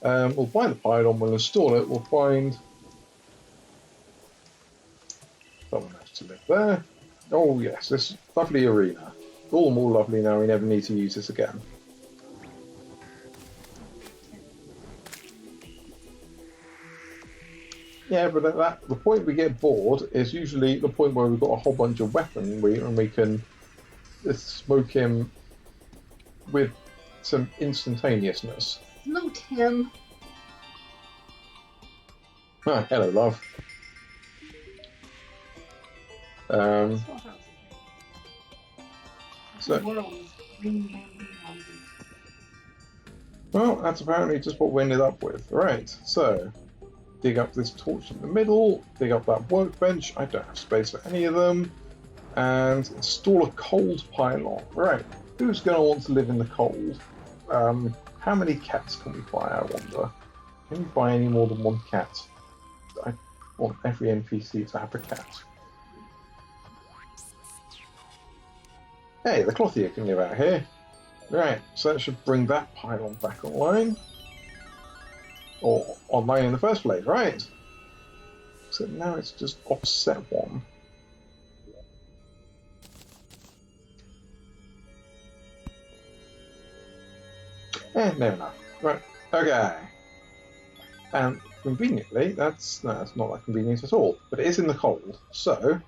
We'll find the pylon, we'll install it, we'll find someone else to live there. Oh yes, this lovely arena. All the more lovely now, we never need to use this again. Yeah, but at the point we get bored is usually the point where we've got a whole bunch of weaponry and we can smoke him with some instantaneousness. Smote him. Ah, hello, love. So, well, that's apparently just what we ended up with. Right, so dig up this torch in the middle, dig up that workbench. I don't have space for any of them. And install a cold pylon. Right, who's going to want to live in the cold? How many cats can we buy, I wonder? Can we buy any more than one cat? I want every NPC to have a cat. Hey, the clothier can live out here. Right, so that should bring that pylon back online. Or online in the first place, right? So now it's just offset one. Never enough. Right, okay. And conveniently, that's not that convenient at all, but it is in the cold, so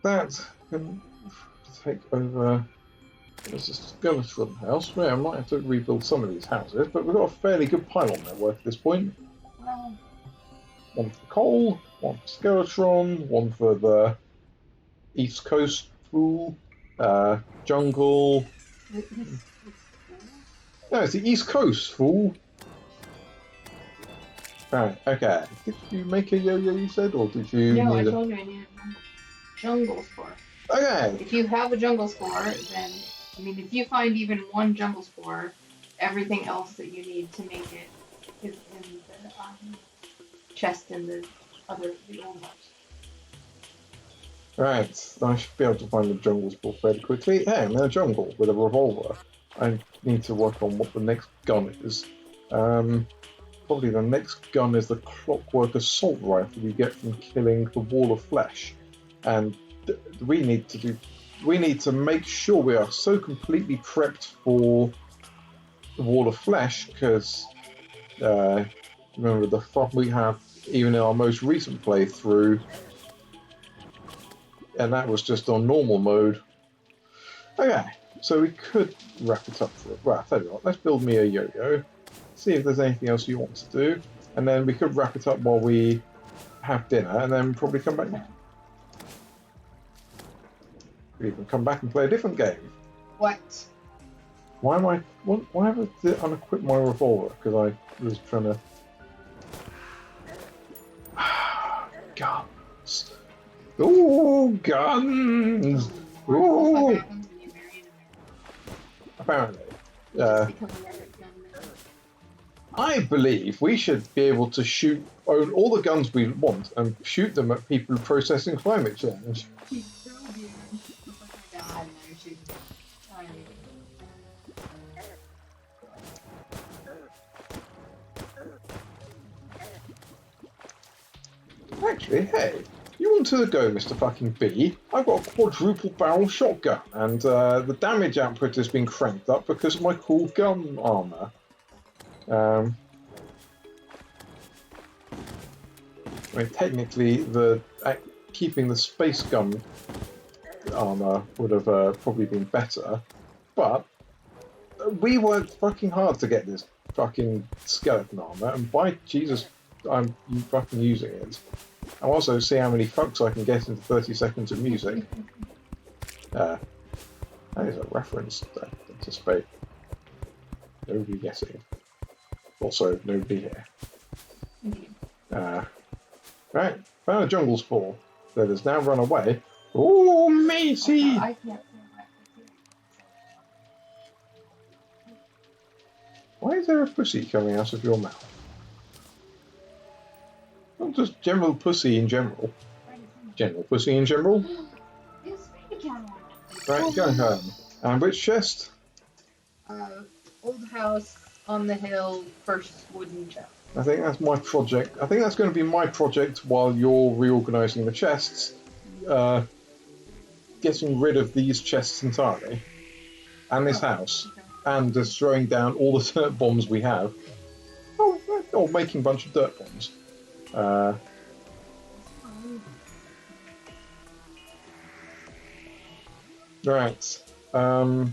that can take over. There's a Skeletron house. Well, I might have to rebuild some of these houses, but we've got a fairly good pylon network at this point. Well, one for coal, one for Skeletron, one for the East Coast fool, jungle. No, it's the East Coast fool. Right, okay. Did you make a yo-yo, you said, or did you no, need I told you I needed a jungle spore. Okay. If you have a jungle spore, then, I mean, if you find even one jungle spore, everything else that you need to make it is in the chest in the old house. Right, I should be able to find the jungle spore fairly quickly. Hey, I'm in a jungle with a revolver. I need to work on what the next gun is. Probably the next gun is the clockwork assault rifle you get from killing the wall of flesh. And we need to make sure we are so completely prepped for the wall of flesh, because remember the fun we have even in our most recent playthrough, and that was just on normal mode. Okay, so we could wrap it up for it. Well, I'll tell you what, let's build me a yo-yo, see if there's anything else you want to do, and then we could wrap it up while we have dinner, and then probably come back. We can come back and play a different game. What? Why have I unequipped my revolver? Because I was trying to. Guns. Ooh, guns. Ooh. Apparently, I believe we should be able to own all the guns we want and shoot them at people processing climate change. Actually, hey, you want to go, Mr. fucking B? I've got a quadruple barrel shotgun, and the damage output has been cranked up because of my cool gun armor. I mean, technically, keeping the space gun armor would have probably been better, but we worked fucking hard to get this fucking skeleton armor, and by Jesus, I'm fucking using it. I'll also see how many fucks I can get into 30 seconds of music. That is a reference to anticipate. Nobody guessing. Also, nobody here. Right, found a jungle spore that has now run away. Ooh, matey! is there a pussy coming out of your mouth? Not just general pussy in general. General pussy in general. Right, going home. And which chest? Old house on the hill, first wooden chest. I think that's my project. I think that's going to be my project while you're reorganising the chests. Getting rid of these chests entirely. And this house. Okay. And destroying down all the dirt bombs we have. Or making a bunch of dirt bombs. Right. I'm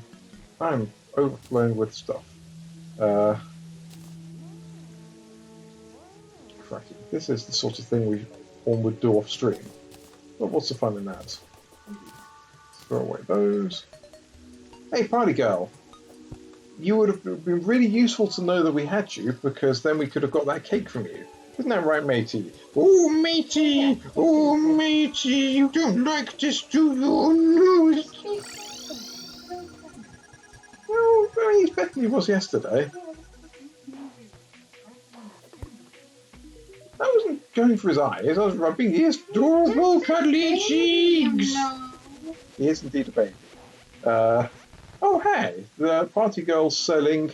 overflowing with stuff. Crikey. This is the sort of thing one would do off stream. But what's the fun in that? Throw away those. Hey, party girl. You would have been really useful to know that we had you, because then we could have got that cake from you. Isn't that right, matey? Oh, matey! Oh, matey! You don't like this, do you? Oh, no! Well, he's better than he was yesterday. I wasn't going for his eyes, I was rubbing his adorable cuddly cheeks! No. He is indeed a baby. Oh, hey! The party girl's selling...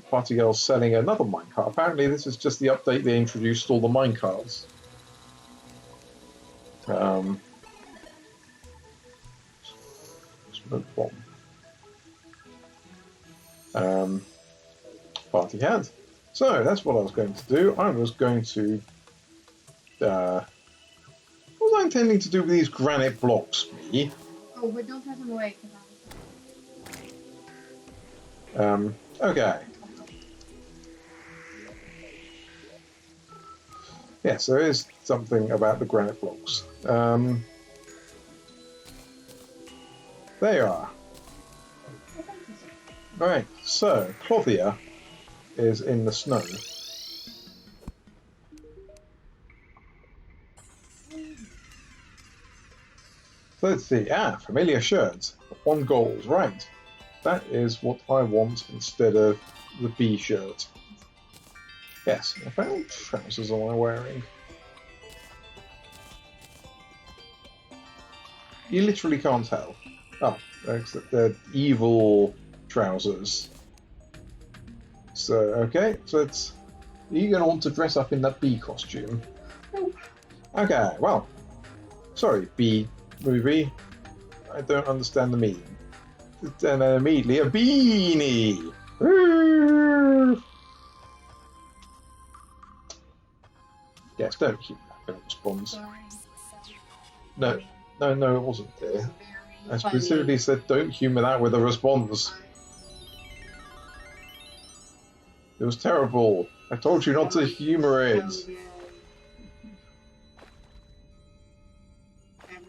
party girl's selling another minecart. Apparently this is just the update they introduced all the minecarts. Smoke bomb. Party hat. So, that's what I was going to do. I was going to... what was I intending to do with these granite blocks, me? Oh, but don't throw them away. Okay. Yes, there is something about the granite blocks. There you are. Right, so, Clothier is in the snow. So let's see. Familiar shirt. 1 gold. Right. That is what I want instead of the B shirt. Yes. What trousers am I wearing? You literally can't tell. Oh, except they're evil trousers. So, okay. So it's... Are you going to want to dress up in that bee costume? Okay, well. Sorry, bee movie. I don't understand the meaning. Then immediately a beanie! Yes, don't keep that response. Sorry. No, it wasn't there. I Very specifically said don't humour that with a response. It was terrible. I told you not to humour it. funny.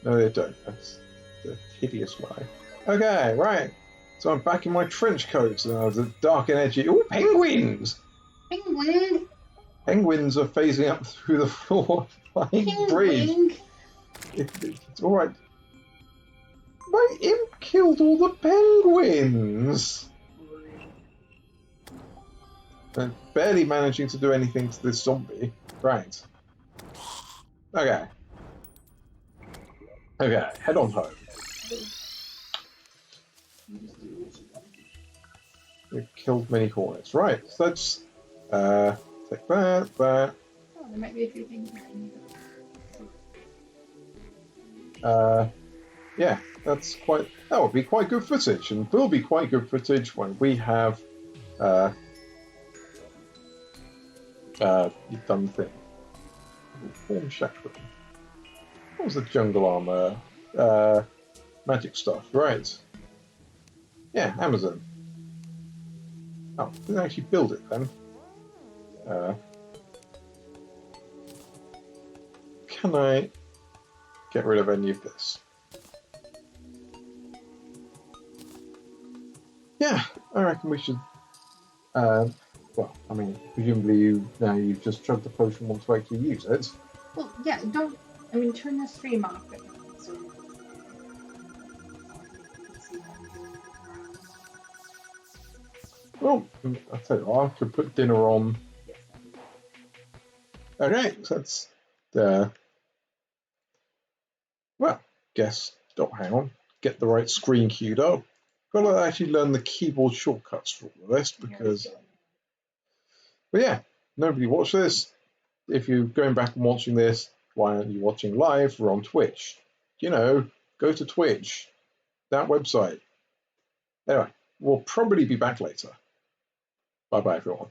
No, they don't. That's the hideous lie. Okay, right. So I'm back in my trench coat and the dark and edgy. Oh, penguins! Penguin! Penguins are phasing up through the floor flying bridge. It's alright. My imp killed all the penguins! And barely managing to do anything to this zombie. Right. Okay. Okay, head on home. We've killed many hornets. Right, so let's take that. Oh, there might be a few things that I need. Yeah, that would be quite good footage, and will be quite good footage when we have you've done the thing. Form shackling. What was the jungle armor? Magic stuff, right? Yeah, Amazon. Oh, didn't actually build it then. Can I get rid of any of this? Yeah, I reckon we should. Well, I mean, presumably you've just chugged the potion and want to actually use it. Well, yeah, turn the stream off. Well, I tell you what, I could put dinner on. Okay, so that's the. Well, guess. Oh, hang on. Get the right screen queued up. Got to actually learn the keyboard shortcuts for all of this because. But yeah, nobody watched this. If you're going back and watching this, why aren't you watching live? We're on Twitch. You know, go to Twitch, that website. Anyway, we'll probably be back later. Bye bye, everyone.